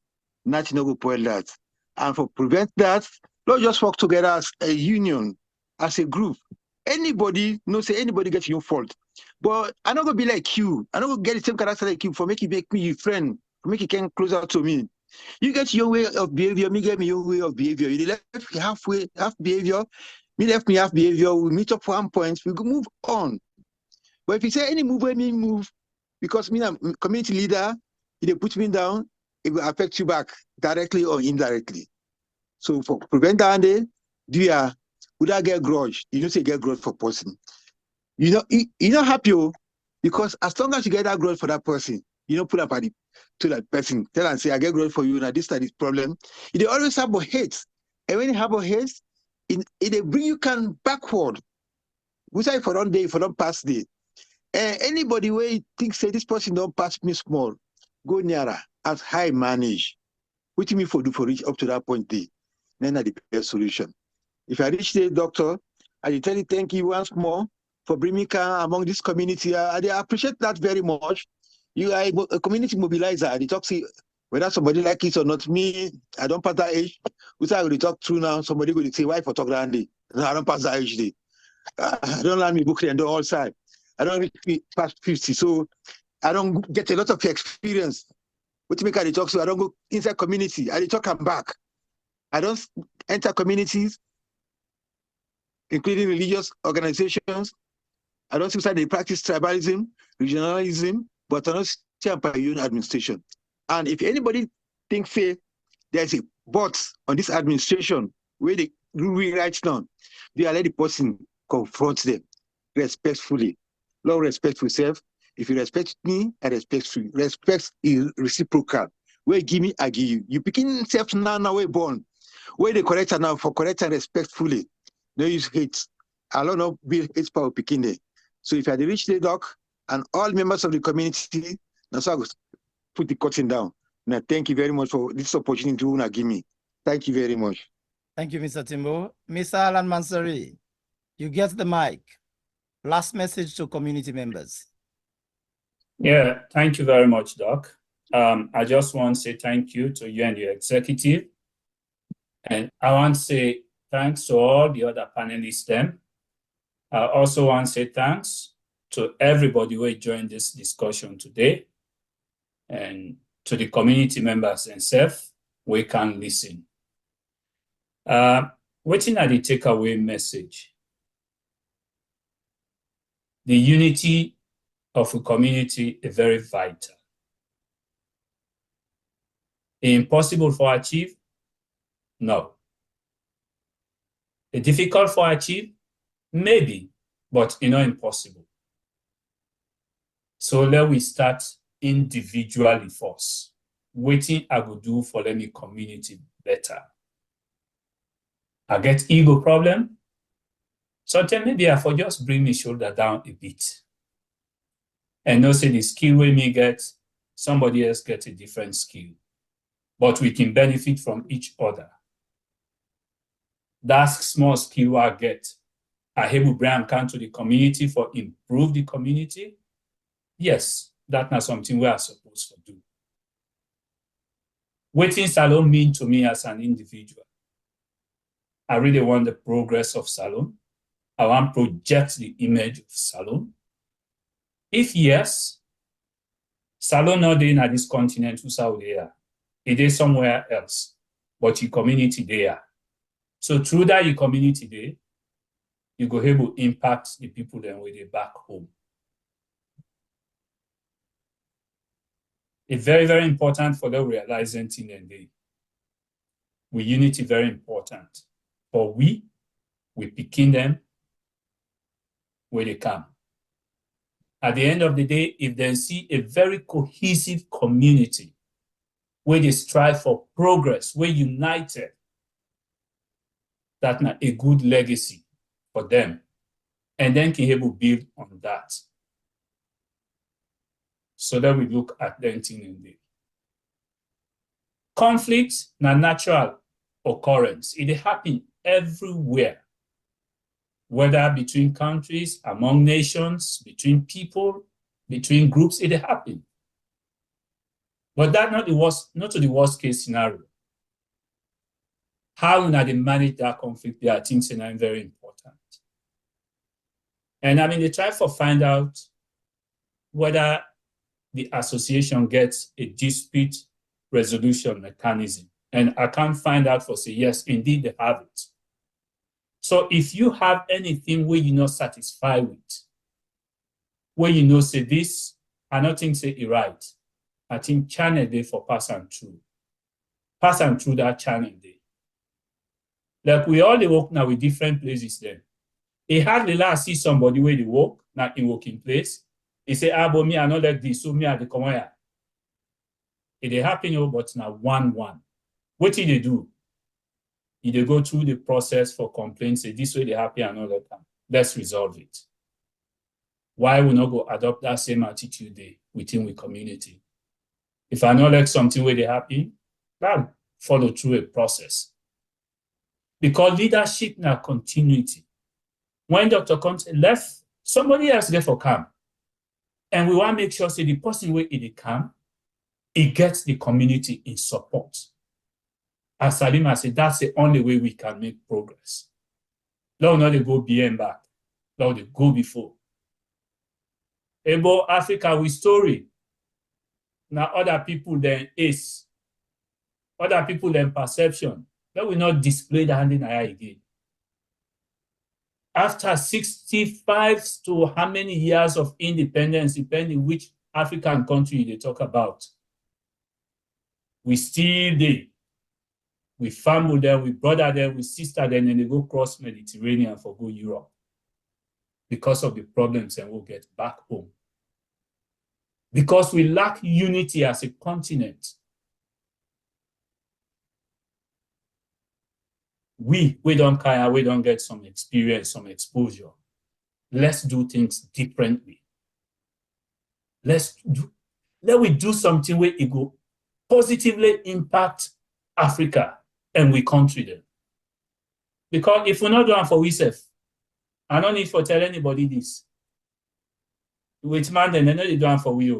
Nothing will spoil that. And for prevent that, let's just work together as a union, as a group. Anybody, no say anybody gets your fault. But I not gonna be like you. I not gonna get the same character like you for make me your friend, for make you come closer to me. You get your way of behavior, me get me your way of behavior. You left half behavior, me left me half behavior. We meet up for 1 point, we go move on. But if you say any move, me move, because me I'm community leader, if they put me down, it will affect you back directly or indirectly. So for prevent that day, would I get grudge? You don't say get grudge for person. You're not happy because as long as you get that grudge for that person, you don't put up at it to that person. Tell and say, I get grudge for you, now this problem. They always have a hate. And when you have a hate, it bring you can backward. We say for one day, for one past day. And anybody where you think say this person don't pass me small, go nearer as high manage. What do you mean for do for reach up to that point day? Then the best solution. If I reach the doctor, I tell you thank you once more for bringing me among this community. I appreciate that very much. You are a community mobilizer. They talk see whether somebody like it or not. Me, I don't pass that age. We say I will talk through now. Somebody will say, why for talk that day? No, I don't pass that age day. I don't learn me book and do all side. I don't reach past 50. So I don't get a lot of experience. What make I talk so I don't go inside community. I talk and back. I don't enter communities, including religious organizations. I don't think that they practice tribalism, regionalism, but I don't see by your administration. And if anybody think fair, there's a but on this administration where they do right now, they let the person confront them respectfully. Lord, respect yourself. If you respect me, I respect you. Respect is reciprocal. Where give me, I give you. You picking self now way born. Where they correct now for correct and respectfully. No use hate. I don't know be hate power picking there. So if I reach the doc and all members of the community, now so I go put the curtain down. Now thank you very much for this opportunity to give me. Thank you very much. Thank you, Mr. Timbo. Mr. Alan Mansari, you get the mic. Last message to community members. Yeah, thank you very much, Doc. I just want to say thank you to you and your executive. And I want to say thanks to all the other panelists then. I also want to say thanks to everybody who joined this discussion today and to the community members themselves, we can listen. Waiting at the takeaway message. The unity of a community is very vital. Impossible for achieve? No. Difficult for achieve? Maybe, but impossible. So let we start individually first. Waiting I go do for let me community better. I get ego problem. Sometimes maybe I for just bring my shoulder down a bit. And not say the skill we may get, somebody else get a different skill. But we can benefit from each other. That small skill I get, I able bring come to the community for improve the community. Yes, that's not something we are supposed to do. Waiting Salon mean to me as an individual. I really want the progress of Salon. I want to project the image of Salon. If yes, Salon not in at this continent who's out there. It is somewhere else, but your community there. So through that your community there, you go able to impact the people then when they back home. It's very, very important for them realizing thing and day. We unity very important. For we picking them where they come. At the end of the day, if they see a very cohesive community where they strive for progress, we're united, that's not a good legacy for them. And then can able build on that. So that we look at them thing and day. Conflicts na natural occurrence. It happens everywhere. Whether between countries, among nations, between people, between groups, it happens. But that's not the worst case scenario. How they manage that conflict, there are things that are very important. And I mean, they try to find out whether the association gets a dispute resolution mechanism. And I can't find out for say, yes, indeed they have it. So if you have anything where you're not satisfied with, where you know say this, I don't think say it right. I think channel day for pass and through. Pass and through that channel day. Like we all they work now with different places then. It hardly last see somebody where they work, not in working place. They say, but me, I not like this, so me I the come here. It happen, but now 1-1. What did they do? They go through the process for complaints, say this way they happy and all that time. Let's resolve it. Why we not go adopt that same attitude there within the community? If I not like something where they happy, that follow through a process. Because leadership now continuity. When Dr. Conte left, somebody else there for camp. And we want to make sure say the person where in the camp, it gets the community in support. As Salima said, that's the only way we can make progress. Now not they go behind back. Now they go before. About Africa with story. Now other people then is. Other people then perception. That will not display the hand in eye again. After 65 to how many years of independence, depending which African country they talk about, we still there. We family them, we brother them, we sister them, and they go cross Mediterranean for go Europe because of the problems and we'll get back home. Because we lack unity as a continent. We don't care, we don't get some experience, some exposure. Let's do things differently. Let we do something where it will positively impact Africa and we country them. Because if we're not doing for ourselves, I don't need to tell anybody this. With man, then they know they do for we.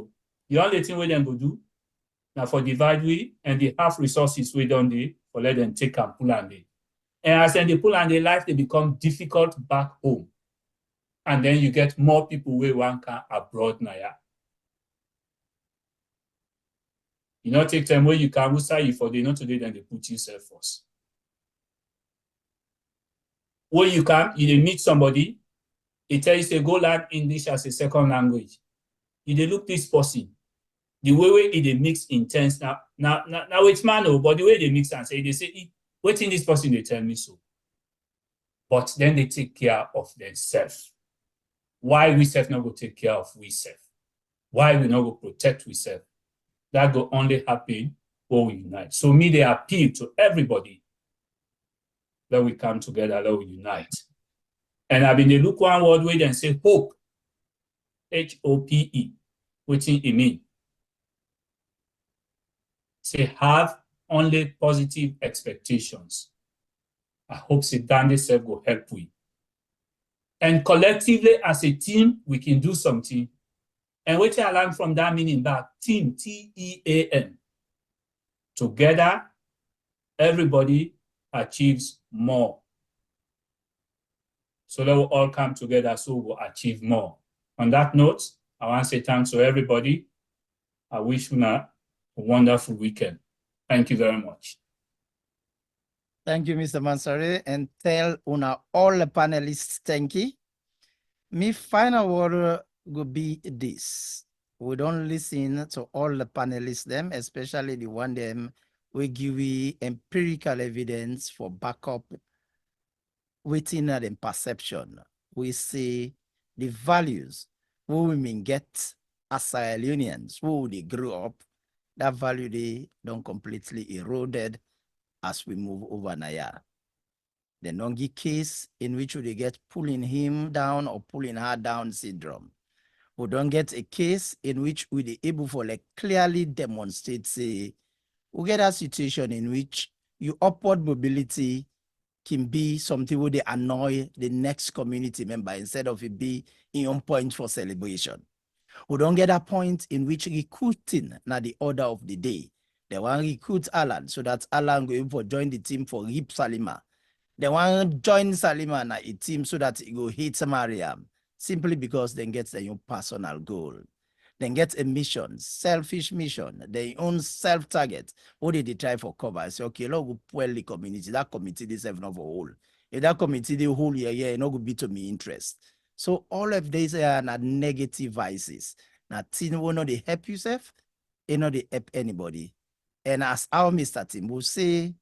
The only thing we then go do now for divide we and the half resources we don't do for let them take and pull and they. And as then they pull and their life, they become difficult back home. And then you get more people where one can abroad now. Yeah. You know, take time where you can say you for they not today, then they put yourself first. Where you can, you meet somebody, it tells you to go learn English as a second language. You look this person, the way they mix intense now it's man, but the way they mix and say, they say, wait in this person, they tell me so. But then they take care of themselves. Why we self not go take care of we self? Why we not go protect we self? That will only happen when we unite. So me, they appeal to everybody that we come together, that we unite. And I mean, they look one word way and say hope, H-O-P-E, which it mean. Say have only positive expectations. I hope say Dandy self will help we. And collectively as a team, we can do something. And what I learned from that meaning back, team, T-E-A-M. Together, everybody achieves more. So that we'll all come together so we'll achieve more. On that note, I want to say thanks to everybody. I wish you a wonderful weekend. Thank you very much. Thank you, Mr. Mansari, and tell una all the panelists thank you. My final word would be this. We don't listen to all the panelists them, especially the one them we give you empirical evidence for backup within the perception. We see the values we women get as Sierra Leoneans, who they grew up, that value they don't completely eroded as we move over Naya. The Nongi case in which they get pulling him down or pulling her down syndrome. We don't get a case in which we be able to like clearly demonstrate, say, we get a situation in which your upward mobility can be something where they annoy the next community member instead of it be in on point for celebration. We don't get a point in which recruiting now the order of the day. They want to recruit Alan so that Alan go able to join the team for Rip Salima. They want to join Salima na a team so that he go hit Mariam. simply because they get their own personal goal. They get a mission, selfish mission, their own self-target. What did they try for cover? I say, okay, look, well, the community, that committee, this have not for whole. If that committee, the whole year, not going to be to me interest. So all of these are not negative vices. Now, thing will not they help yourself, it not they help anybody. And as our Mr. Timbo say,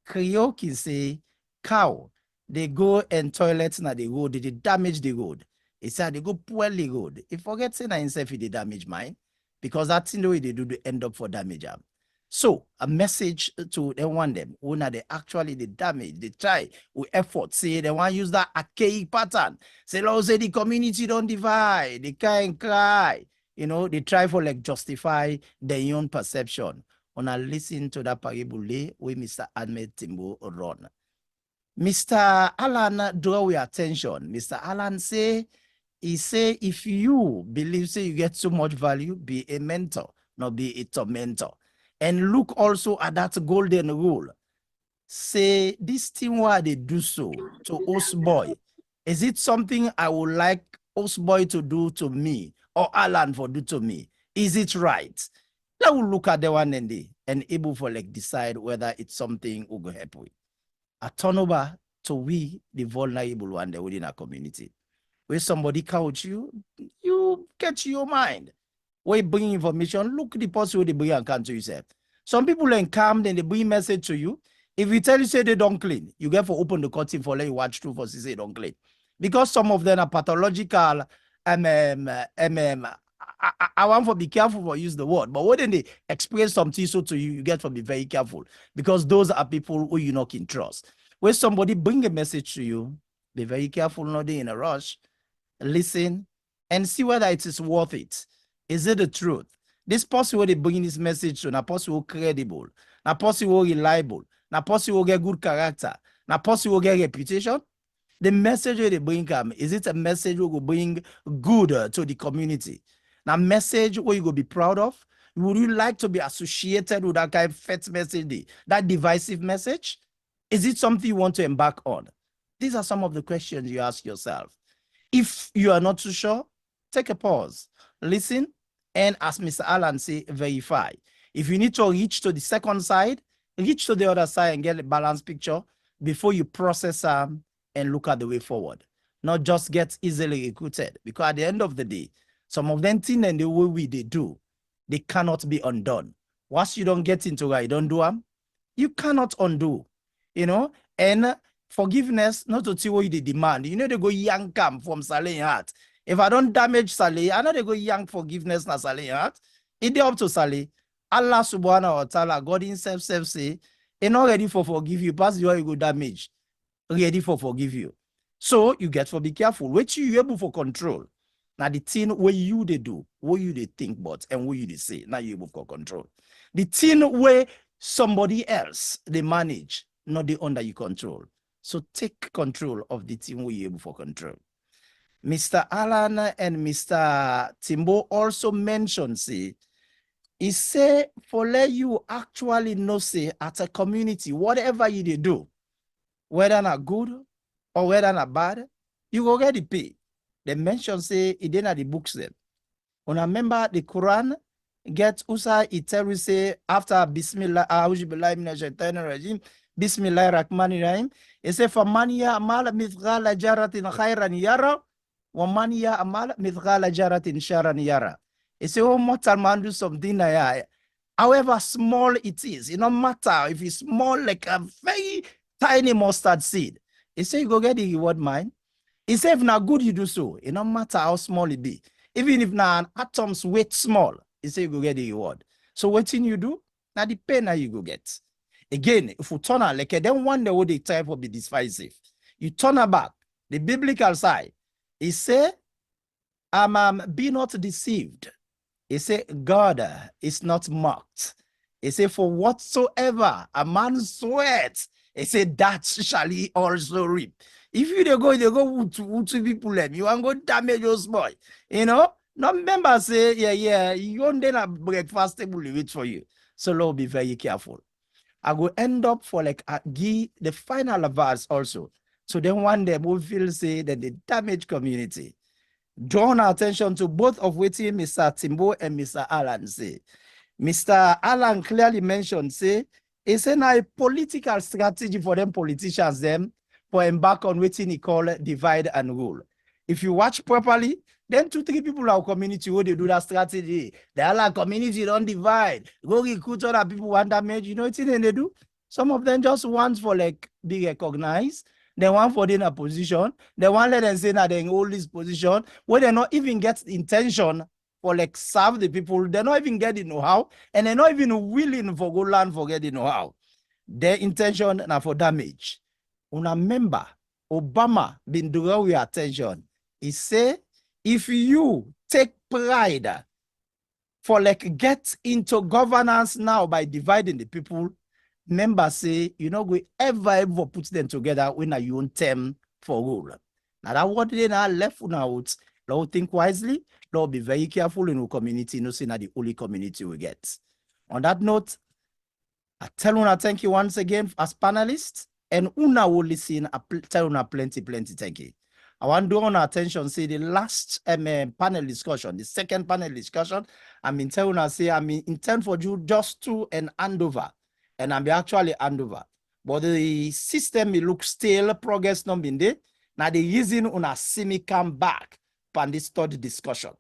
Creole can say, cow, they go and toilets na the road, they damage the road. He said they go poorly road. He forgets saying himself he damage mine because that's the way they do the end up for damage. So a message to the one them who now they actually the damage, they try with effort, say they want to use that archaic pattern. Say, Lord, say the community don't divide, they can't cry. You know, they try for like justify their own perception. When I listen to that parable where Mr. Ahmed Timbo run. Mr. Alan draw your attention. Mr. Alan say, he say, if you believe say you get so much value, be a mentor, not be a tormentor. And look also at that golden rule. Say, this thing why they do so to host boy, is it something I would like host boy to do to me or Alan for do to me? Is it right? That will look at the one and able for like decide whether it's something we'll go help with. A turnover to we, the vulnerable one there within our community. Where somebody couch you, you catch your mind. Where you bring information, look the person they bring and come to yourself. Some people then come, then they bring message to you. If you tell you say they don't clean, you get for open the curtain for let you watch through for say they don't clean. Because some of them are pathological. I want to be careful for use the word, but when they express something so to you, you get to be very careful because those are people who you not can trust. When somebody bring a message to you, be very careful, not in a rush. Listen and see whether it is worth it. Is it the truth? This person who they bring this message to, na person who credible, na person who reliable, na person who get good character, na person who get reputation. The message they bring come, is it a message who will bring good to the community? Now, message where you will be proud of? Would you like to be associated with that kind of fat message, that divisive message? Is it something you want to embark on? These are some of the questions you ask yourself. If you are not too sure, take a pause, listen, and as Mr. Alan say, verify. If you need to reach to the second side, reach to the other side and get a balanced picture before you process and look at the way forward. Not just get easily recruited, because at the end of the day, some of them things and the way they do, they cannot be undone. Once you don't get into it, you don't do them, you cannot undo, you know, and forgiveness, not to see what you demand. You know, they go yank them from Saleh heart. If I don't damage Saleh, I know they go yank forgiveness na Saleh heart. It up to Saleh. Allah subhanahu wa ta'ala, God himself say, "You're not ready for forgive you, pass the way you go damage. Ready for forgive you." So you get to be careful. Which you able for control. Now the thing where you they do, what you they think about, and what you they say, now you able for control. The thing where somebody else they manage, not the under you control. So take control of the thing where you able for control. Mr. Alan and Mr. Timbo also mentioned, say, he say for let you actually know, say, at a community, whatever you they do, whether not good or whether not bad, you go get the pay. They mention, say, it didn't the books then. When I remember the Quran, get usa it say after Bismillah, rajim, Bismillah Rahman Rahim, it say for mania amal mithqala jaratin khairan yara, wa mania amal mithqala jaratin sharan yara. It say, oh, mortal man do something, however small it is, it no matter if it's small like a very tiny mustard seed. It say you go get the reward mine. It say if not good you do so, it no matter how small it be. Even if now an atom's weight small, it say you go get the reward. So what thing you do? Now the pain now you go get. Again, if you turn her, like then wonder what they try for be decisive. You turn her back, the biblical side, it say, be not deceived. It say, God is not mocked. It say, for whatsoever a man sweats, it say, that shall he also reap. If you they go to people, you want to go damage your boy. You know, no member say, yeah, you don't then a breakfast table wait for you. So Lord, be very careful. I will end up for like give the final verse also. So then one day we feel say that the damaged community. draw our attention to both of which Mr. Timbo and Mr. Alan say. Mr. Alan clearly mentioned, say, it's a political strategy for them politicians, them, for embark on what he call divide and rule. If you watch properly, then 2-3 people in our community where they do that strategy. The Alan community don't divide. Go recruit other people want damage. You know what they do? Some of them just want for like be recognized. They want for in a position. They want let them say that they hold this position where they not even get intention for like serve the people. They're not even getting know-how, and they're not even willing for go land for getting know-how. Their intention now for damage. Una member Obama been drawing your attention. He say if you take pride for like get into governance now by dividing the people, members say you know we ever put them together when you own term for rule. Now that what they now left out. Lord, think wisely. Lord, be very careful in our community. No, say not the only community we get. On that note, I tell Una thank you once again as panelists, and Una will listen. I tell Una plenty thank you. I want to draw on attention, say the last panel discussion, the second panel discussion, I mean tell Una say I mean intend for you just to an handover, and I'm actually handover. But the system it looks still progress not been there. Now the reason Una see me come back on this third discussion.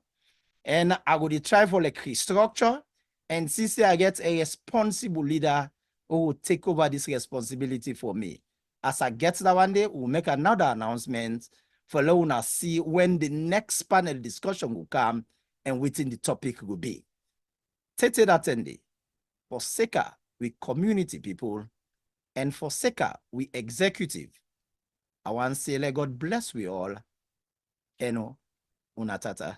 And I will try for like restructure and see I get a responsible leader who will take over this responsibility for me. As I get that one day, we'll make another announcement for Leone see when the next panel discussion will come and within the topic will be. Tete attendee. For Seka, we community people, and for Seka, we executive. I want to say let God bless we all. Eno. Unatata.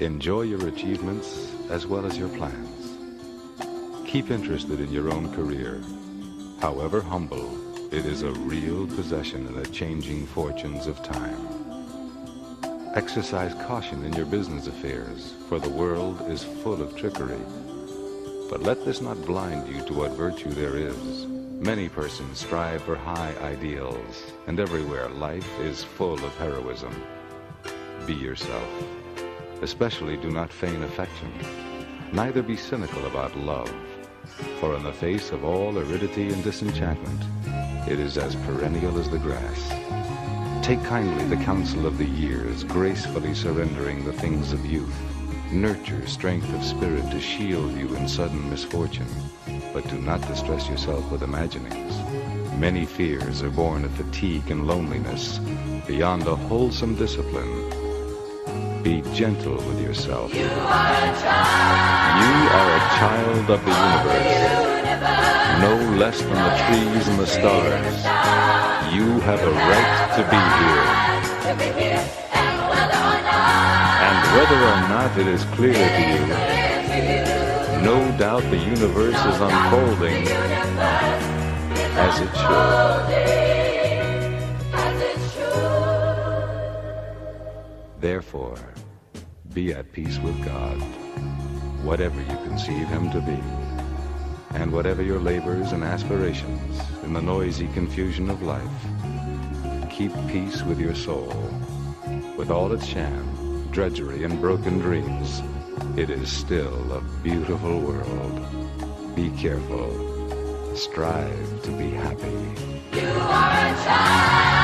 Enjoy your achievements as well as your plans. Keep interested in your own career. However humble, it is a real possession in the changing fortunes of time. Exercise caution in your business affairs, for the world is full of trickery. But let this not blind you to what virtue there is. Many persons strive for high ideals, and everywhere life is full of heroism. Be yourself. Especially do not feign affection. Neither be cynical about love, for in the face of all aridity and disenchantment, it is as perennial as the grass. Take kindly the counsel of the years, gracefully surrendering the things of youth. Nurture strength of spirit to shield you in sudden misfortune, but do not distress yourself with imaginings. Many fears are born of fatigue and loneliness, beyond a wholesome discipline. Be gentle with yourself. You are a child of the universe, no less than the trees and the stars. You have a right to be here. And whether or not it is clear to you, no doubt the universe is unfolding as it should. Therefore, be at peace with God, whatever you conceive Him to be, and whatever your labors and aspirations in the noisy confusion of life. Keep peace with your soul, with all its sham, drudgery, and broken dreams. It is still a beautiful world. Be careful. Strive to be happy. You are a child.